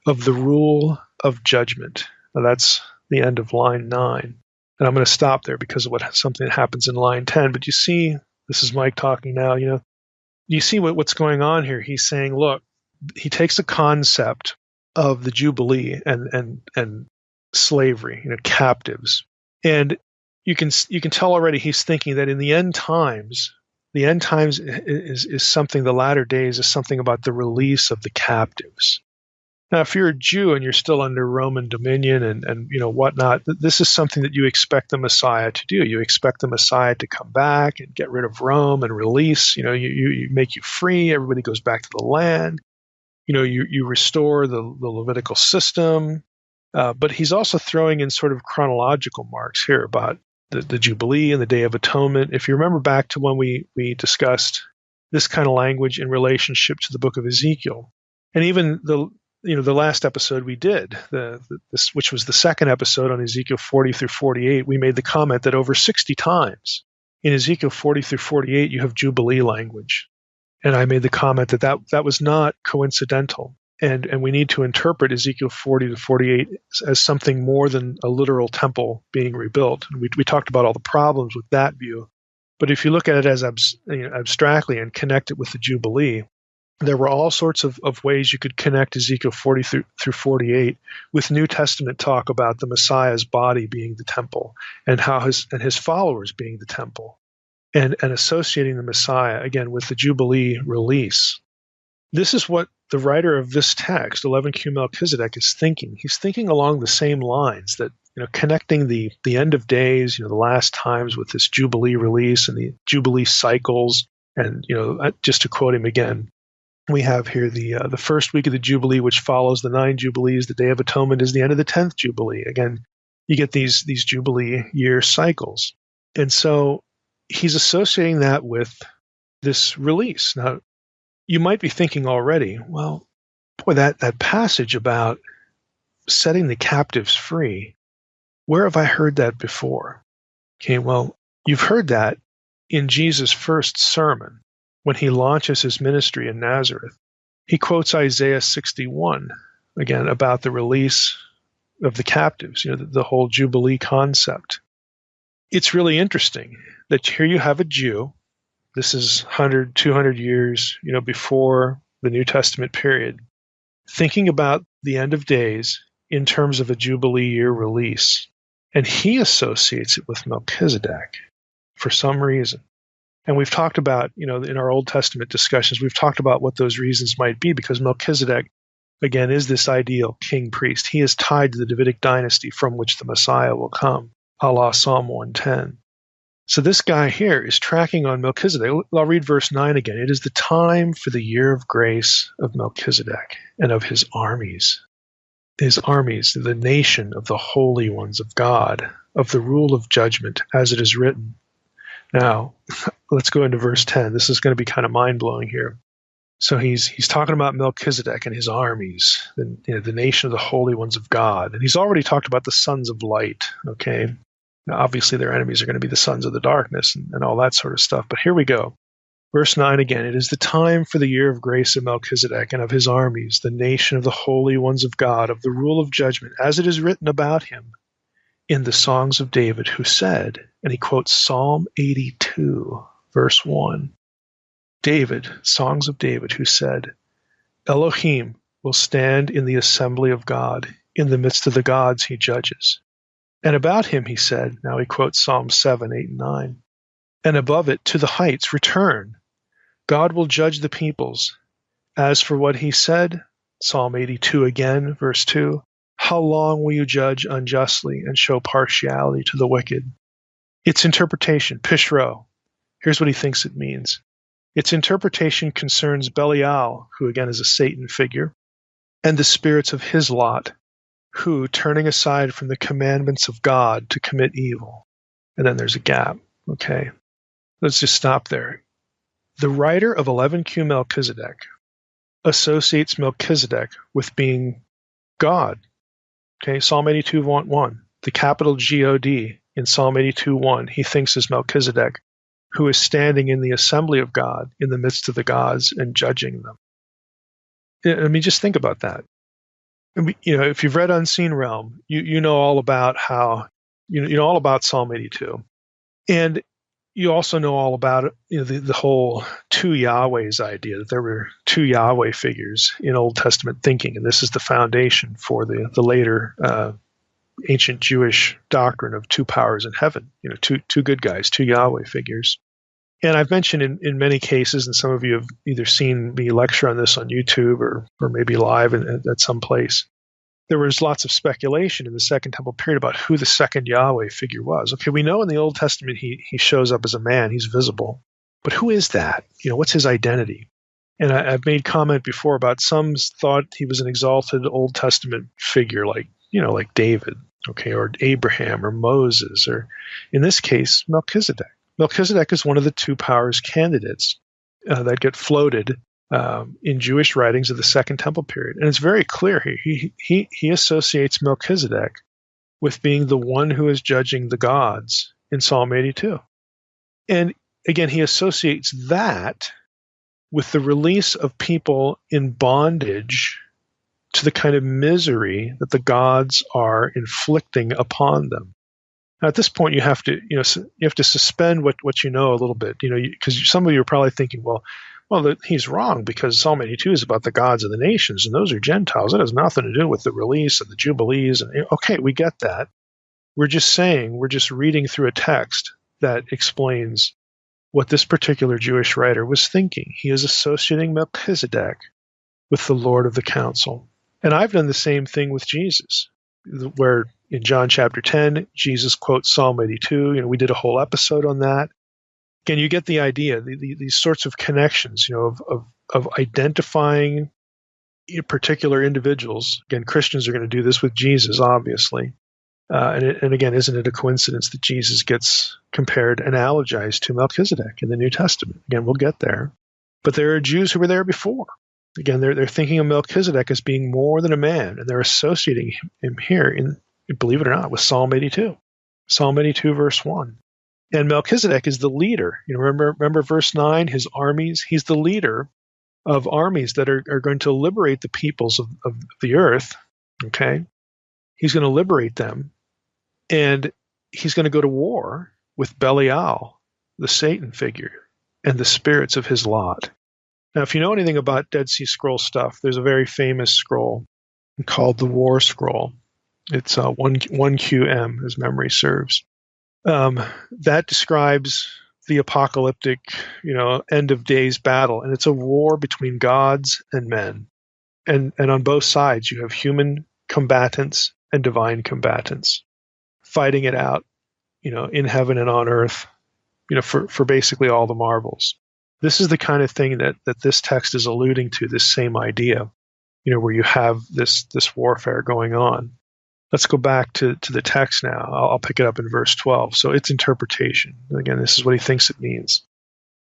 S2: of the rule of judgment." Now that's the end of line 9. And I'm going to stop there because of something that happens in line 10. But you see, this is Mike talking now, you see what's going on here. He's saying, look, he takes a concept of the Jubilee and slavery, captives. And you can tell already he's thinking that in the end times is something, the latter days is something about the release of the captives. Now, if you're a Jew and you're still under Roman dominion and whatnot, this is something that you expect the Messiah to do. You expect the Messiah to come back and get rid of Rome and release. You make you free. Everybody goes back to the land. You restore the Levitical system. But he's also throwing in sort of chronological marks here about the Jubilee and the Day of Atonement. If you remember back to when we discussed this kind of language in relationship to the book of Ezekiel, and even the last episode we did, this, which was the second episode on Ezekiel 40 through 48, we made the comment that over 60 times in Ezekiel 40 through 48 you have Jubilee language. And I made the comment that was not coincidental. And we need to interpret Ezekiel 40 to 48 as something more than a literal temple being rebuilt. And we talked about all the problems with that view. But if you look at it as abstractly and connect it with the Jubilee, there were all sorts of ways you could connect Ezekiel 40 through 48 with New Testament talk about the Messiah's body being the temple and how his followers being the temple, and associating the Messiah, again, with the Jubilee release. This is what the writer of this text, 11Q Melchizedek, is thinking. He's thinking along the same lines, that connecting the end of days, the last times, with this Jubilee release and the Jubilee cycles. And just to quote him again, we have here the first week of the Jubilee, which follows the 9 Jubilees. The Day of Atonement is the end of the 10th Jubilee. Again, you get these Jubilee year cycles. And so he's associating that with this release. Now, you might be thinking already, well, boy, that passage about setting the captives free, where have I heard that before? Okay, well, you've heard that in Jesus' first sermon when he launches his ministry in Nazareth. He quotes Isaiah 61, again, about the release of the captives, the whole Jubilee concept. It's really interesting that here you have a Jew. This is 100, 200 years, before the New Testament period, thinking about the end of days in terms of a Jubilee year release. And he associates it with Melchizedek for some reason. And we've talked about, in our Old Testament discussions, we've talked about what those reasons might be, because Melchizedek, again, is this ideal king priest. He is tied to the Davidic dynasty from which the Messiah will come, a la Psalm 110. So this guy here is tracking on Melchizedek. I'll read verse 9 again. It is the time for the year of grace of Melchizedek and of his armies. His armies, the nation of the holy ones of God, of the rule of judgment, as it is written. Now, let's go into verse 10. This is going to be kind of mind-blowing here. So he's talking about Melchizedek and his armies, the nation of the holy ones of God. And he's already talked about the sons of light, okay? Now, obviously, their enemies are going to be the sons of the darkness and all that sort of stuff. But here we go. Verse 9 again. It is the time for the year of grace of Melchizedek and of his armies, the nation of the holy ones of God, of the rule of judgment, as it is written about him in the songs of David, who said, and he quotes Psalm 82, verse 1. David, songs of David, who said, Elohim will stand in the assembly of God. In the midst of the gods he judges. And about him, he said, now he quotes Psalm 7, 8, and 9, and above it, to the heights return. God will judge the peoples. As for what he said, Psalm 82 again, verse 2, how long will you judge unjustly and show partiality to the wicked? Its interpretation, Pishro, here's what he thinks it means. Its interpretation concerns Belial, who again is a Satan figure, and the spirits of his lot, who, turning aside from the commandments of God to commit evil. And then there's a gap. Okay, let's just stop there. The writer of 11Q Melchizedek associates Melchizedek with being God. Okay, Psalm 82:1, the capital G-O-D in Psalm 82:1, he thinks is Melchizedek, who is standing in the assembly of God in the midst of the gods and judging them. I mean, just think about that. If you've read Unseen Realm, you know all about how, you know all about Psalm 82. And you also know all about the whole two Yahwehs idea, that there were two Yahweh figures in Old Testament thinking, and this is the foundation for the later ancient Jewish doctrine of two powers in heaven, two good guys, two Yahweh figures. And I've mentioned in many cases, and some of you have either seen me lecture on this on YouTube or maybe live at some place, there was lots of speculation in the Second Temple period about who the second Yahweh figure was. Okay, we know in the Old Testament he shows up as a man, he's visible. But who is that? What's his identity? And I've made comment before about some thought he was an exalted Old Testament figure like David okay, or Abraham or Moses, or in this case, Melchizedek. Melchizedek is one of the two powers candidates that get floated in Jewish writings of the Second Temple period. And it's very clear here. He associates Melchizedek with being the one who is judging the gods in Psalm 82. And again, he associates that with the release of people in bondage to the kind of misery that the gods are inflicting upon them. Now, at this point, you have to suspend what you know a little bit, because some of you are probably thinking, well, he's wrong because Psalm 82 is about the gods of the nations, and those are Gentiles. It has nothing to do with the release and the Jubilees. And okay, we get that. We're just reading through a text that explains what this particular Jewish writer was thinking. He is associating Melchizedek with the Lord of the council. And I've done the same thing with Jesus, where in John chapter 10, Jesus quotes Psalm 82. We did a whole episode on that. Again, you get the idea, these sorts of connections, of identifying particular individuals. Again, Christians are going to do this with Jesus, obviously. And again, isn't it a coincidence that Jesus gets compared, analogized to Melchizedek in the New Testament? Again, we'll get there. But there are Jews who were there before. Again, they're thinking of Melchizedek as being more than a man, and they're associating him here, believe it or not, with Psalm 82. Psalm 82, verse 1. And Melchizedek is the leader. Remember verse 9, his armies? He's the leader of armies that are going to liberate the peoples of the earth. Okay? He's going to liberate them, and he's going to go to war with Belial, the Satan figure, and the spirits of his lot. Now, if you know anything about Dead Sea Scroll stuff, there's a very famous scroll called the War Scroll. It's 1QM, as memory serves. That describes the apocalyptic, end of days battle, and it's a war between gods and men. And on both sides, you have human combatants and divine combatants fighting it out, in heaven and on earth, for basically all the marvels. This is the kind of thing that this text is alluding to, this same idea, where you have this warfare going on. Let's go back to the text now. I'll pick it up in verse 12. So its interpretation, again, this is what he thinks it means,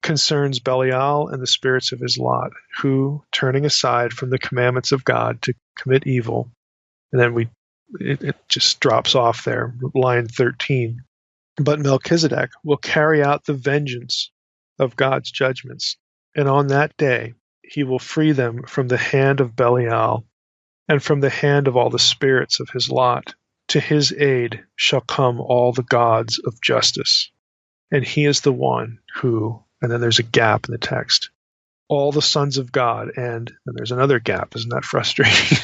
S2: concerns Belial and the spirits of his lot, who, turning aside from the commandments of God to commit evil, and then it just drops off there, line 13. But Melchizedek will carry out the vengeance of God's judgments, and on that day he will free them from the hand of Belial and from the hand of all the spirits of his lot. To his aid shall come all the gods of justice, and he is the one who, and then there's a gap in the text, all the sons of God, and then there's another gap. Isn't that frustrating?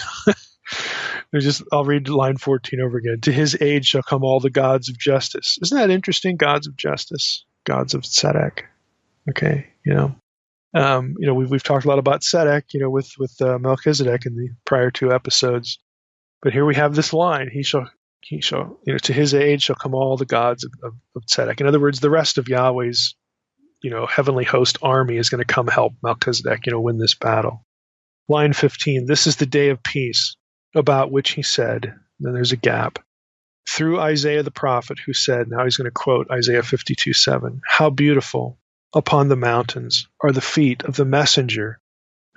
S2: I'll read line 14 over again. To his aid shall come all the gods of justice. Isn't that interesting? Gods of justice, gods of tzedek. Okay, we've talked a lot about tzedek, with Melchizedek in the prior two episodes, but here we have this line: he shall, to his aid shall come all the gods of tzedek. In other words, the rest of Yahweh's, heavenly host army is going to come help Melchizedek, win this battle. Line 15: this is the day of peace, about which he said. Then there's a gap. Through Isaiah the prophet, who said, now he's going to quote Isaiah 52:7, how beautiful upon the mountains are the feet of the messenger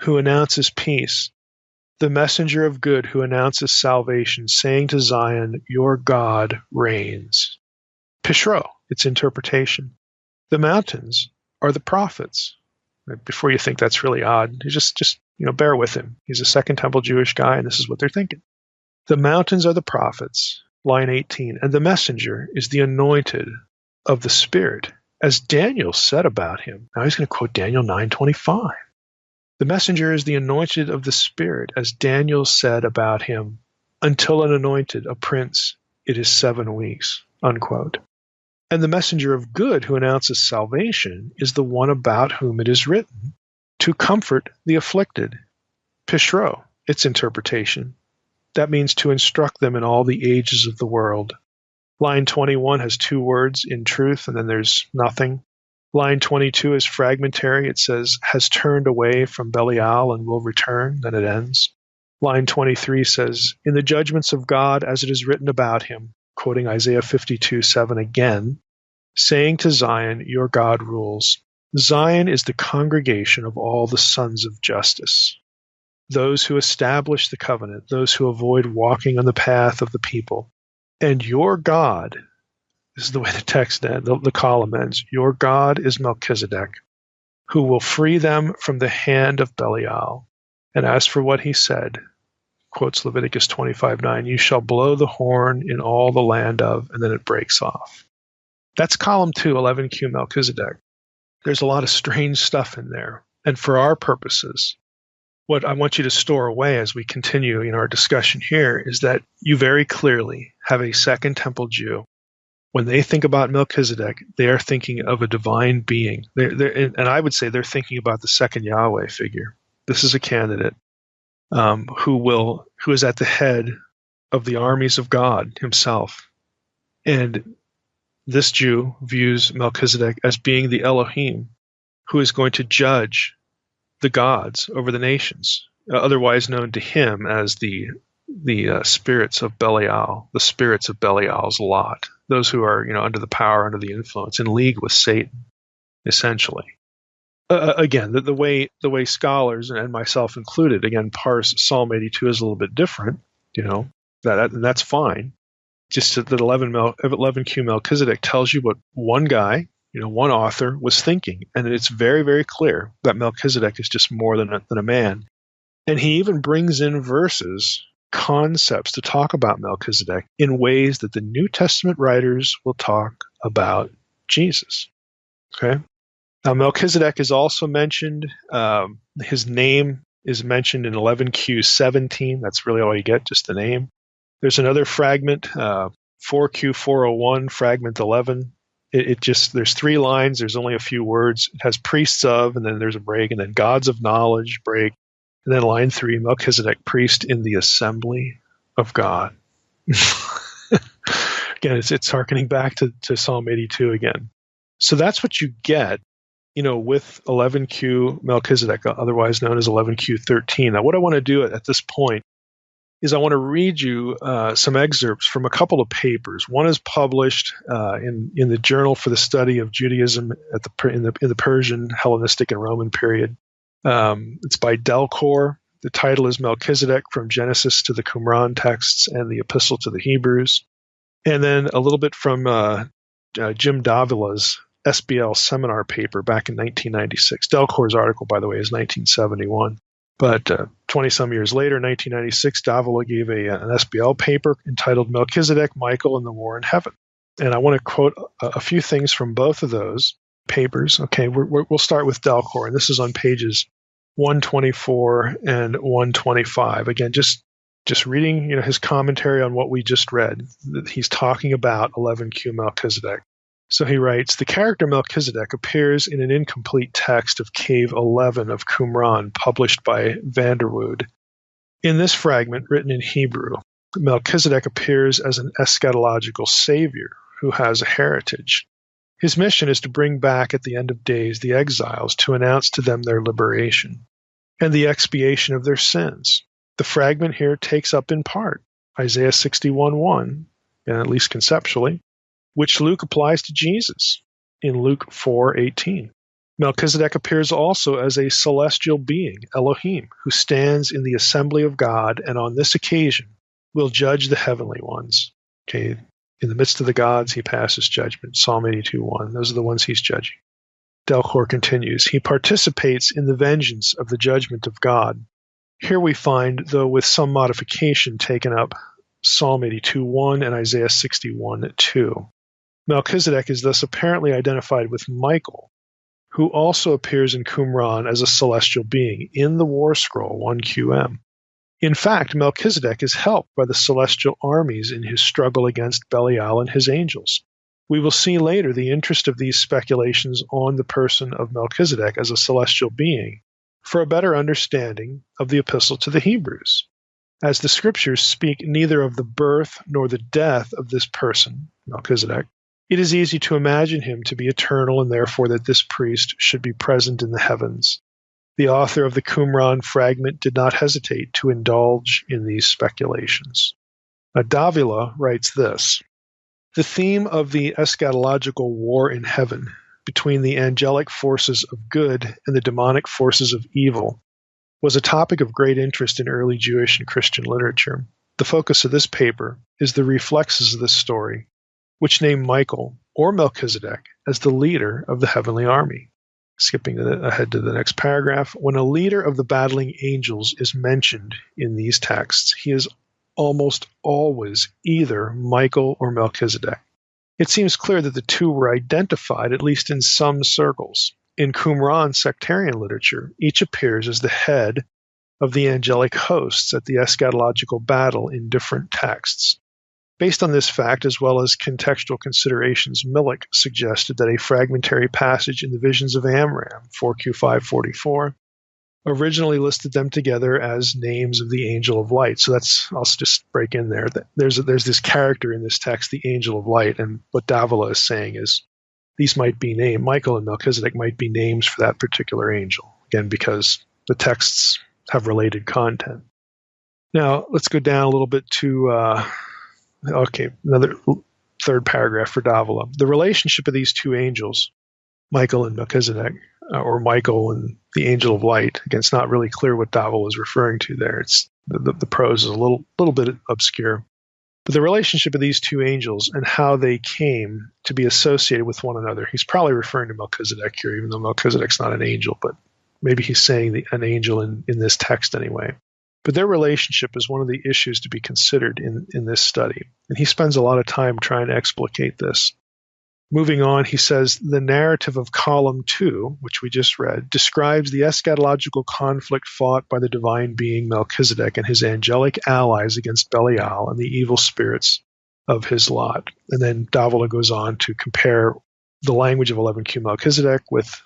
S2: who announces peace, the messenger of good who announces salvation, saying to Zion, your God reigns. Pishro, its interpretation. The mountains are the prophets. Before you think that's really odd, just bear with him. He's a Second Temple Jewish guy, and this is what they're thinking. The mountains are the prophets, line 18, and the messenger is the anointed of the Spirit, as Daniel said about him. Now he's going to quote Daniel 9:25. The messenger is the anointed of the Spirit, as Daniel said about him, until an anointed, a prince, it is 7 weeks, unquote. And the messenger of good who announces salvation is the one about whom it is written, to comfort the afflicted. Pishro, its interpretation. That means to instruct them in all the ages of the world. Line 21 has 2 words, in truth, and then there's nothing. Line 22 is fragmentary. It says, has turned away from Belial and will return. Then it ends. Line 23 says, "In the judgments of God as it is written about him," quoting Isaiah 52:7 again, "saying to Zion, your God rules. Zion is the congregation of all the sons of justice, those who establish the covenant, those who avoid walking on the path of the people. And your God," this is the way the text ends, the column ends, "your God is Melchizedek, who will free them from the hand of Belial. And as for what he said," quotes Leviticus 25:9, "you shall blow the horn in all the land of," and then it breaks off. That's column 2, 11Q Melchizedek. There's a lot of strange stuff in there. And for our purposes, what I want you to store away as we continue in our discussion here is that you very clearly have a Second Temple Jew. When they think about Melchizedek, they are thinking of a divine being. And I would say they're thinking about the second Yahweh figure. This is a candidate who is at the head of the armies of God himself. And this Jew views Melchizedek as being the Elohim who is going to judge the gods over the nations, otherwise known to him as the spirits of Belial, the spirits of Belial's lot, those who are under the power, under the influence, in league with Satan, essentially. Again, the way scholars and myself included, again, parse Psalm 82 is a little bit different, and that's fine. Just that 11Q Melchizedek tells you what one guy, one author was thinking, and it's very, very clear that Melchizedek is just more than a man. And he even brings in verses, concepts to talk about Melchizedek in ways that the New Testament writers will talk about Jesus. Okay. Now, Melchizedek is also mentioned. His name is mentioned in 11Q17. That's really all you get, just the name. There's another fragment, 4Q401, fragment 11. There's 3 lines. There's only a few words. It has priests of, and then there's a break, and then gods of knowledge, break. And then line 3, Melchizedek, priest in the assembly of God. Again, it's hearkening back to Psalm 82 again. So that's what you get, with 11Q Melchizedek, otherwise known as 11Q13. Now, what I want to do at this point is I want to read you some excerpts from a couple of papers. One is published in the Journal for the Study of Judaism in the Persian, Hellenistic, and Roman period. It's by Delcor. The title is Melchizedek from Genesis to the Qumran Texts and the Epistle to the Hebrews. And then a little bit from Jim Davila's SBL seminar paper back in 1996. Delcor's article, by the way, is 1971. But 20-some years later, 1996, Davila gave an SBL paper entitled Melchizedek, Michael, and the War in Heaven. And I want to quote a few things from both of those papers. Okay, we'll start with Delcor, and this is on pages 124 and 125. Again, just reading his commentary on what we just read. He's talking about 11Q Melchizedek. So he writes, "The character Melchizedek appears in an incomplete text of Cave 11 of Qumran, published by Vanderwood. In this fragment, written in Hebrew, Melchizedek appears as an eschatological savior who has a heritage. His mission is to bring back at the end of days the exiles to announce to them their liberation and the expiation of their sins. The fragment here takes up in part Isaiah 61:1, and at least conceptually, which Luke applies to Jesus in Luke 4:18. Melchizedek appears also as a celestial being, Elohim, who stands in the assembly of God, and on this occasion will judge the heavenly ones." Okay, in the midst of the gods, he passes judgment. Psalm 82:1. Those are the ones he's judging. Delcor continues, "He participates in the vengeance of the judgment of God." Here we find, though with some modification, taken up Psalm 82:1 and Isaiah 61:2. Melchizedek is thus apparently identified with Michael, who also appears in Qumran as a celestial being in the War Scroll 1QM. In fact, Melchizedek is helped by the celestial armies in his struggle against Belial and his angels. We will see later the interest of these speculations on the person of Melchizedek as a celestial being for a better understanding of the Epistle to the Hebrews. As the Scriptures speak neither of the birth nor the death of this person, Melchizedek, it is easy to imagine him to be eternal, and therefore that this priest should be present in the heavens. The author of the Qumran fragment did not hesitate to indulge in these speculations. Davila writes this: the theme of the eschatological war in heaven between the angelic forces of good and the demonic forces of evil was a topic of great interest in early Jewish and Christian literature. The focus of this paper is the reflexes of this story, which name Michael or Melchizedek as the leader of the heavenly army. Skipping ahead to the next paragraph, when a leader of the battling angels is mentioned in these texts, he is almost always either Michael or Melchizedek. It seems clear that the two were identified, at least in some circles. In Qumran sectarian literature, each appears as the head of the angelic hosts at the eschatological battle in different texts. Based on this fact, as well as contextual considerations, Millich suggested that a fragmentary passage in the Visions of Amram, 4Q544, originally listed them together as names of the angel of light. So I'll just break in there. There's this character in this text, the angel of light, and what Davila is saying is these might be named, Michael and Melchizedek might be names for that particular angel, again, because the texts have related content. Now, let's go down a little bit to, another third paragraph for Davila. The relationship of these two angels, Michael and Melchizedek, or Michael and the angel of light. Again, it's not really clear what Davila is referring to there. It's the prose is a little bit obscure. But the relationship of these two angels and how they came to be associated with one another. He's probably referring to Melchizedek here, even though Melchizedek's not an angel, but maybe he's saying an angel in this text anyway. But their relationship is one of the issues to be considered in this study. And he spends a lot of time trying to explicate this. Moving on, he says, the narrative of column 2, which we just read, describes the eschatological conflict fought by the divine being Melchizedek and his angelic allies against Belial and the evil spirits of his lot. And then Davila goes on to compare the language of 11Q Melchizedek with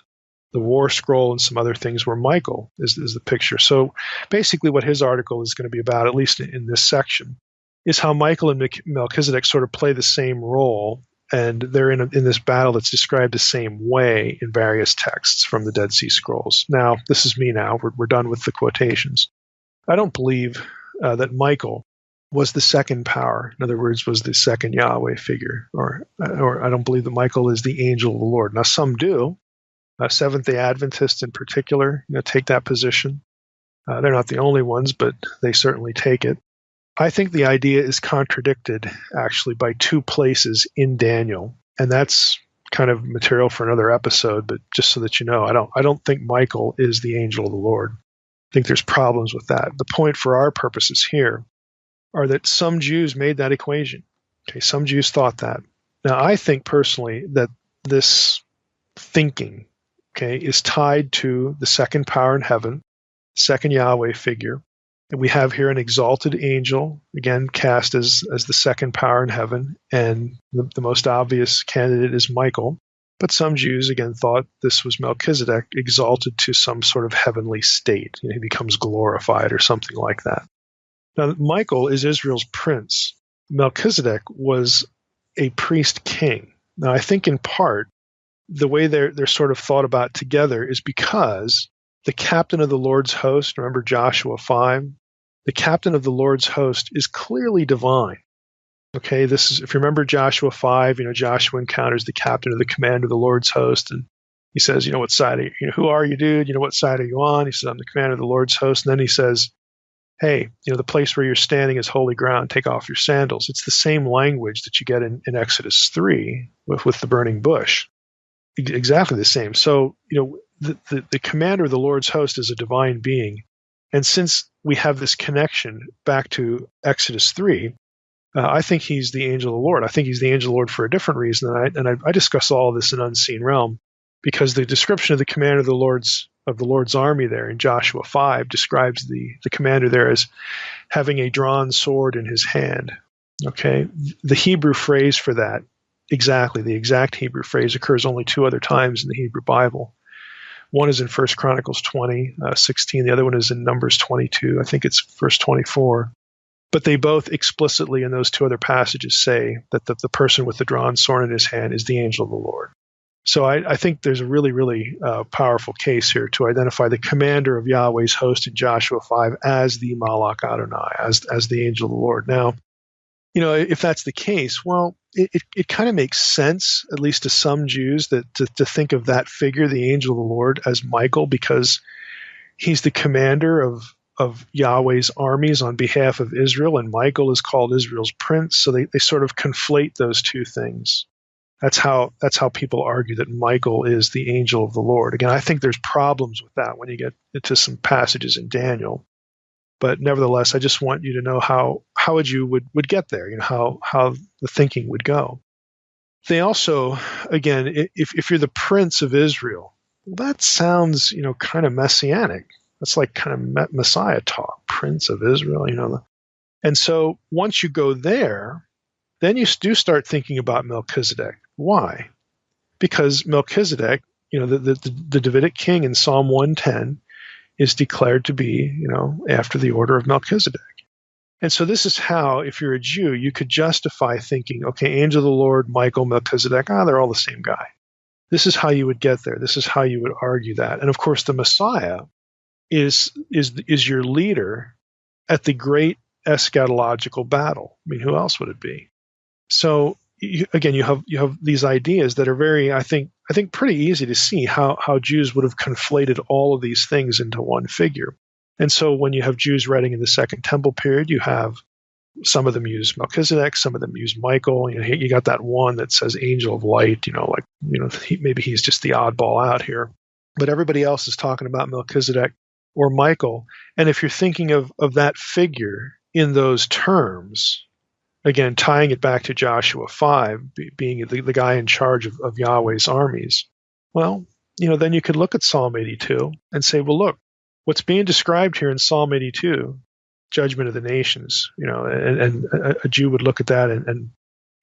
S2: the war scroll and some other things where Michael is the picture. So basically what his article is going to be about, at least in this section, is how Michael and Melchizedek sort of play the same role, and they're in this battle that's described the same way in various texts from the Dead Sea Scrolls. Now, this is me now. We're done with the quotations. I don't believe that Michael was the second power. In other words, was the second Yahweh figure. Or I don't believe that Michael is the angel of the Lord. Now, some do. Seventh-day Adventists in particular, take that position. They're not the only ones, but they certainly take it. I think the idea is contradicted, actually, by two places in Daniel, and that's kind of material for another episode, but just so that you know, I don't think Michael is the angel of the Lord. I think there's problems with that. The point for our purposes here are that some Jews made that equation. Okay, some Jews thought that. Now, I think personally that this thinking, is tied to the second power in heaven, second Yahweh figure. And we have here an exalted angel, again, cast as the second power in heaven, and the most obvious candidate is Michael. But some Jews, again, thought this was Melchizedek exalted to some sort of heavenly state. He becomes glorified or something like that. Now, Michael is Israel's prince. Melchizedek was a priest king. Now, I think in part, the way they're sort of thought about together is because the captain of the Lord's host, remember Joshua 5? The captain of the Lord's host is clearly divine. Okay, this is, if you remember Joshua 5, Joshua encounters the captain of the commander of the Lord's host, and he says, what side are you, who are you, dude? What side are you on? He says, I'm the commander of the Lord's host. And then he says, hey, the place where you're standing is holy ground. Take off your sandals. It's the same language that you get in Exodus 3 with the burning bush. Exactly the same. So, the commander of the Lord's host is a divine being. And since we have this connection back to Exodus 3, I think he's the angel of the Lord. I think he's the angel of the Lord for a different reason. And I discuss all of this in Unseen Realm, because the description of the commander of the Lord's army there in Joshua 5 describes the commander there as having a drawn sword in his hand. Okay, the Hebrew phrase for that, the exact Hebrew phrase, occurs only two other times in the Hebrew Bible. One is in 1 Chronicles 20:16. The other one is in Numbers 22. I think it's verse 24. But they both explicitly in those two other passages say that the person with the drawn sword in his hand is the angel of the Lord. So I think there's a really, really powerful case here to identify the commander of Yahweh's host in Joshua 5 as the Malach Adonai, as the angel of the Lord. Now, if that's the case, well, it kind of makes sense, at least to some Jews, that to think of that figure, the angel of the Lord, as Michael, because he's the commander of Yahweh's armies on behalf of Israel, and Michael is called Israel's prince. So they sort of conflate those two things. That's how people argue that Michael is the angel of the Lord. Again, I think there's problems with that when you get into some passages in Daniel. But nevertheless, I just want you to know how a Jew would get there, how the thinking would go. They also, again, if you're the prince of Israel, well, that sounds, kind of messianic. That's like kind of Messiah talk, prince of Israel, And so once you go there, then you do start thinking about Melchizedek. Why? Because Melchizedek, the Davidic king in Psalm 110 is declared to be, after the order of Melchizedek. And so this is how, if you're a Jew, you could justify thinking, okay, angel of the Lord, Michael, Melchizedek, they're all the same guy. This is how you would get there. This is how you would argue that. And of course, the Messiah is your leader at the great eschatological battle. I mean, who else would it be? So you have these ideas that are very, I think pretty easy to see how Jews would have conflated all of these things into one figure. And so when you have Jews writing in the Second Temple period, you have some of them use Melchizedek, some of them use Michael. You got that one that says angel of light, maybe he's just the oddball out here. But everybody else is talking about Melchizedek or Michael. And if you're thinking of that figure in those terms, again, tying it back to Joshua 5, being the guy in charge of Yahweh's armies, well, then you could look at Psalm 82 and say, well, look, what's being described here in Psalm 82, judgment of the nations, and a Jew would look at that. And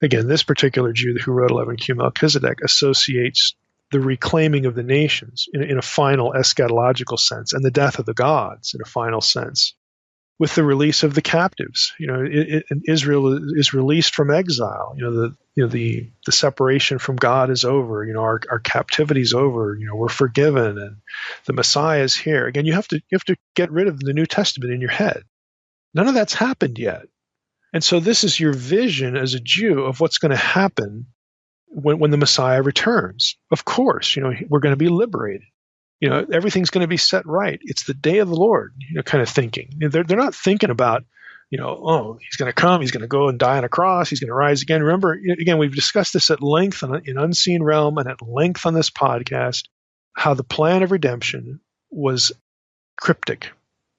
S2: again, this particular Jew who wrote 11Q, Melchizedek, associates the reclaiming of the nations in a final eschatological sense, and the death of the gods in a final sense, with the release of the captives. Israel is released from exile. The separation from God is over. Our captivity is over. We're forgiven, and the Messiah is here. Again, you have to get rid of the New Testament in your head. None of that's happened yet, and so this is your vision as a Jew of what's going to happen when the Messiah returns. Of course, we're going to be liberated. Everything's going to be set right. It's the day of the Lord, kind of thinking. They're not thinking about, he's going to come, he's going to go and die on a cross, he's going to rise again. Remember, again, we've discussed this at length in Unseen Realm and at length on this podcast, how the plan of redemption was cryptic.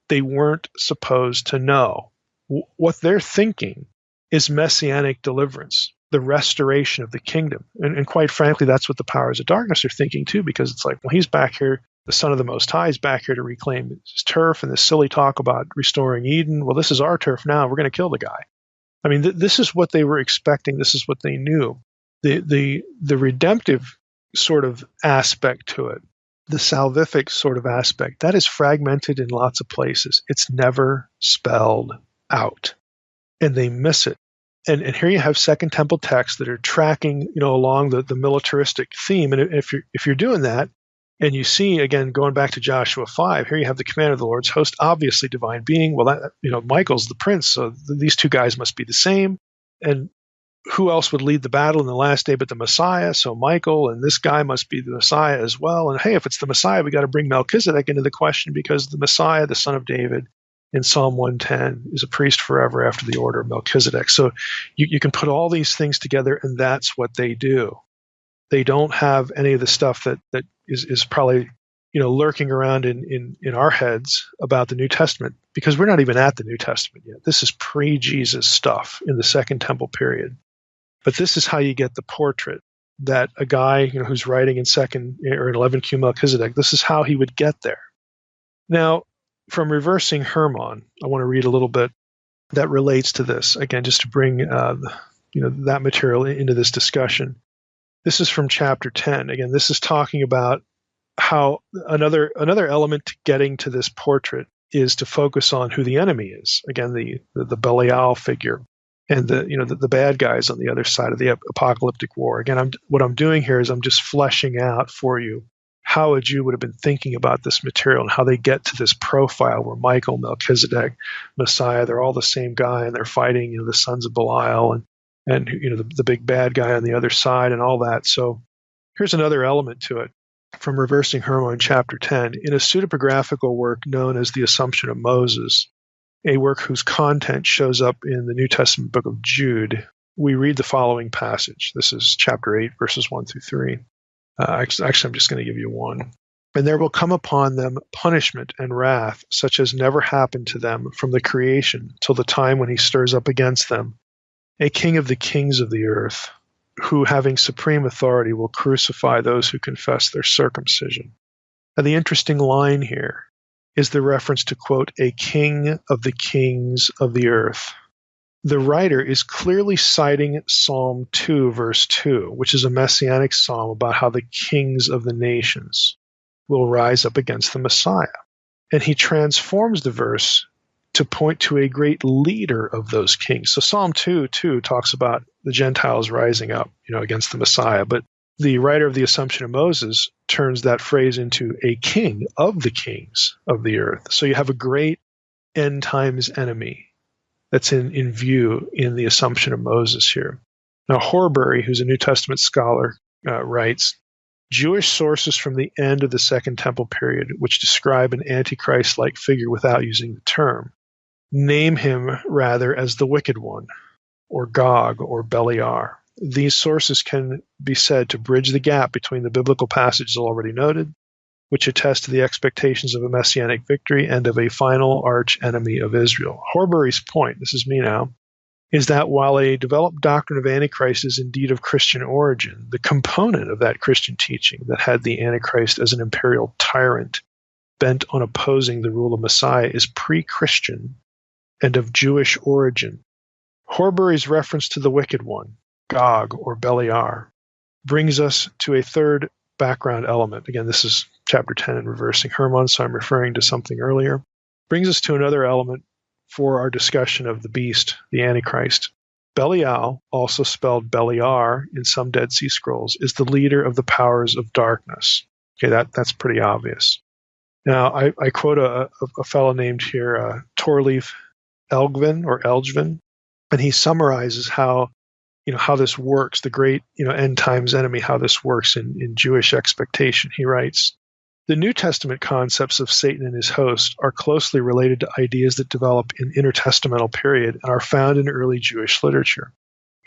S2: They weren't supposed to know. What they're thinking is messianic deliverance, the restoration of the kingdom. And quite frankly, that's what the powers of darkness are thinking too, because it's like, well, he's back here, the Son of the Most High is back here to reclaim his turf, and this silly talk about restoring Eden. Well, this is our turf now. We're going to kill the guy. I mean, this is what they were expecting. This is what they knew. The redemptive sort of aspect to it, the salvific sort of aspect, that is fragmented in lots of places. It's never spelled out, and they miss it. And here you have Second Temple texts that are tracking, along the militaristic theme. And if you're doing that, and you see, again, going back to Joshua 5, here you have the commander of the Lord's host, obviously divine being. Well, Michael's the prince, so these two guys must be the same. And who else would lead the battle in the last day but the Messiah? So Michael, and this guy must be the Messiah as well. And hey, if it's the Messiah, we got to bring Melchizedek into the question, because the Messiah, the son of David, in Psalm 110, is a priest forever after the order of Melchizedek. So you can put all these things together, and that's what they do. They don't have any of the stuff that is probably lurking around in our heads about the New Testament, because we're not even at the New Testament yet. This is pre-Jesus stuff in the Second Temple period. But this is how you get the portrait that a guy who's writing in 11Q Melchizedek, this is how he would get there. Now, from Reversing Hermon, I want to read a little bit that relates to this, again, just to bring that material into this discussion. This is from chapter 10. Again, this is talking about how another element to getting to this portrait is to focus on who the enemy is. Again, the Belial figure. and the bad guys on the other side of the apocalyptic war. Again, what I'm doing here is I'm just fleshing out for you how a Jew would have been thinking about this material and how they get to this profile where Michael, Melchizedek, Messiah, they're all the same guy, and they're fighting, the sons of Belial and the big bad guy on the other side and all that. So here's another element to it from Reversing Hermon, chapter 10. In a pseudepigraphical work known as The Assumption of Moses, a work whose content shows up in the New Testament book of Jude, we read the following passage. This is chapter 8, verses 1 through 3. Actually, I'm just going to give you one. And there will come upon them punishment and wrath, such as never happened to them from the creation till the time when he stirs up against them a king of the kings of the earth, who, having supreme authority, will crucify those who confess their circumcision. Now, the interesting line here is the reference to, quote, a king of the kings of the earth. The writer is clearly citing Psalm 2, verse 2, which is a messianic psalm about how the kings of the nations will rise up against the Messiah. And he transforms the verse to point to a great leader of those kings. So Psalm 2, too, talks about the Gentiles rising up, against the Messiah. But the writer of the Assumption of Moses turns that phrase into a king of the kings of the earth. So you have a great end times enemy that's in view in the Assumption of Moses here. Now, Horbury, who's a New Testament scholar, writes, Jewish sources from the end of the Second Temple period, which describe an Antichrist-like figure without using the term, name him rather as the Wicked One, or Gog, or Beliar. These sources can be said to bridge the gap between the biblical passages already noted, which attest to the expectations of a messianic victory and of a final arch enemy of Israel. Horbury's point, this is me now, is that while a developed doctrine of Antichrist is indeed of Christian origin, the component of that Christian teaching that had the Antichrist as an imperial tyrant bent on opposing the rule of Messiah is pre-Christian and of Jewish origin. Horbury's reference to the Wicked One, Gog or Beliar, brings us to a third background element. Again, this is chapter 10 in Reversing Hermon, so I'm referring to something earlier. Brings us to another element for our discussion of the beast, the Antichrist. Belial, also spelled Beliar in some Dead Sea Scrolls, is the leader of the powers of darkness. Okay, that's pretty obvious. Now, I quote a fellow named here, Torleif Elgvin, and he summarizes how this works, the great end times enemy, how this works in Jewish expectation. He writes, the New Testament concepts of Satan and his host are closely related to ideas that develop in intertestamental period and are found in early Jewish literature.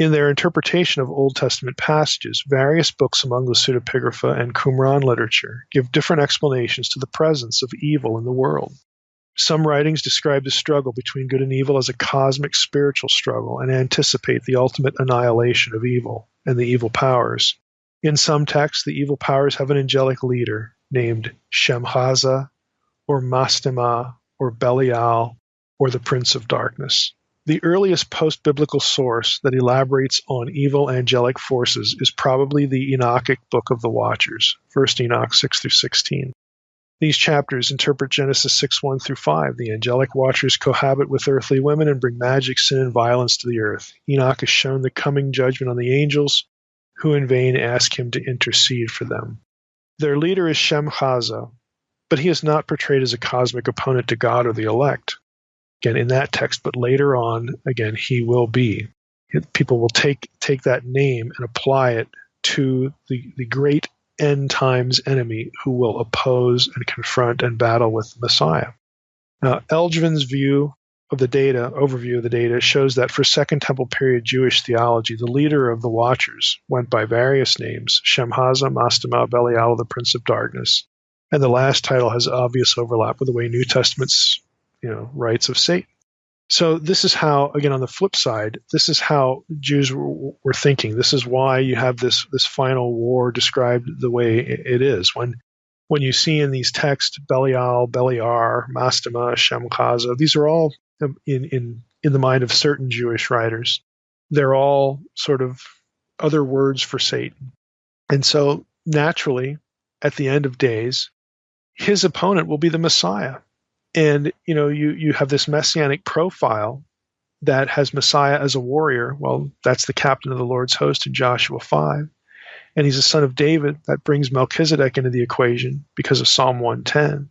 S2: In their interpretation of Old Testament passages, various books among the pseudepigrapha and Qumran literature give different explanations to the presence of evil in the world. Some writings describe the struggle between good and evil as a cosmic spiritual struggle and anticipate the ultimate annihilation of evil and the evil powers. In some texts, the evil powers have an angelic leader named Shemhaza or Mastema or Belial or the Prince of Darkness. The earliest post-biblical source that elaborates on evil angelic forces is probably the Enochic Book of the Watchers, 1 Enoch 6 through 16. These chapters interpret Genesis 6:1 through 5. The angelic watchers cohabit with earthly women and bring magic, sin, and violence to the earth. Enoch is shown the coming judgment on the angels, who in vain ask him to intercede for them. Their leader is Shemhaza, but he is not portrayed as a cosmic opponent to God or the elect. Again, in that text, but later on, again, he will be. People will take that name and apply it to the great end times enemy who will oppose and confront and battle with the Messiah. Now, Elgvin's overview of the data shows that for Second Temple period Jewish theology, the leader of the Watchers went by various names: Shemhaza, Mastema, Belial, the Prince of Darkness, and the last title has obvious overlap with the way New Testament's writes of Satan. So this is how, again, on the flip side, this is how Jews were thinking. This is why you have this final war described the way it is. When you see in these texts Belial, Beliar, Mastema, Shemchaza, these are all in the mind of certain Jewish writers. They're all sort of other words for Satan. And so naturally, at the end of days, his opponent will be the Messiah. And you have this messianic profile that has Messiah as a warrior. Well, that's the captain of the Lord's host in Joshua 5. And he's a son of David. That brings Melchizedek into the equation because of Psalm 110.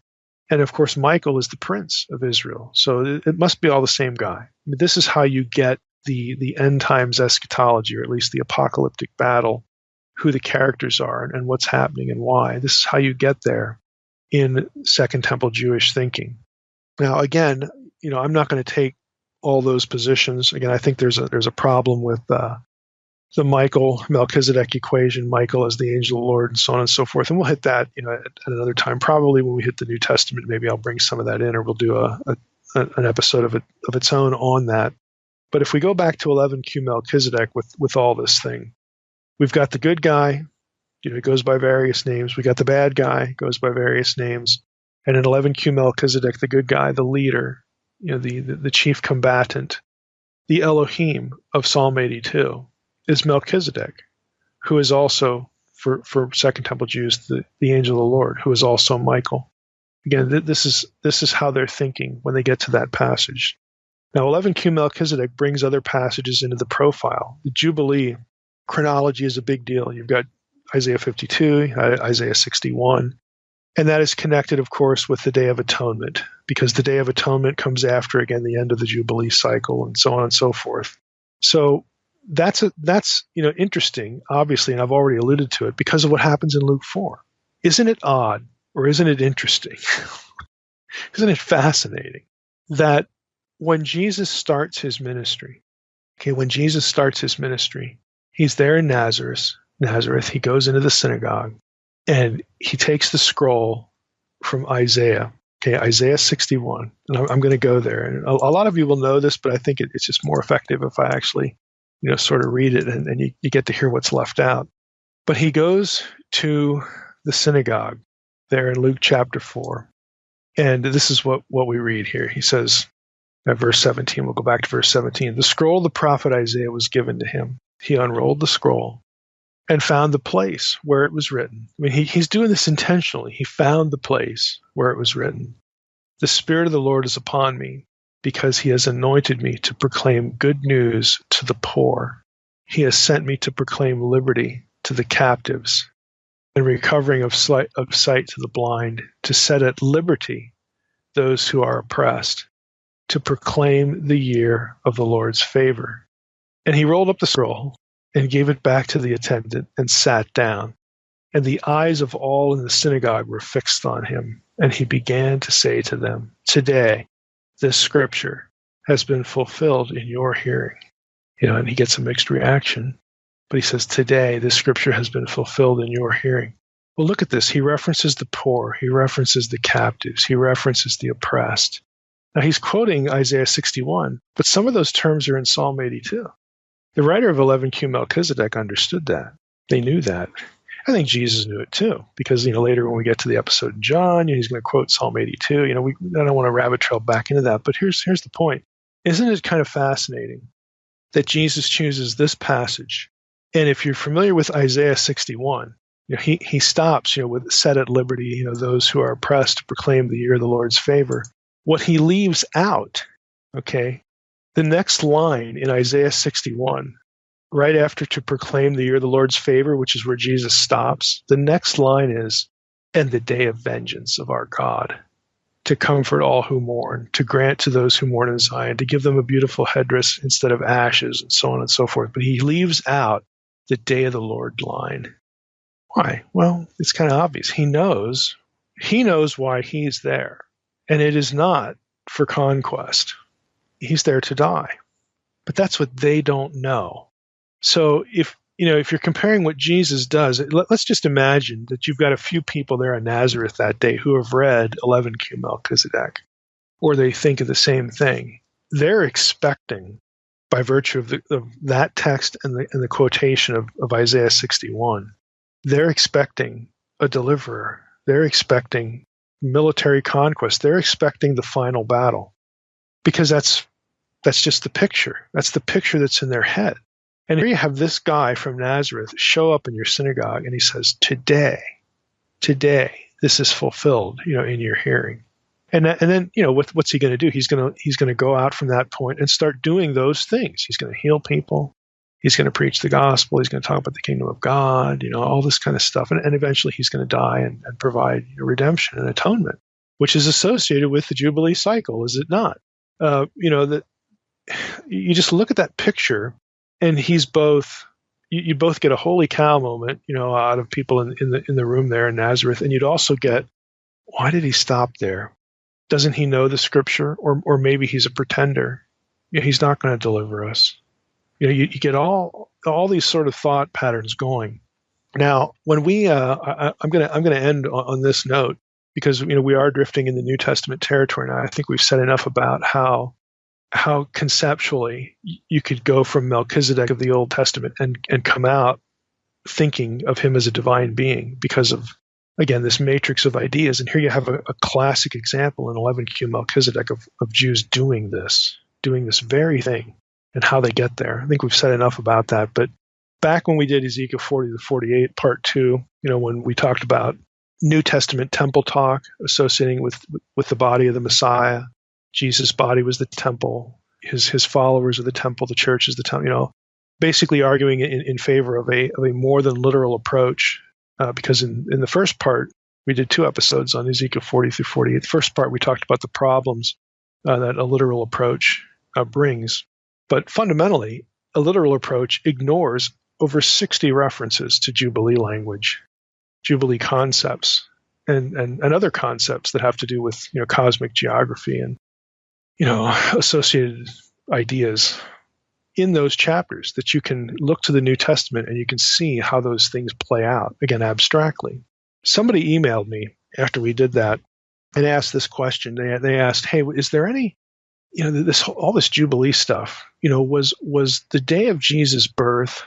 S2: And of course, Michael is the prince of Israel. So it must be all the same guy. I mean, this is how you get the end times eschatology, or at least the apocalyptic battle, who the characters are and what's happening and why. This is how you get there in Second Temple Jewish thinking. Now, again, I'm not going to take all those positions. Again, I think there's a problem with the Michael Melchizedek equation, Michael as the angel of the Lord, and so on and so forth. And we'll hit that, at another time. Probably when we hit the New Testament, maybe I'll bring some of that in, or we'll do an episode of its own on that. But if we go back to 11Q Melchizedek with all this thing, we've got the good guy, it goes by various names. We got the bad guy, goes by various names. And in 11Q Melchizedek, the good guy, the leader, the chief combatant, the Elohim of Psalm 82 is Melchizedek, who is also, for Second Temple Jews, the angel of the Lord, who is also Michael. Again, this is how they're thinking when they get to that passage. Now, 11Q Melchizedek brings other passages into the profile. The Jubilee chronology is a big deal. You've got Isaiah 52, Isaiah 61, and that is connected, of course, with the Day of Atonement, because the Day of Atonement comes after, again, the end of the Jubilee cycle, and so on and so forth. So that's interesting, obviously, and I've already alluded to it, because of what happens in Luke 4. Isn't it odd, or isn't it interesting? Isn't it fascinating that when Jesus starts his ministry, he's there in Nazareth, he goes into the synagogue, and he takes the scroll from Isaiah, Isaiah 61. And I'm going to go there. And a lot of you will know this, but I think it's just more effective if I actually, sort of read it and you get to hear what's left out. But he goes to the synagogue there in Luke chapter 4. And this is what we read here. He says, at verse 17, we'll go back to verse 17. The scroll of the prophet Isaiah was given to him. He unrolled the scroll and found the place where it was written. I mean, he's doing this intentionally. He found the place where it was written. The Spirit of the Lord is upon me, because he has anointed me to proclaim good news to the poor. He has sent me to proclaim liberty to the captives and recovering of sight to the blind, to set at liberty those who are oppressed, to proclaim the year of the Lord's favor. And he rolled up the scroll and gave it back to the attendant and sat down. And the eyes of all in the synagogue were fixed on him. And he began to say to them, today, this scripture has been fulfilled in your hearing. And he gets a mixed reaction. But he says, today, this scripture has been fulfilled in your hearing. Well, look at this. He references the poor. He references the captives. He references the oppressed. Now, he's quoting Isaiah 61, but some of those terms are in Psalm 82. The writer of 11Q Melchizedek understood that. They knew that. I think Jesus knew it too, because later when we get to the episode in John, he's going to quote Psalm 82. I don't want to rabbit trail back into that, but here's the point. Isn't it kind of fascinating that Jesus chooses this passage? And if you're familiar with Isaiah 61, he stops, with set at liberty, those who are oppressed to proclaim the year of the Lord's favor. What he leaves out, the next line in Isaiah 61, right after to proclaim the year of the Lord's favor, which is where Jesus stops, the next line is, and the day of vengeance of our God, to comfort all who mourn, to grant to those who mourn in Zion, to give them a beautiful headdress instead of ashes, and so on and so forth. But he leaves out the day of the Lord line. Why? Well, it's kind of obvious. He knows why he's there. And it is not for conquest. He's there to die. But that's what they don't know. So if you're comparing what Jesus does, let's just imagine that you've got a few people there in Nazareth that day who have read 11Q Melchizedek, or they think of the same thing. They're expecting, by virtue of that text and the quotation of Isaiah 61, they're expecting a deliverer. They're expecting military conquest. They're expecting the final battle, because that's just the picture. That's the picture that's in their head. And here you have this guy from Nazareth show up in your synagogue, and he says, today, this is fulfilled, in your hearing. And then, what's he going to do? He's going to go out from that point and start doing those things. He's going to heal people. He's going to preach the gospel. He's going to talk about the kingdom of God, all this kind of stuff. And eventually he's going to die and provide redemption and atonement, which is associated with the Jubilee cycle, is it not? That you just look at that picture, and he's both. You both get a holy cow moment, out of people in the room there in Nazareth, and you'd also get, why did he stop there? Doesn't he know the scripture, or maybe he's a pretender? He's not going to deliver us. You get all these sort of thought patterns going. Now, when we, I'm going to end on this note, because we are drifting in the New Testament territory now. I think we've said enough about how conceptually you could go from Melchizedek of the Old Testament and come out thinking of him as a divine being because of, again, this matrix of ideas. And here you have a classic example in 11Q Melchizedek of Jews doing this very thing and how they get there. I think we've said enough about that. But back when we did Ezekiel 40 to 48, part 2, when we talked about New Testament temple talk associating with the body of the Messiah, Jesus' body was the temple, his followers are the temple, the church is the temple, basically arguing in favor of a more than literal approach. Because in the first part, we did 2 episodes on Ezekiel 40 through 48. The first part, we talked about the problems that a literal approach brings. But fundamentally, a literal approach ignores over 60 references to Jubilee language, Jubilee concepts, and other concepts that have to do with cosmic geography and associated ideas in those chapters, that you can look to the New Testament and you can see how those things play out, again, abstractly. Somebody emailed me after we did that and asked this question. They asked, hey, is there any, all this Jubilee stuff, was the day of Jesus' birth,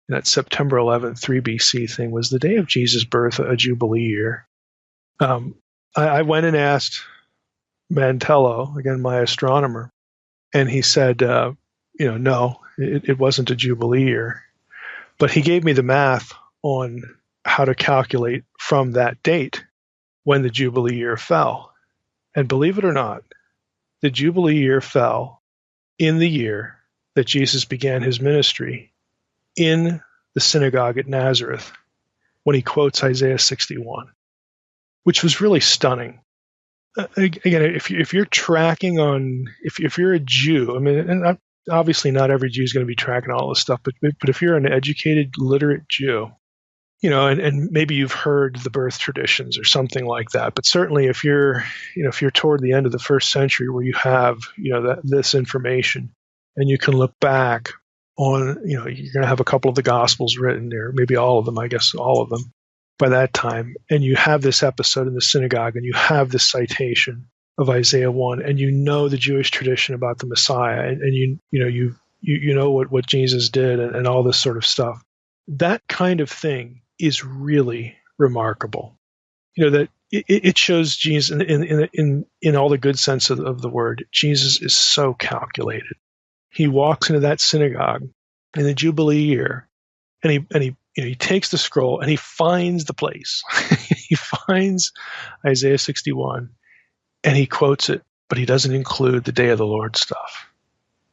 S2: that September 11th, 3 BC thing, was the day of Jesus' birth a Jubilee year? I went and asked Mantello, again, my astronomer, and he said, no, it wasn't a Jubilee year. But he gave me the math on how to calculate from that date when the Jubilee year fell. And believe it or not, the Jubilee year fell in the year that Jesus began his ministry in the synagogue at Nazareth when he quotes Isaiah 61, which was really stunning. Again, if you're tracking on, if you're a Jew, and obviously not every Jew is going to be tracking all this stuff, but if you're an educated, literate Jew, and maybe you've heard the birth traditions or something like that, but certainly if you're toward the end of the first century where you have, this information, and you can look back on, you're going to have a couple of the Gospels written there, maybe all of them, I guess all of them, by that time, and you have this episode in the synagogue, and you have this citation of Isaiah 1, and the Jewish tradition about the Messiah, and you know what Jesus did, and all this sort of stuff. That kind of thing is really remarkable. That it shows Jesus in all the good sense of the word. Jesus is so calculated. He walks into that synagogue in the Jubilee year, and he takes the scroll and he finds the place. He finds Isaiah 61 and he quotes it, but he doesn't include the day of the Lord stuff.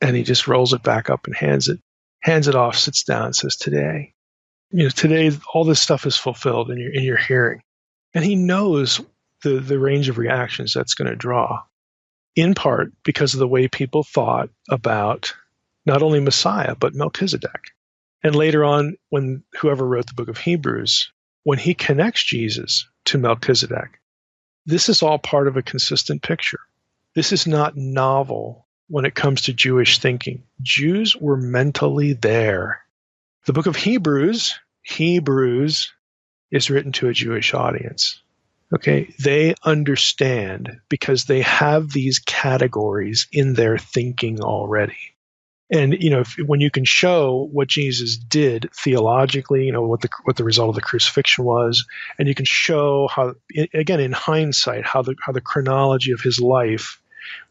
S2: And he just rolls it back up and hands it off, sits down, and says, today all this stuff is fulfilled in your hearing. And he knows the range of reactions that's going to draw, in part because of the way people thought about not only Messiah, but Melchizedek. And later on, when whoever wrote the book of Hebrews, when he connects Jesus to Melchizedek, this is all part of a consistent picture. This is not novel when it comes to Jewish thinking. Jews were mentally there. The book of Hebrews is written to a Jewish audience. Okay, they understand because they have these categories in their thinking already. And when you can show what Jesus did theologically, what the result of the crucifixion was, and you can show how, again in hindsight, how the chronology of his life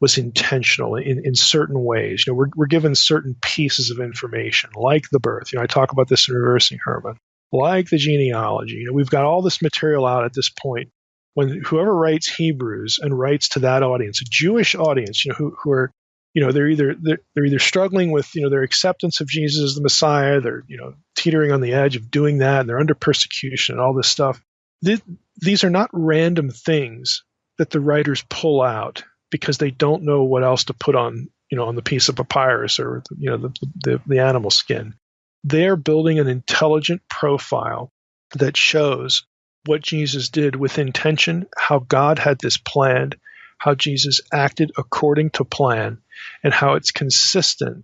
S2: was intentional in certain ways. We're given certain pieces of information, like the birth. I talk about this in Reversing Herman, like the genealogy. We've got all this material out at this point when whoever writes Hebrews and writes to that audience, a Jewish audience, who are, they're either struggling with, their acceptance of Jesus as the Messiah, they're, teetering on the edge of doing that, and they're under persecution and all this stuff. These are not random things that the writers pull out because they don't know what else to put on, on the piece of papyrus or, the animal skin. They're building an intelligent profile that shows what Jesus did with intention, how God had this planned, how Jesus acted according to plan, and how it's consistent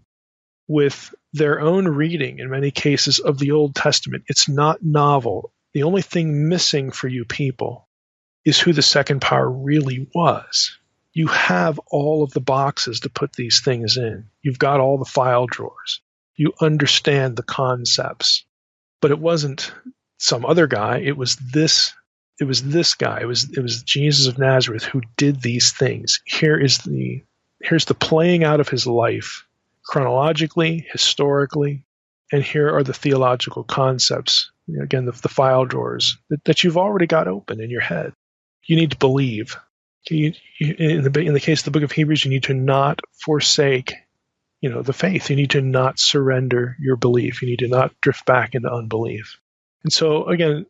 S2: with their own reading, in many cases, of the Old Testament. It's not novel. The only thing missing for you people is who the second power really was. You have all of the boxes to put these things in. You've got all the file drawers. You understand the concepts. But it wasn't some other guy. It was this guy. It was Jesus of Nazareth who did these things. Here's the playing out of his life, chronologically, historically, and here are the theological concepts. Again, the file drawers that you've already got open in your head. You need to believe. In the case of the book of Hebrews, you need to not forsake, the faith. You need to not surrender your belief. You need to not drift back into unbelief. And so, again,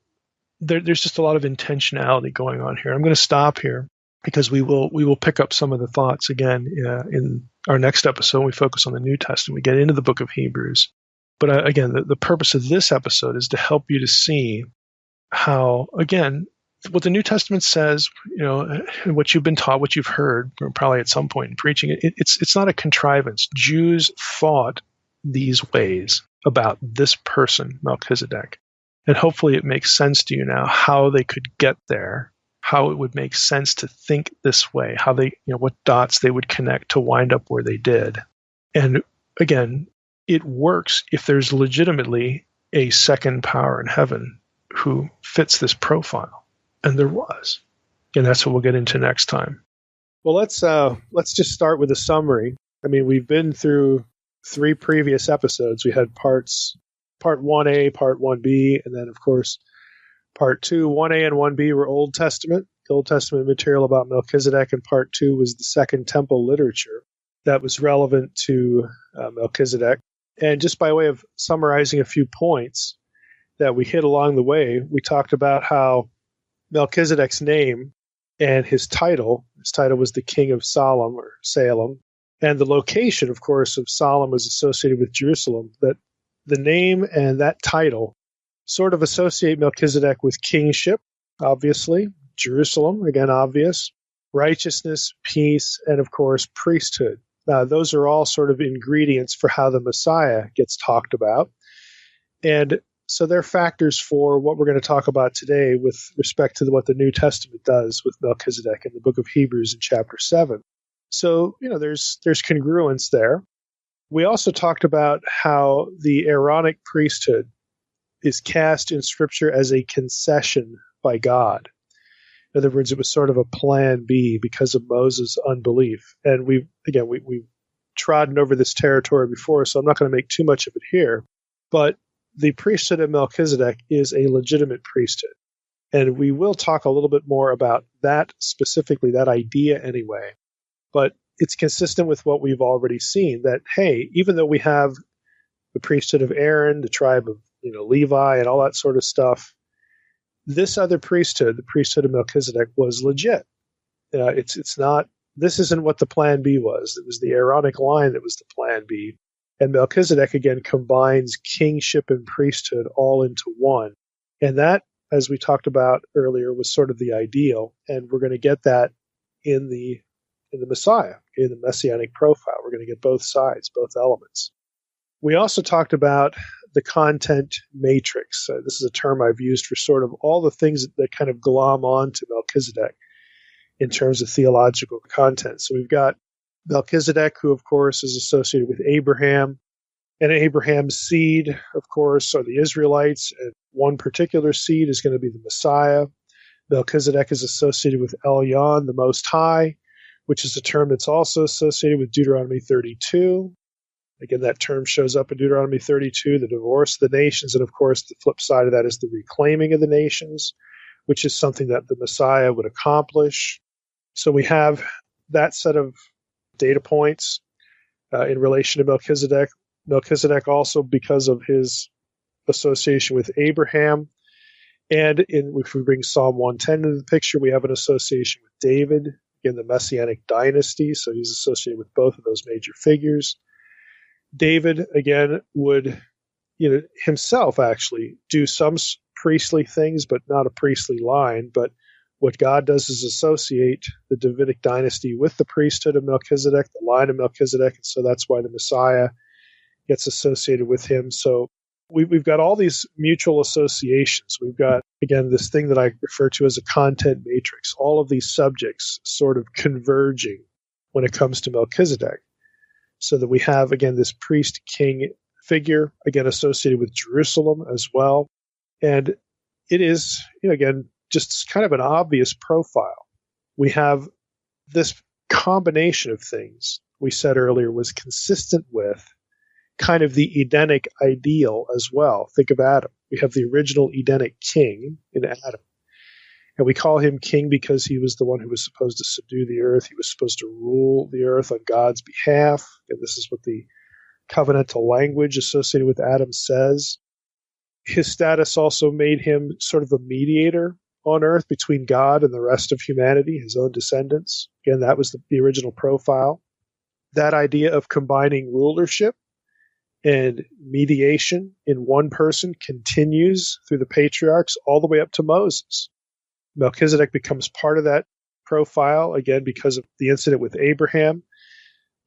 S2: there's just a lot of intentionality going on here. I'm going to stop here because we will pick up some of the thoughts again in our next episode. We focus on the New Testament. We get into the book of Hebrews. But again, the purpose of this episode is to help you to see how, again, what the New Testament says, what you've been taught, what you've heard, probably at some point in preaching, it's not a contrivance. Jews thought these ways about this person, Melchizedek. And hopefully it makes sense to you now how they could get there, how it would make sense to think this way, how they, what dots they would connect to wind up where they did. And again, it works if there's legitimately a second power in heaven who fits this profile. And there was. And that's what we'll get into next time. Well, let's just start with a summary. I mean, we've been through 3 previous episodes. We had part 1A, part 1B, and then, of course, part 2. 1A and 1B were Old Testament material about Melchizedek, and part 2 was the Second Temple literature that was relevant to Melchizedek. And just by way of summarizing a few points that we hit along the way, we talked about how Melchizedek's name and his title was the King of Salem, or Salem, and the location, of course, of Salem was associated with Jerusalem, that the name and that title sort of associate Melchizedek with kingship, obviously, Jerusalem, again, obvious, righteousness, peace, and, of course, priesthood. Those are all sort of ingredients for how the Messiah gets talked about. And so they're factors for what we're going to talk about today with respect to what the New Testament does with Melchizedek in the book of Hebrews in chapter 7. So, there's congruence there. We also talked about how the Aaronic priesthood is cast in Scripture as a concession by God. In other words, it was sort of a plan B because of Moses' unbelief. And we've trodden over this territory before, so I'm not going to make too much of it here. But the priesthood of Melchizedek is a legitimate priesthood. And we will talk a little bit more about that specifically, that idea anyway. But it's consistent with what we've already seen, that, hey, even though we have the priesthood of Aaron, the tribe of Levi, and all that sort of stuff, this other priesthood, the priesthood of Melchizedek, was legit. It's not. This isn't what the plan B was. It was the Aaronic line that was the plan B. And Melchizedek, again, combines kingship and priesthood all into one. And that, as we talked about earlier, was sort of the ideal. And we're going to get that in the Messiah, in the messianic profile. We're going to get both sides, both elements. We also talked about the content matrix. This is a term I've used for sort of all the things that kind of glom on to Melchizedek in terms of theological content. So we've got Melchizedek, who, of course, is associated with Abraham, and Abraham's seed, of course, are the Israelites, and one particular seed is going to be the Messiah. Melchizedek is associated with Elyon, the Most High, which is a term that's also associated with Deuteronomy 32. Again, that term shows up in Deuteronomy 32, the divorce of the nations, and of course, the flip side of that is the reclaiming of the nations. which is something that the Messiah would accomplish. So we have that set of data points in relation to Melchizedek. Melchizedek also, because of his association with Abraham, and if we bring Psalm 110 into the picture, we have an association with David, again, the Messianic dynasty, so he's associated with both of those major figures. David, again, would himself actually do some priestly things, but not a priestly line. But what God does is associate the Davidic dynasty with the priesthood of Melchizedek, the line of Melchizedek, and so that's why the Messiah gets associated with him. So we've got all these mutual associations. We've got, again, this thing that I refer to as a content matrix, all of these subjects sort of converging when it comes to Melchizedek. So that we have, again, this priest-king figure, again, associated with Jerusalem as well. And it is, again, just kind of an obvious profile. We have this combination of things we said earlier was consistent with kind of the Edenic ideal as well. Think of Adam. We have the original Edenic king in Adam. And we call him king because he was the one who was supposed to subdue the earth. He was supposed to rule the earth on God's behalf. And this is what the covenantal language associated with Adam says. His status also made him sort of a mediator on earth between God and the rest of humanity, his own descendants. Again, that was the original profile. That idea of combining rulership and mediation in one person continues through the patriarchs all the way up to Moses. Melchizedek becomes part of that profile, again, because of the incident with Abraham.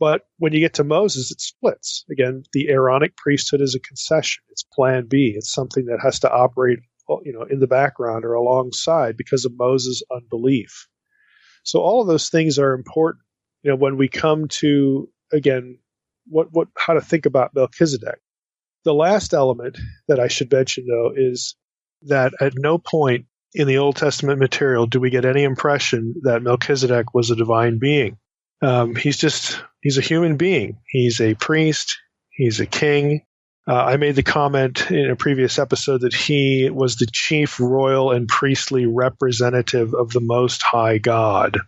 S2: But when you get to Moses, it splits. Again, the Aaronic priesthood is a concession. It's plan B. It's something that has to operate, in the background or alongside because of Moses' unbelief. So all of those things are important. When we come to, again, how to think about Melchizedek. The last element that I should mention, though, is that at no point in the Old Testament material do we get any impression that Melchizedek was a divine being. He's a human being. He's a priest. He's a king. I made the comment in a previous episode that he was the chief royal and priestly representative of the Most High God.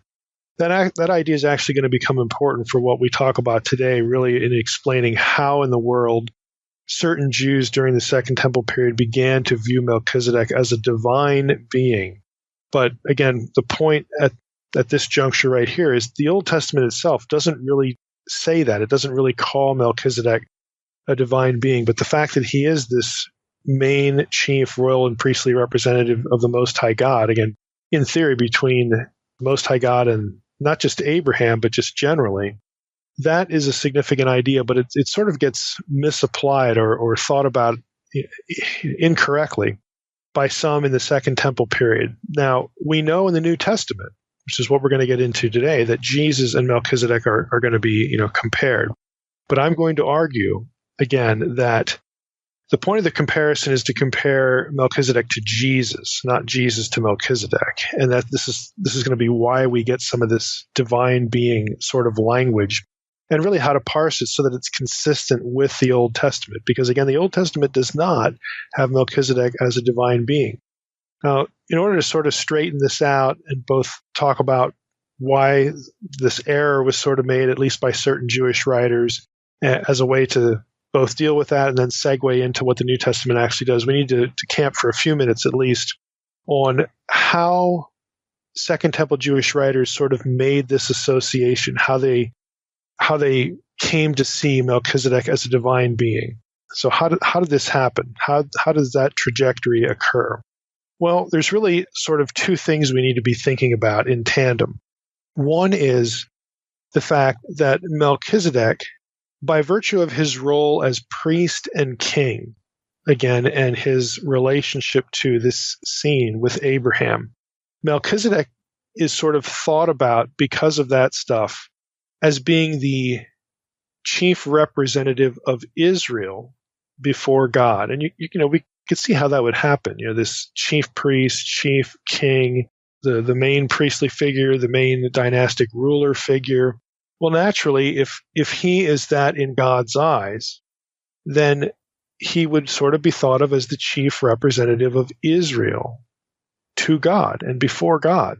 S2: That idea is actually going to become important for what we talk about today, really in explaining how in the world certain Jews during the Second Temple period began to view Melchizedek as a divine being. But again, the point at this juncture right here is the Old Testament itself doesn't really say that. It doesn't really call Melchizedek a divine being. But the fact that he is this main chief royal and priestly representative of the Most High God, again, in theory between the Most High God and not just Abraham, but just generally, that is a significant idea, but it sort of gets misapplied or thought about incorrectly by some in the Second Temple period. Now, we know in the New Testament, which is what we're going to get into today, that Jesus and Melchizedek are going to be compared. But I'm going to argue, again, that the point of the comparison is to compare Melchizedek to Jesus, not Jesus to Melchizedek. And that this is going to be why we get some of this divine being sort of language and really how to parse it so that it's consistent with the Old Testament. Because again, the Old Testament does not have Melchizedek as a divine being. Now, in order to sort of straighten this out and both talk about why this error was sort of made, at least by certain Jewish writers, as a way to both deal with that and then segue into what the New Testament actually does, we need to camp for a few minutes at least on how Second Temple Jewish writers sort of made this association, how they came to see Melchizedek as a divine being. So how did this happen? How does that trajectory occur? Well, there's really sort of two things we need to be thinking about in tandem. One is the fact that Melchizedek, by virtue of his role as priest and king, again, and his relationship to this scene with Abraham, Melchizedek is sort of thought about because of that stuff as being the chief representative of Israel before God. And we could see how that would happen. This chief priest, chief king, the main priestly figure, the main dynastic ruler figure. Well, naturally, if he is that in God's eyes, then he would sort of be thought of as the chief representative of Israel to God and before God.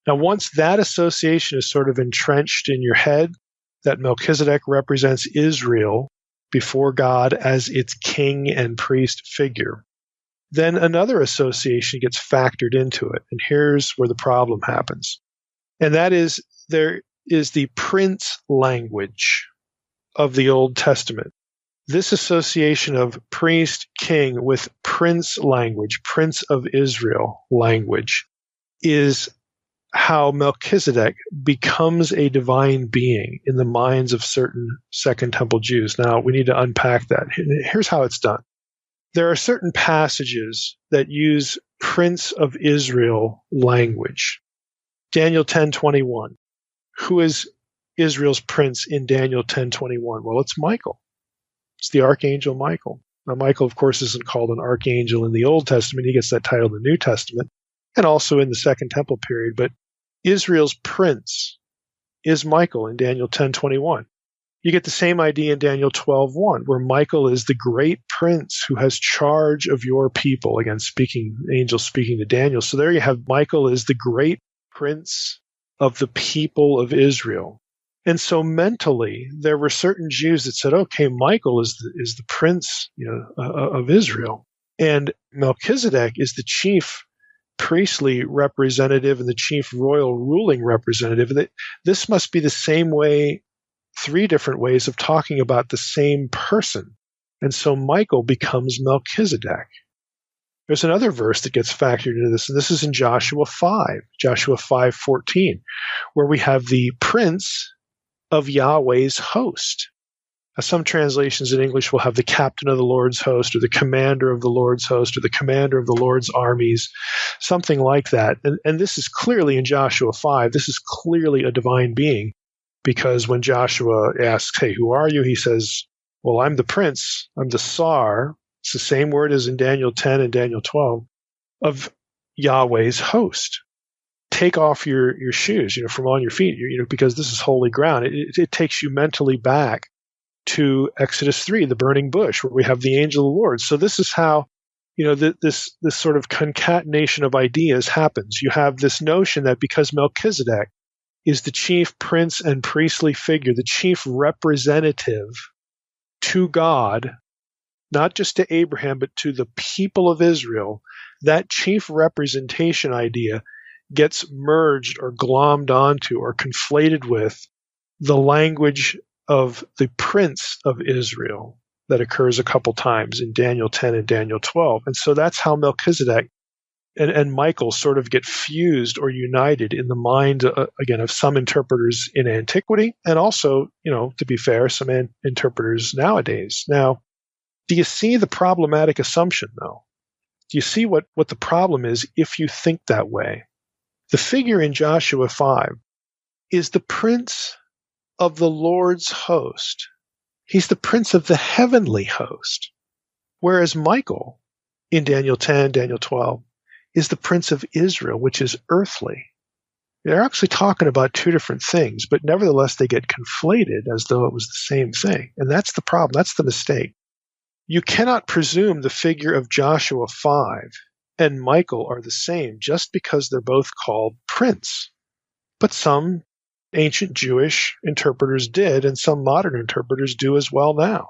S2: Now, once that association is sort of entrenched in your head, that Melchizedek represents Israel before God as its king and priest figure, then another association gets factored into it. And here's where the problem happens. And that is, there is the prince language of the Old Testament. This association of priest, king with prince language, prince of Israel language, is how Melchizedek becomes a divine being in the minds of certain Second Temple Jews. Now, we need to unpack that. Here's how it's done. There are certain passages that use Prince of Israel language. Daniel 10:21. Who is Israel's prince in Daniel 10:21? Well, it's Michael. It's the archangel Michael. Now, Michael, of course, isn't called an archangel in the Old Testament. He gets that title in the New Testament and also in the Second Temple period. But Israel's prince is Michael in Daniel 10:21. You get the same idea in Daniel 12:1, where Michael is the great prince who has charge of your people. Again, angel speaking to Daniel. So there you have Michael as the great prince of the people of Israel. And so mentally, there were certain Jews that said, okay, Michael is the prince, of Israel. And Melchizedek is the chief priestly representative and the chief royal ruling representative. That this must be the same way, three different ways of talking about the same person. And so Michael becomes Melchizedek. There's another verse that gets factored into this, and this is in Joshua 5:14, where we have the prince of Yahweh's host. Now, some translations in English will have the captain of the Lord's host, or the commander of the Lord's host, or the commander of the Lord's armies, something like that. And this is clearly in Joshua 5, this is clearly a divine being, because when Joshua asks, hey, who are you? He says, well, I'm the prince, I'm the Sar. It's the same word as in Daniel 10 and Daniel 12, of Yahweh's host. Take off your shoes, from on your feet, because this is holy ground. It takes you mentally back to Exodus 3, the burning bush, where we have the angel of the Lord. So this is how, this sort of concatenation of ideas happens. You have this notion that because Melchizedek is the chief prince and priestly figure, the chief representative to God, not just to Abraham, but to the people of Israel, that chief representation idea gets merged or glommed onto or conflated with the language of the prince of Israel that occurs a couple times in Daniel 10 and Daniel 12. And so that's how Melchizedek and Michael sort of get fused or united in the mind, again, of some interpreters in antiquity, and also, to be fair, some interpreters nowadays. Now, do you see the problematic assumption, though? Do you see what the problem is if you think that way? The figure in Joshua 5 is the prince of the Lord's host. He's the prince of the heavenly host. Whereas Michael, in Daniel 10, Daniel 12, is the prince of Israel, which is earthly. They're actually talking about two different things, but nevertheless they get conflated as though it was the same thing. And that's the problem. That's the mistake. You cannot presume the figure of Joshua 5 and Michael are the same just because they're both called prince. But some ancient Jewish interpreters did, and some modern interpreters do as well now.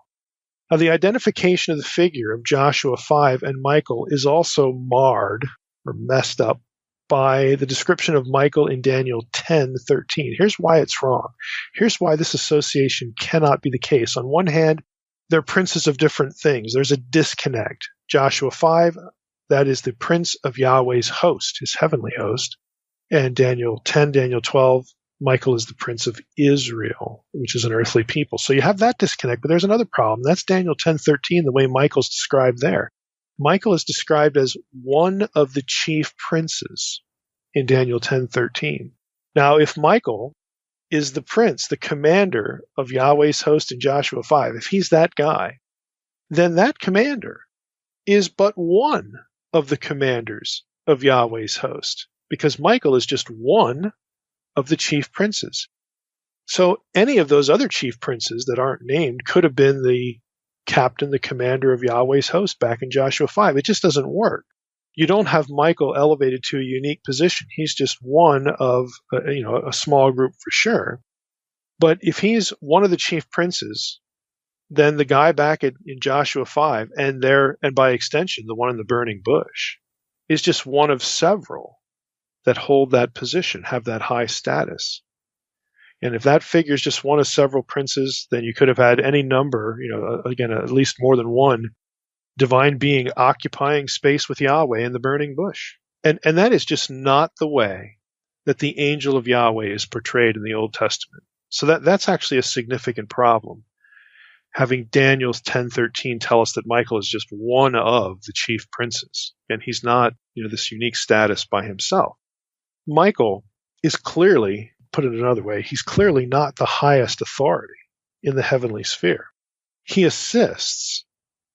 S2: Now, the identification of the figure of Joshua 5 and Michael is also marred or messed up by the description of Michael in Daniel 10:13. Here's why it's wrong. Here's why this association cannot be the case. On one hand, they're princes of different things. There's a disconnect. Joshua 5, that is the prince of Yahweh's host, his heavenly host. And Daniel 10, Daniel 12, Michael is the prince of Israel, which is an earthly people. So you have that disconnect, but there's another problem. That's Daniel 10:13, the way Michael's described there. Michael is described as one of the chief princes in Daniel 10:13. Now, if Michael is the prince, the commander of Yahweh's host in Joshua 5, if he's that guy, then that commander is but one of the commanders of Yahweh's host, because Michael is just one of the chief princes. So any of those other chief princes that aren't named could have been the captain, the commander of Yahweh's host back in Joshua 5. It just doesn't work. You don't have Michael elevated to a unique position. He's just one of a small group for sure. But if he's one of the chief princes, then the guy back in Joshua 5 and by extension the one in the burning bush is just one of several that hold that position, have that high status. And if that figure is just one of several princes, then you could have had any number, again, at least more than one divine being occupying space with Yahweh in the burning bush. And that is just not the way that the angel of Yahweh is portrayed in the Old Testament. So that's actually a significant problem. Having Daniel's 10:13 tell us that Michael is just one of the chief princes, and he's not, this unique status by himself. Michael is clearly, put it another way, he's clearly not the highest authority in the heavenly sphere. He assists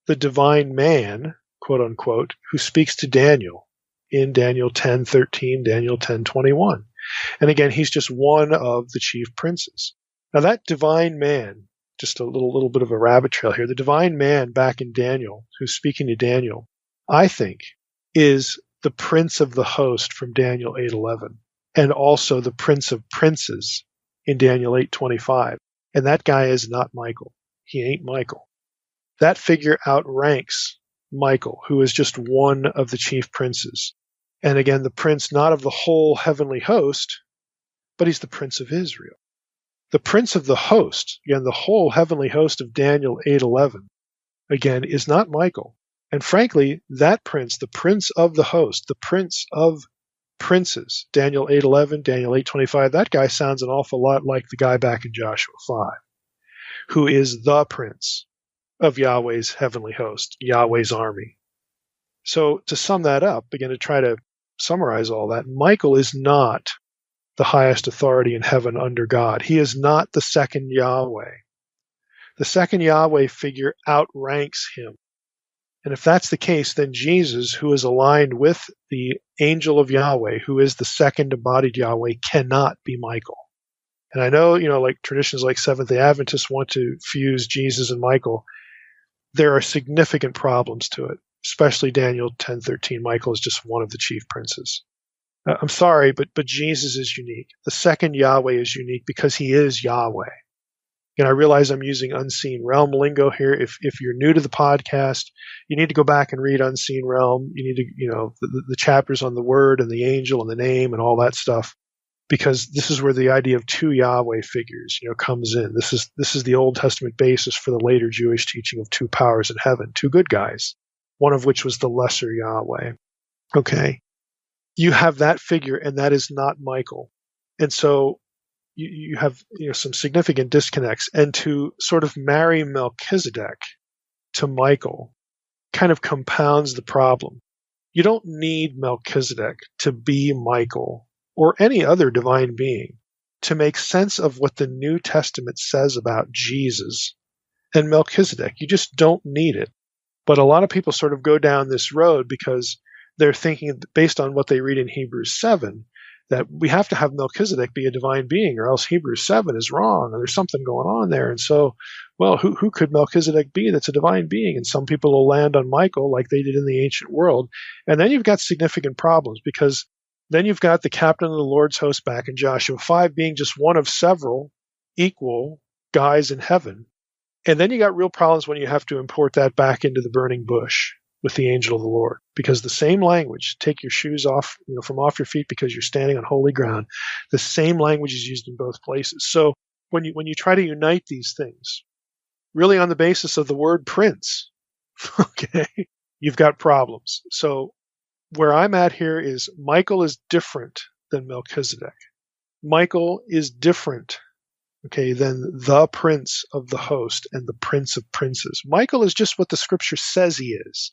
S2: the divine man, quote unquote, who speaks to Daniel in Daniel 10:13, Daniel 10:21. And again, he's just one of the chief princes. Now that divine man, just a little bit of a rabbit trail here, the divine man back in Daniel, who's speaking to Daniel, I think is the prince of the host from Daniel 8:11, and also the prince of princes in Daniel 8:25. And that guy is not Michael. He ain't Michael. That figure outranks Michael, who is just one of the chief princes. And again, the prince not of the whole heavenly host, but he's the prince of Israel. The prince of the host, again, the whole heavenly host of Daniel 8:11, again, is not Michael. And frankly, that prince, the prince of the host, the prince of princes, Daniel 8:11, Daniel 8:25, that guy sounds an awful lot like the guy back in Joshua 5, who is the prince of Yahweh's heavenly host, Yahweh's army. So to sum that up, again, to try to summarize all that, Michael is not the highest authority in heaven under God. He is not the second Yahweh. The second Yahweh figure outranks him. And if that's the case, then Jesus, who is aligned with the angel of Yahweh, who is the second embodied Yahweh, cannot be Michael. And I know, like traditions like Seventh-day Adventists want to fuse Jesus and Michael. There are significant problems to it, especially Daniel 10:13. Michael is just one of the chief princes. I'm sorry, but Jesus is unique. The second Yahweh is unique because he is Yahweh. And I realize I'm using unseen realm lingo here. If you're new to the podcast, you need to go back and read Unseen Realm. You need to, the chapters on the word and the angel and the name and all that stuff, because this is where the idea of two Yahweh figures, comes in. This is the Old Testament basis for the later Jewish teaching of two powers in heaven, two good guys, one of which was the lesser Yahweh. Okay. You have that figure, and that is not Michael. And so you have some significant disconnects. And to sort of marry Melchizedek to Michael kind of compounds the problem. You don't need Melchizedek to be Michael or any other divine being to make sense of what the New Testament says about Jesus and Melchizedek. You just don't need it. But a lot of people sort of go down this road because they're thinking, based on what they read in Hebrews 7, that we have to have Melchizedek be a divine being, or else Hebrews 7 is wrong, and there's something going on there. And so, well, who could Melchizedek be that's a divine being? And some people will land on Michael like they did in the ancient world. And then you've got significant problems, because then you've got the captain of the Lord's host back in Joshua 5 being just one of several equal guys in heaven. And then you got real problems when you have to import that back into the burning bush with the angel of the Lord, because the same language, take your shoes off, from off your feet because you're standing on holy ground, the same language is used in both places. So when you try to unite these things, really on the basis of the word prince, okay, you've got problems. So where I'm at here is Michael is different than Melchizedek. Michael is different, okay, than the prince of the host and the prince of princes. Michael is just what the scripture says he is.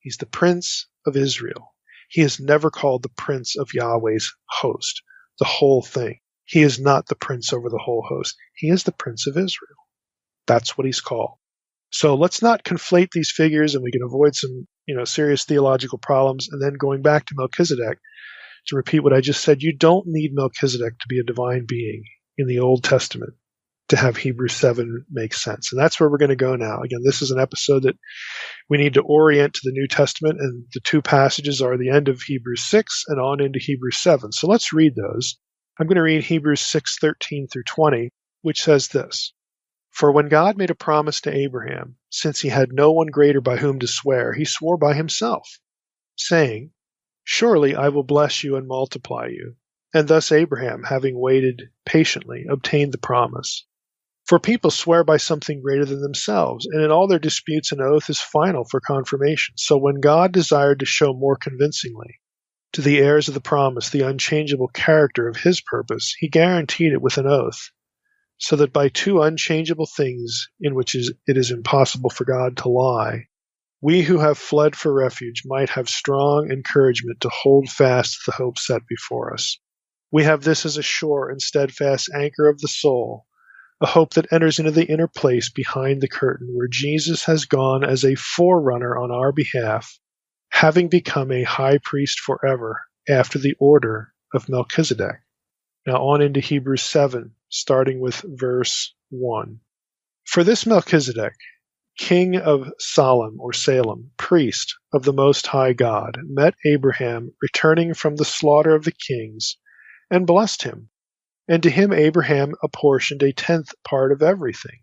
S2: He's the prince of Israel. He is never called the prince of Yahweh's host, the whole thing. He is not the prince over the whole host. He is the prince of Israel. That's what he's called. So let's not conflate these figures, and we can avoid some, serious theological problems. And then going back to Melchizedek, to repeat what I just said, you don't need Melchizedek to be a divine being in the Old Testament. to have Hebrews 7 make sense. And that's where we're going to go now. Again, this is an episode that we need to orient to the New Testament, and the two passages are the end of Hebrews 6 and on into Hebrews 7. So let's read those. I'm going to read Hebrews 6:13 through 20, which says this: For when God made a promise to Abraham, since he had no one greater by whom to swear, he swore by himself, saying, Surely I will bless you and multiply you. And thus Abraham, having waited patiently, obtained the promise. For people swear by something greater than themselves, and in all their disputes an oath is final for confirmation. So when God desired to show more convincingly to the heirs of the promise the unchangeable character of his purpose, he guaranteed it with an oath, so that by two unchangeable things in which it is impossible for God to lie, we who have fled for refuge might have strong encouragement to hold fast the hope set before us. We have this as a sure and steadfast anchor of the soul, a hope that enters into the inner place behind the curtain, where Jesus has gone as a forerunner on our behalf, having become a high priest forever, after the order of Melchizedek. Now on into Hebrews 7, starting with verse 1. For this Melchizedek, king of Salem, priest of the Most High God, met Abraham returning from the slaughter of the kings, and blessed him. And to him Abraham apportioned a tenth part of everything.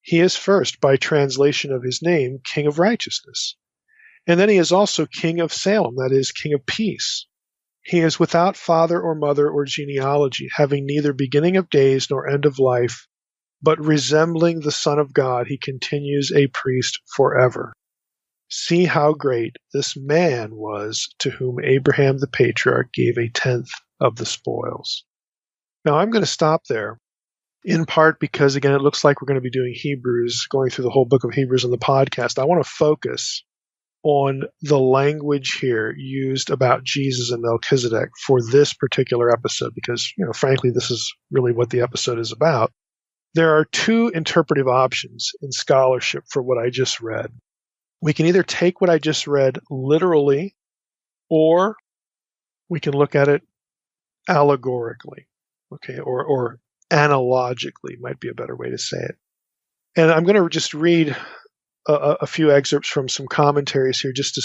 S2: He is first, by translation of his name, King of Righteousness. And then he is also King of Salem, that is, King of Peace. He is without father or mother or genealogy, having neither beginning of days nor end of life, but resembling the Son of God, he continues a priest forever. See how great this man was to whom Abraham the patriarch gave a tenth of the spoils. Now I'm going to stop there, in part because, again, it looks like we're going to be doing Hebrews, going through the whole book of Hebrews on the podcast. I want to focus on the language here used about Jesus and Melchizedek for this particular episode, because, frankly, this is really what the episode is about. There are two interpretive options in scholarship for what I just read. We can either take what I just read literally, or we can look at it allegorically, okay, or analogically might be a better way to say it. And I'm going to just read a few excerpts from some commentaries here, just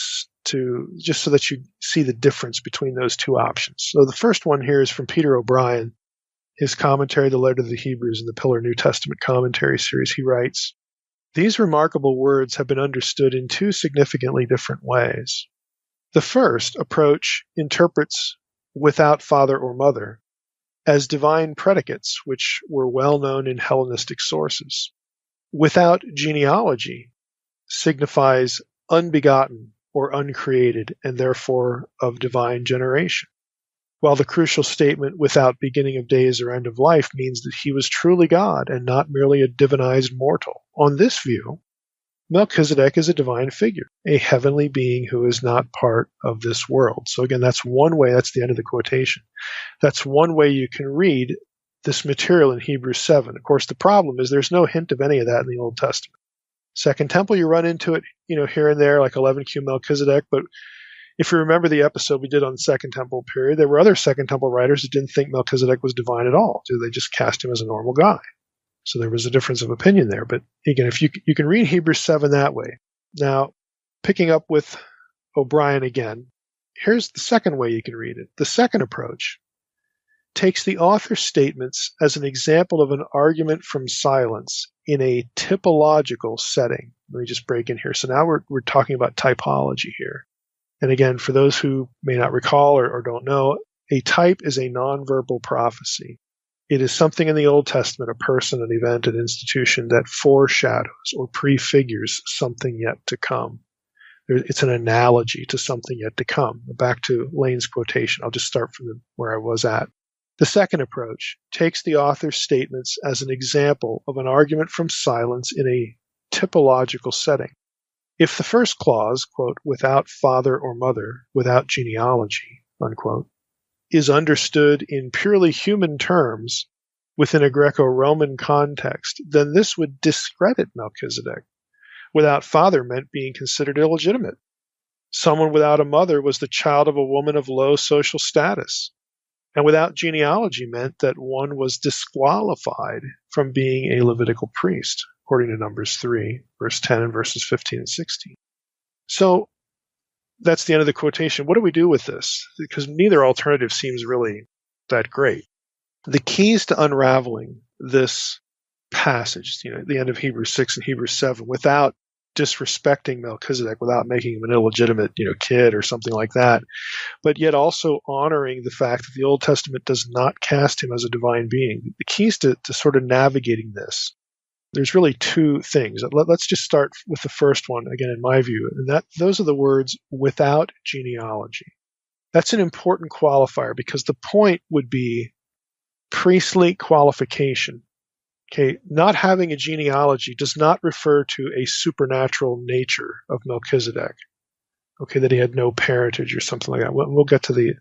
S2: so that you see the difference between those two options. So the first one here is from Peter O'Brien, his commentary, The Letter to the Hebrews, in the Pillar New Testament Commentary Series. He writes, These remarkable words have been understood in two significantly different ways. The first approach interprets without father or mother as divine predicates, which were well known in Hellenistic sources. Without genealogy signifies unbegotten or uncreated, and therefore of divine generation, while the crucial statement without beginning of days or end of life means that he was truly God and not merely a divinized mortal. On this view, Melchizedek is a divine figure, a heavenly being who is not part of this world. So again, that's one way, that's the end of the quotation. That's one way you can read this material in Hebrews 7. Of course, the problem is there's no hint of any of that in the Old Testament. Second Temple, you run into it, here and there, like 11Q Melchizedek, but if you remember the episode we did on the Second Temple period, there were other Second Temple writers that didn't think Melchizedek was divine at all. They just cast him as a normal guy. So there was a difference of opinion there. But again, if you can read Hebrews 7 that way. Now, picking up with O'Brien again, here's the second way you can read it. The second approach takes the author's statements as an example of an argument from silence in a typological setting. Let me just break in here. So now we're talking about typology here. And again, for those who may not recall or don't know, a type is a nonverbal prophecy. It is something in the Old Testament, a person, an event, an institution that foreshadows or prefigures something yet to come. It's an analogy to something yet to come. Back to Lane's quotation. I'll just start from where I was at. The second approach takes the author's statements as an example of an argument from silence in a typological setting. If the first clause, quote, without father or mother, without genealogy, unquote, is understood in purely human terms within a Greco-Roman context, then this would discredit Melchizedek. Without father meant being considered illegitimate. Someone without a mother was the child of a woman of low social status. And without genealogy meant that one was disqualified from being a Levitical priest, according to Numbers 3, verse 10 and verses 15 and 16. So that's the end of the quotation. What do we do with this? Because neither alternative seems really that great. The keys to unraveling this passage, at the end of Hebrews 6 and Hebrews 7, without disrespecting Melchizedek, without making him an illegitimate, kid or something like that, but yet also honoring the fact that the Old Testament does not cast him as a divine being. The keys to sort of navigating this, there's really two things. Let's just start with the first one, again, in my view, and those are the words without genealogy. That's an important qualifier because the point would be priestly qualification. Okay, not having a genealogy does not refer to a supernatural nature of Melchizedek. Okay, that he had no parentage or something like that. We'll get to the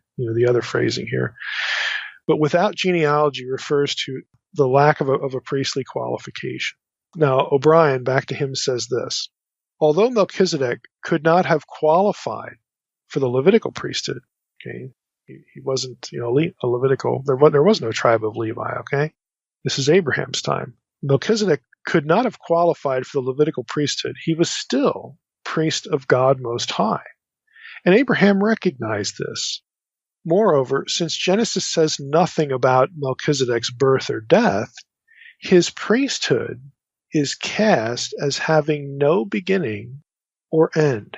S2: other phrasing here. But without genealogy refers to the lack of a priestly qualification. Now, O'Brien, back to him, says this: although Melchizedek could not have qualified for the Levitical priesthood, okay, he wasn't a Levitical. There was no tribe of Levi. Okay. This is Abraham's time. Melchizedek could not have qualified for the Levitical priesthood. He was still priest of God Most High. And Abraham recognized this. Moreover, since Genesis says nothing about Melchizedek's birth or death, his priesthood is cast as having no beginning or end.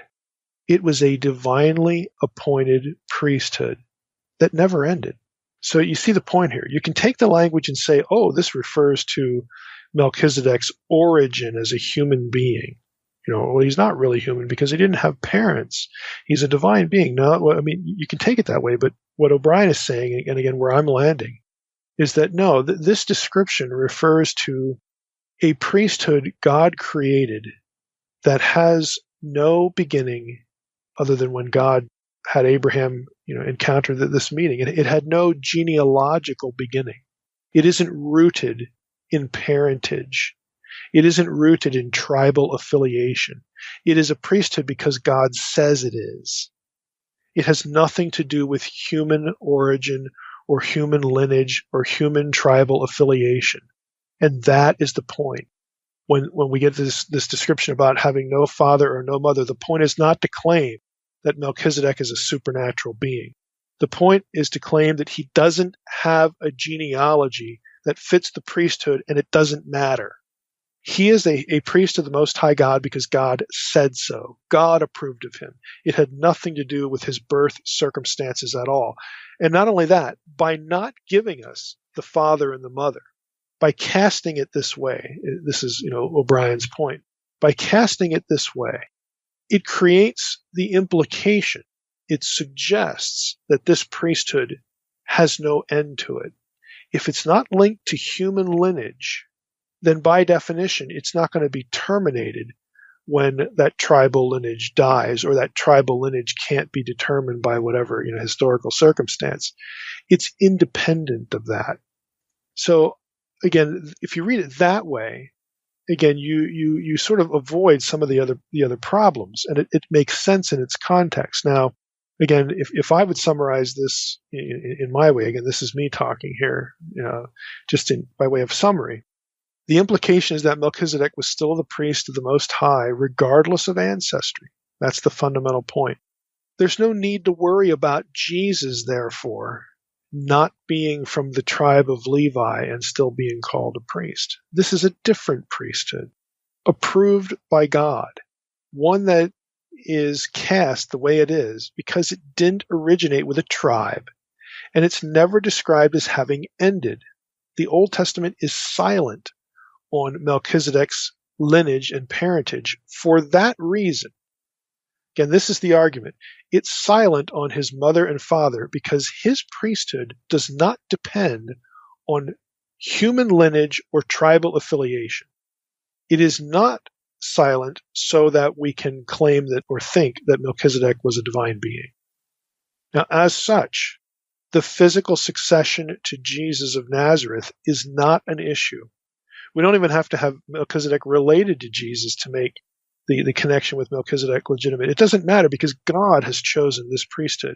S2: It was a divinely appointed priesthood that never ended. So you see the point here. You can take the language and say, oh, this refers to Melchizedek's origin as a human being. Well, he's not really human because he didn't have parents. He's a divine being. No, you can take it that way, but what O'Brien is saying, and again, where I'm landing, is that no, this description refers to a priesthood God created that has no beginning other than when God had Abraham, encounter this meeting. And it had no genealogical beginning. It isn't rooted in parentage. It isn't rooted in tribal affiliation. It is a priesthood because God says it is. It has nothing to do with human origin or human lineage or human tribal affiliation. And that is the point. When we get this description about having no father or no mother, the point is not to claim that Melchizedek is a supernatural being. The point is to claim that he doesn't have a genealogy that fits the priesthood, and it doesn't matter. He is a priest of the Most High God because God said so. God approved of him. It had nothing to do with his birth circumstances at all. And not only that, by not giving us the father and the mother, by casting it this way, this is O'Brien's point, by casting it this way, it creates the implication, it suggests that this priesthood has no end to it. If it's not linked to human lineage, then by definition, it's not going to be terminated when that tribal lineage dies or that tribal lineage can't be determined by whatever historical circumstance. It's independent of that. So again, if you read it that way, again, you sort of avoid some of the other problems, and it makes sense in its context. Now, again, if I would summarize this in my way, again, this is me talking here, just by way of summary. The implication is that Melchizedek was still the priest of the Most High, regardless of ancestry. That's the fundamental point. There's no need to worry about Jesus, therefore, not being from the tribe of Levi and still being called a priest. This is a different priesthood, approved by God, one that is cast the way it is because it didn't originate with a tribe, and it's never described as having ended. The Old Testament is silent on Melchizedek's lineage and parentage for that reason. Again, this is the argument. It's silent on his mother and father because his priesthood does not depend on human lineage or tribal affiliation. It is not silent so that we can claim that or think that Melchizedek was a divine being. Now, as such, the physical succession to Jesus of Nazareth is not an issue. We don't even have to have Melchizedek related to Jesus to make the connection with Melchizedek legitimate? It doesn't matter because God has chosen this priesthood.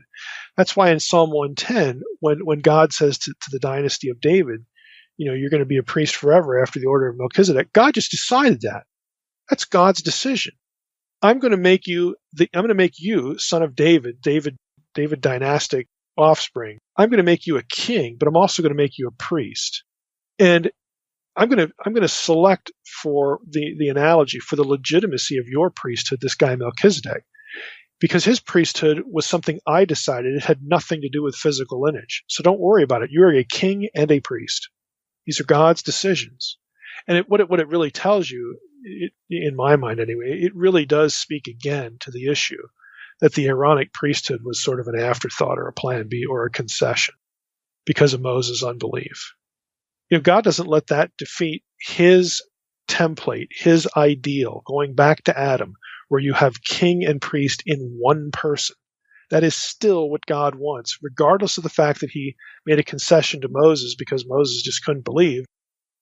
S2: That's why in Psalm 110, when God says to the dynasty of David, you're going to be a priest forever after the order of Melchizedek, God just decided that. That's God's decision. I'm going to make you, son of David dynastic offspring. I'm going to make you a king, but I'm also going to make you a priest. And I'm going to select for the analogy for the legitimacy of your priesthood, this guy Melchizedek, because his priesthood was something I decided. It had nothing to do with physical lineage. So don't worry about it. You are a king and a priest. These are God's decisions. And what it really tells you, in my mind anyway, it really does speak again to the issue that the Aaronic priesthood was sort of an afterthought or a plan B or a concession because of Moses' unbelief. God doesn't let that defeat his template, his ideal, going back to Adam, where you have king and priest in one person. That is still what God wants, regardless of the fact that he made a concession to Moses because Moses just couldn't believe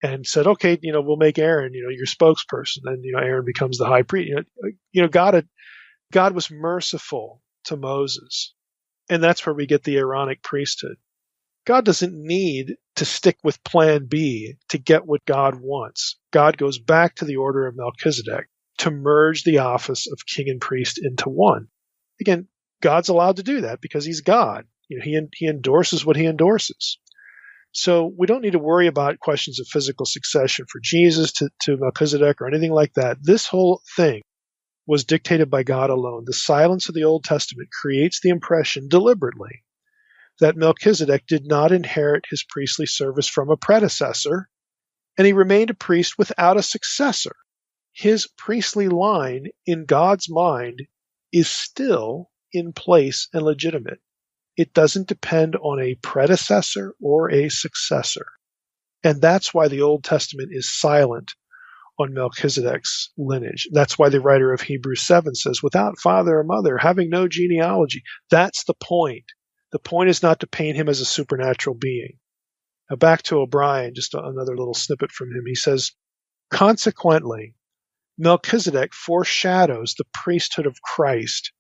S2: and said, okay, we'll make Aaron, your spokesperson. And, Aaron becomes the high priest. God was merciful to Moses. And that's where we get the Aaronic priesthood. God doesn't need to stick with plan B to get what God wants. God goes back to the order of Melchizedek to merge the office of king and priest into one. Again, God's allowed to do that because he's God. He endorses what he endorses. So we don't need to worry about questions of physical succession for Jesus to Melchizedek or anything like that. This whole thing was dictated by God alone. The silence of the Old Testament creates the impression deliberately that Melchizedek did not inherit his priestly service from a predecessor, and he remained a priest without a successor. His priestly line, in God's mind, is still in place and legitimate. It doesn't depend on a predecessor or a successor. And that's why the Old Testament is silent on Melchizedek's lineage. That's why the writer of Hebrews 7 says, without father or mother, having no genealogy. That's the point. The point is not to paint him as a supernatural being. Now back to O'Brien, just another little snippet from him. He says, consequently, Melchizedek foreshadows the priesthood of Christ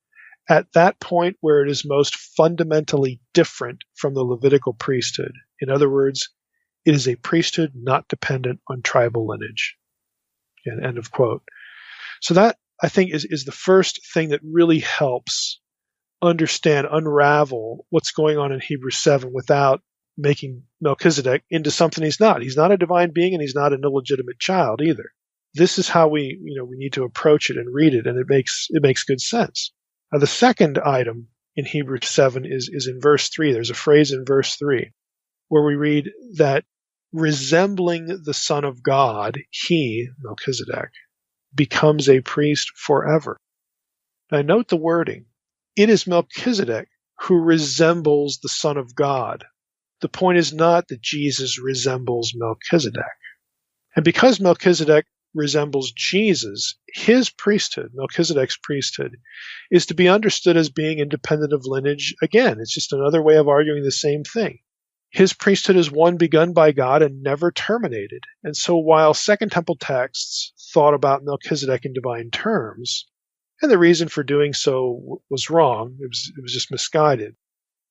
S2: at that point where it is most fundamentally different from the Levitical priesthood. In other words, it is a priesthood not dependent on tribal lineage. And end of quote. So that, I think, is the first thing that really helps unravel what's going on in Hebrews 7 without making Melchizedek into something he's not. He's not a divine being and he's not an illegitimate child either. This is how we need to approach it and read it, and it makes good sense. Now, the second item in Hebrews 7 is in verse 3. There's a phrase in verse 3 where we read that resembling the Son of God, he, Melchizedek, becomes a priest forever. Now note the wording. It is Melchizedek who resembles the Son of God. The point is not that Jesus resembles Melchizedek. And because Melchizedek resembles Jesus, his priesthood, Melchizedek's priesthood, is to be understood as being independent of lineage. Again, it's just another way of arguing the same thing. His priesthood is one begun by God and never terminated. And so while Second Temple texts thought about Melchizedek in divine terms, and the reason for doing so was wrong, it was just misguided,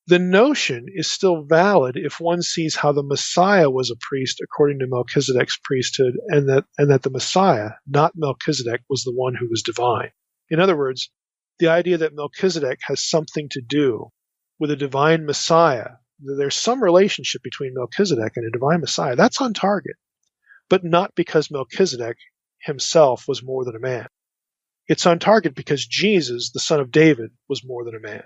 S2: the notion is still valid if one sees how the Messiah was a priest according to Melchizedek's priesthood, and that the Messiah, not Melchizedek, was the one who was divine. In other words, the idea that Melchizedek has something to do with a divine Messiah, there's some relationship between Melchizedek and a divine Messiah, that's on target, but not because Melchizedek himself was more than a man. It's on target because Jesus, the son of David, was more than a man.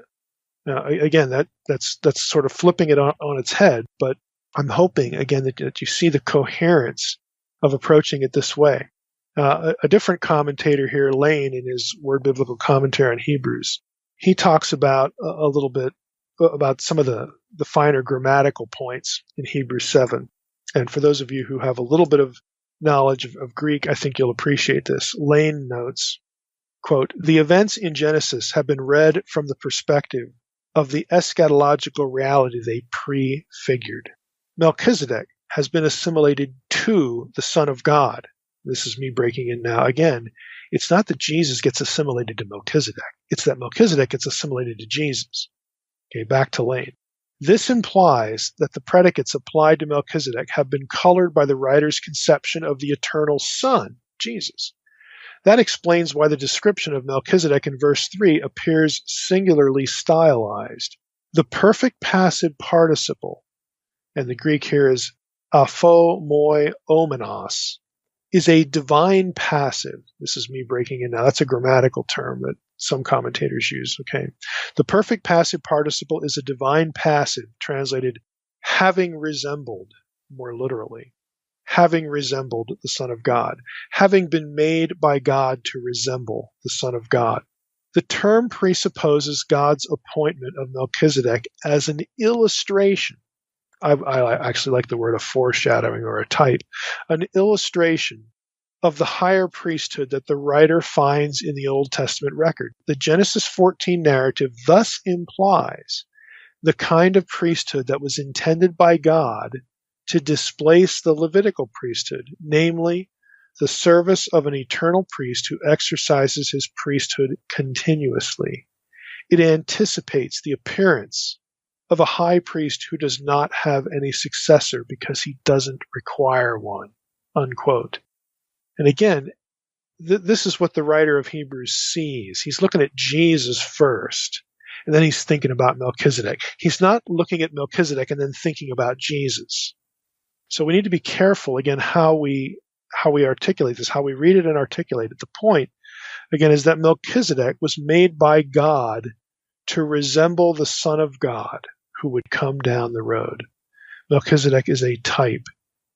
S2: Now, again, that's sort of flipping it on its head, but I'm hoping, again, that you see the coherence of approaching it this way. A different commentator here, Lane, in his Word Biblical Commentary on Hebrews, he talks about a little bit about some of the finer grammatical points in Hebrews 7. And for those of you who have a little bit of knowledge of Greek, I think you'll appreciate this. Lane notes, quote, the events in Genesis have been read from the perspective of the eschatological reality they prefigured. Melchizedek has been assimilated to the Son of God, This is me breaking in now. Again, it's not that Jesus gets assimilated to Melchizedek. It's that Melchizedek gets assimilated to Jesus. Okay, back to Lane. This implies that the predicates applied to Melchizedek have been colored by the writer's conception of the eternal Son, Jesus. That explains why the description of Melchizedek in verse 3 appears singularly stylized. The perfect passive participle, and the Greek here is apho moi omenos, is a divine passive. This is me breaking in now. That's a grammatical term that some commentators use. Okay. The perfect passive participle is a divine passive, translated having resembled, more literally. Having resembled the Son of God, having been made by God to resemble the Son of God. The term presupposes God's appointment of Melchizedek as an illustration. I actually like the word a foreshadowing or a type, an illustration of the higher priesthood that the writer finds in the Old Testament record. The Genesis 14 narrative thus implies the kind of priesthood that was intended by God to displace the Levitical priesthood, namely the service of an eternal priest who exercises his priesthood continuously. It anticipates the appearance of a high priest who does not have any successor because he doesn't require one, unquote. And again, this is what the writer of Hebrews sees. He's looking at Jesus first, and then he's thinking about Melchizedek. He's not looking at Melchizedek and then thinking about Jesus. So we need to be careful, again, how we articulate this, how we read it and articulate it. The point, again, is that Melchizedek was made by God to resemble the Son of God who would come down the road. Melchizedek is a type,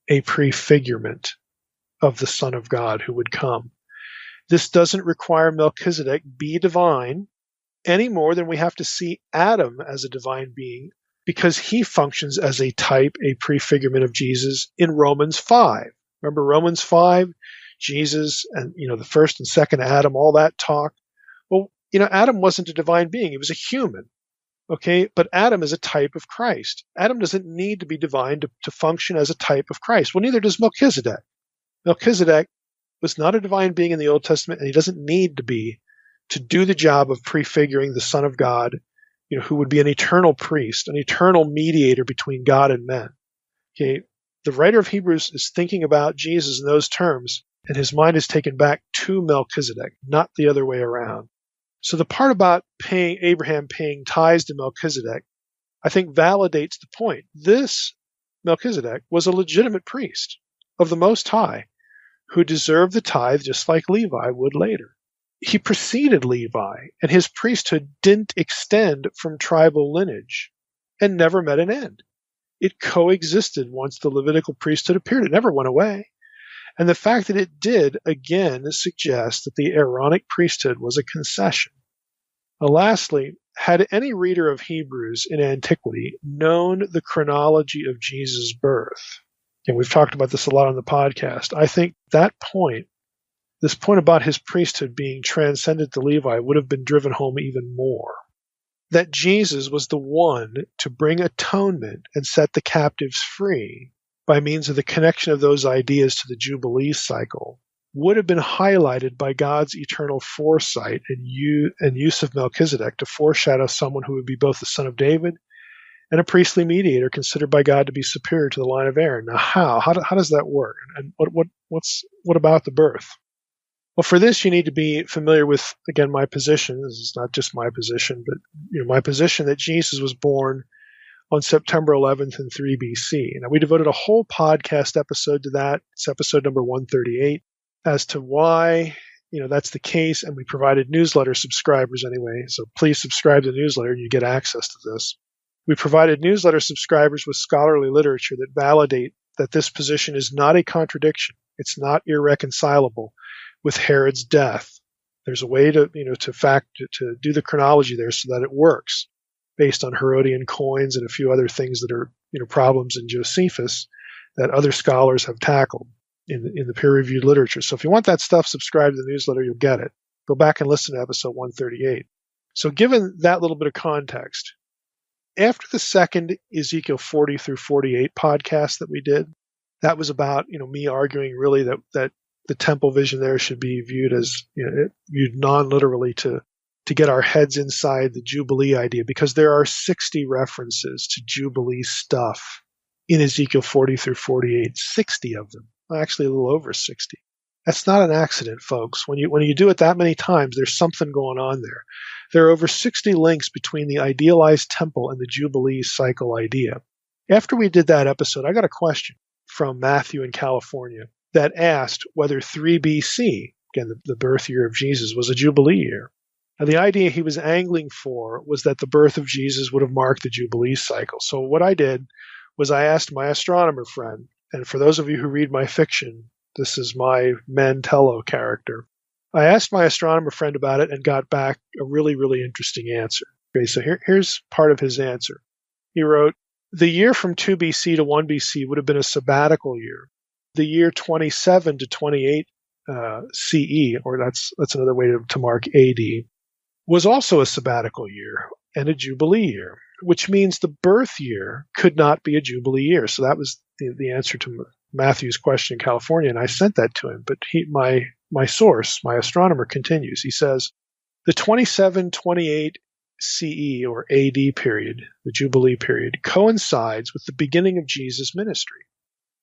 S2: a prefigurement of the Son of God who would come. This doesn't require Melchizedek be divine any more than we have to see Adam as a divine being, because he functions as a type, a prefigurement of Jesus in Romans 5. Remember Romans 5? Jesus and, the first and second Adam, all that talk. Well, Adam wasn't a divine being. He was a human. Okay, but Adam is a type of Christ. Adam doesn't need to be divine to function as a type of Christ. Well, neither does Melchizedek. Melchizedek was not a divine being in the Old Testament, and he doesn't need to be to do the job of prefiguring the Son of God, who would be an eternal priest, an eternal mediator between God and men. Okay, the writer of Hebrews is thinking about Jesus in those terms, and his mind is taken back to Melchizedek, not the other way around. So the part about Abraham paying tithes to Melchizedek, I think validates the point. This Melchizedek was a legitimate priest of the Most High who deserved the tithe just like Levi would later. He preceded Levi, and his priesthood didn't extend from tribal lineage and never met an end. It coexisted once the Levitical priesthood appeared. It never went away. And the fact that it did, again, suggests that the Aaronic priesthood was a concession. Lastly, had any reader of Hebrews in antiquity known the chronology of Jesus' birth, and we've talked about this a lot on the podcast, I think that point, this point about his priesthood being transcended to Levi, would have been driven home even more. That Jesus was the one to bring atonement and set the captives free by means of the connection of those ideas to the Jubilee cycle would have been highlighted by God's eternal foresight and use of Melchizedek to foreshadow someone who would be both the son of David and a priestly mediator considered by God to be superior to the line of Aaron. Now, how does that work? And what about the birth? Well, for this, you need to be familiar with, again, my position. This is not just my position, but my position that Jesus was born on September 11th in 3 BC. Now, we devoted a whole podcast episode to that. It's episode number 138 as to why, that's the case. And we provided newsletter subscribers anyway. So please subscribe to the newsletter and you get access to this. We provided newsletter subscribers with scholarly literature that validate that this position is not a contradiction. It's not irreconcilable with Herod's death. There's a way to do the chronology there so that it works based on Herodian coins and a few other things that are, problems in Josephus that other scholars have tackled in the peer-reviewed literature. So if you want that stuff, subscribe to the newsletter, you'll get it. Go back and listen to episode 138. So given that little bit of context, after the second Ezekiel 40 through 48 podcast that we did, that was about, me arguing really that the temple vision there should be viewed as, viewed non-literally to get our heads inside the Jubilee idea, because there are 60 references to Jubilee stuff in Ezekiel 40 through 48, 60 of them, actually a little over 60. That's not an accident, folks. When you do it that many times, there's something going on there. There are over 60 links between the idealized temple and the Jubilee cycle idea. After we did that episode, I got a question from Matthew in California that asked whether 3 BC, again, the birth year of Jesus, was a Jubilee year. Now, the idea he was angling for was that the birth of Jesus would have marked the Jubilee cycle. So what I did was I asked my astronomer friend, and for those of you who read my fiction, this is my Mantello character. I asked my astronomer friend about it and got back a really, really interesting answer. Okay, so here's part of his answer. He wrote, the year from 2 BC to 1 BC would have been a sabbatical year. The year 27 to 28 CE, or that's another way to mark AD, was also a sabbatical year and a Jubilee year, which means the birth year could not be a Jubilee year. So that was the answer to Matthew's question in California, and I sent that to him. But my source, my astronomer, continues. He says, the 27-28 CE or AD period, the Jubilee period, coincides with the beginning of Jesus' ministry,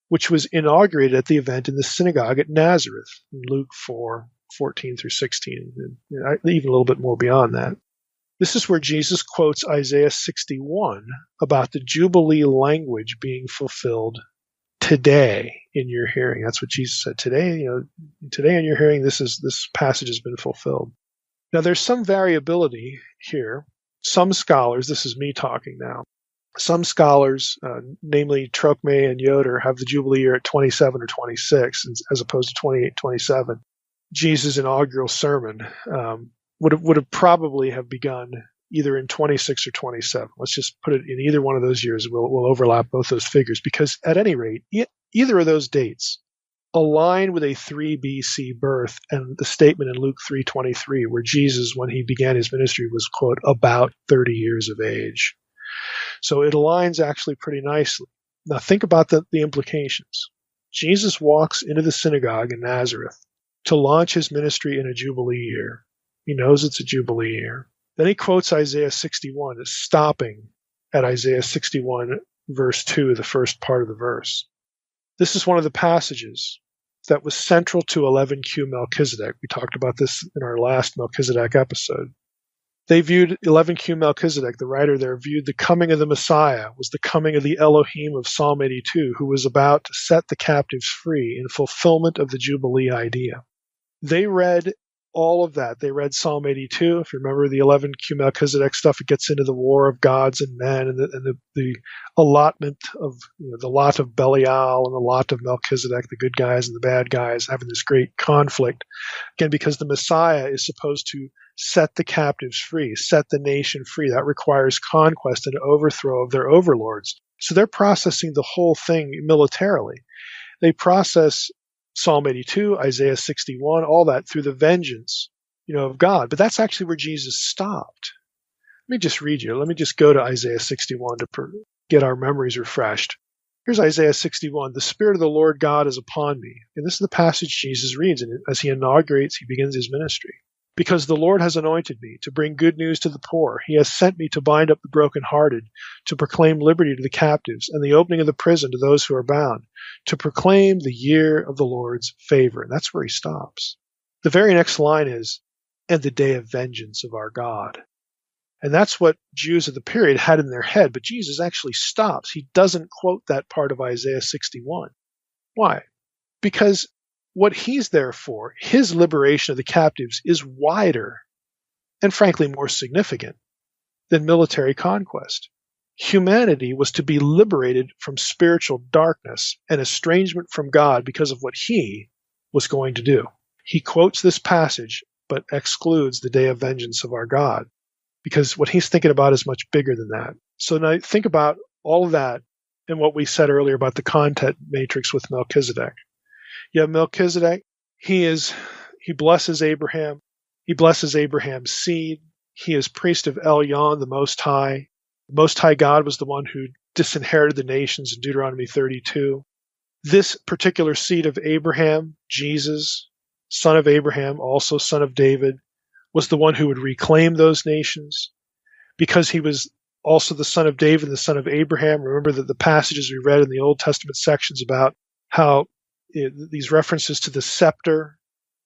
S2: which was inaugurated at the event in the synagogue at Nazareth, in Luke 4:14 through 16, and even a little bit more beyond that. This is where Jesus quotes Isaiah 61 about the Jubilee language being fulfilled today in your hearing. That's what Jesus said. Today, today in your hearing, this passage has been fulfilled. Now, there's some variability here. Some scholars, this is me talking now, some scholars, namely Trokme and Yoder, have the Jubilee year at 27 or 26 as opposed to 28, 27. Jesus' inaugural sermon would have probably have begun either in 26 or 27. Let's just put it in either one of those years. We'll overlap both those figures, because at any rate, either of those dates align with a 3 BC birth and the statement in Luke 3:23, where Jesus, when he began his ministry, was, quote, about 30 years of age. So it aligns actually pretty nicely. Now think about the implications. Jesus walks into the synagogue in Nazareth to launch his ministry in a Jubilee year. He knows it's a Jubilee year. Then he quotes Isaiah 61 as stopping at Isaiah 61, verse 2, the first part of the verse. This is one of the passages that was central to 11Q Melchizedek. We talked about this in our last Melchizedek episode. They viewed 11Q Melchizedek, the writer there, viewed the coming of the Messiah was the coming of the Elohim of Psalm 82, who was about to set the captives free in fulfillment of the Jubilee idea. They read all of that. They read Psalm 82. If you remember the 11Q Melchizedek stuff, it gets into the war of gods and men and the allotment of the lot of Belial and the lot of Melchizedek, the good guys and the bad guys, having this great conflict. Again, because the Messiah is supposed to set the captives free, set the nation free. That requires conquest and overthrow of their overlords. So they're processing the whole thing militarily. They process Psalm 82, Isaiah 61, all that through the vengeance, of God. But that's actually where Jesus stopped. Let me just read you. Let me just go to Isaiah 61 to get our memories refreshed. Here's Isaiah 61. The Spirit of the Lord God is upon me. And this is the passage Jesus reads, and as he begins his ministry. Because the Lord has anointed me to bring good news to the poor. He has sent me to bind up the brokenhearted, to proclaim liberty to the captives, and the opening of the prison to those who are bound, to proclaim the year of the Lord's favor. And that's where he stops. The very next line is, and the day of vengeance of our God. And that's what Jews of the period had in their head, but Jesus actually stops. He doesn't quote that part of Isaiah 61. Why? Because what he's there for, his liberation of the captives, is wider and frankly more significant than military conquest. Humanity was to be liberated from spiritual darkness and estrangement from God because of what he was going to do. He quotes this passage but excludes the day of vengeance of our God, because what he's thinking about is much bigger than that. So now think about all of that and what we said earlier about the content matrix with Melchizedek. You have Melchizedek. He blesses Abraham. He blesses Abraham's seed. He is priest of Elyon, the Most High. The Most High God was the one who disinherited the nations in Deuteronomy 32. This particular seed of Abraham, Jesus, son of Abraham, also son of David, was the one who would reclaim those nations. Because he was also the son of David, the son of Abraham. Remember that the passages we read in the Old Testament sections about how these references to the scepter,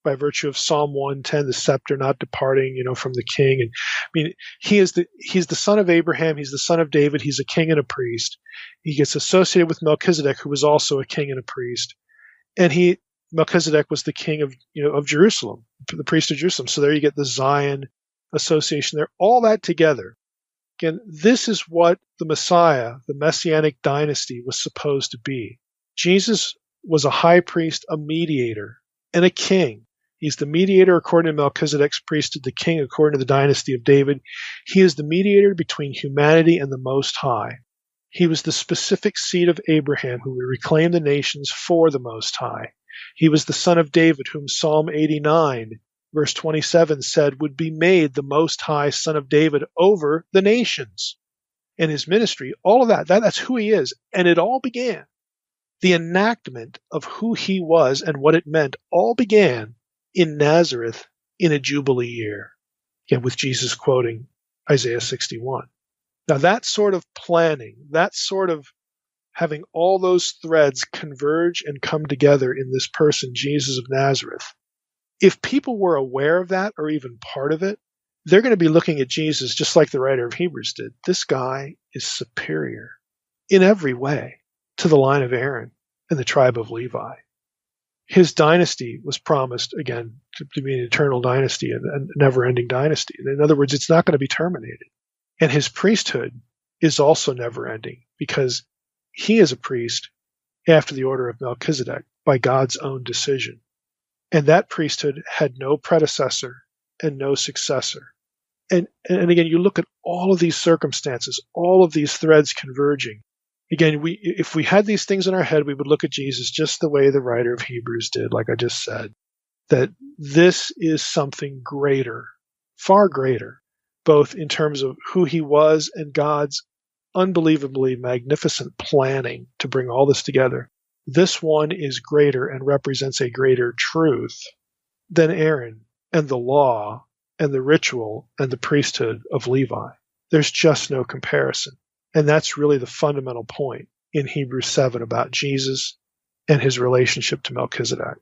S2: by virtue of Psalm 110, the scepter not departing, from the king. And I mean, he's the son of Abraham. He's the son of David. He's a king and a priest. He gets associated with Melchizedek, who was also a king and a priest. And Melchizedek was the king of Jerusalem, the priest of Jerusalem. So there you get the Zion association there, all that together. Again, this is what the Messiah, the Messianic dynasty, was supposed to be. Jesus was a high priest, a mediator, and a king. He's the mediator according to Melchizedek's priesthood, the king according to the dynasty of David. He is the mediator between humanity and the Most High. He was the specific seed of Abraham who would reclaim the nations for the Most High. He was the son of David, whom Psalm 89, verse 27 said would be made the Most High Son of David over the nations. And his ministry, all of that's who he is. And it all began. The enactment of who he was and what it meant all began in Nazareth in a Jubilee year. Again, with Jesus quoting Isaiah 61. Now that sort of planning, that sort of having all those threads converge and come together in this person, Jesus of Nazareth, if people were aware of that or even part of it, they're going to be looking at Jesus just like the writer of Hebrews did. This guy is superior in every way to the line of Aaron and the tribe of Levi. His dynasty was promised, again, to be an eternal dynasty and a never-ending dynasty. In other words, it's not going to be terminated. And his priesthood is also never-ending because he is a priest after the order of Melchizedek by God's own decision. And that priesthood had no predecessor and no successor. And again, you look at all of these circumstances, all of these threads converging. Again, if we had these things in our head, we would look at Jesus just the way the writer of Hebrews did, like I just said, that this is something greater, far greater, both in terms of who he was and God's unbelievably magnificent planning to bring all this together. This one is greater and represents a greater truth than Aaron and the law and the ritual and the priesthood of Levi. There's just no comparison. And that's really the fundamental point in Hebrews 7 about Jesus and his relationship to Melchizedek.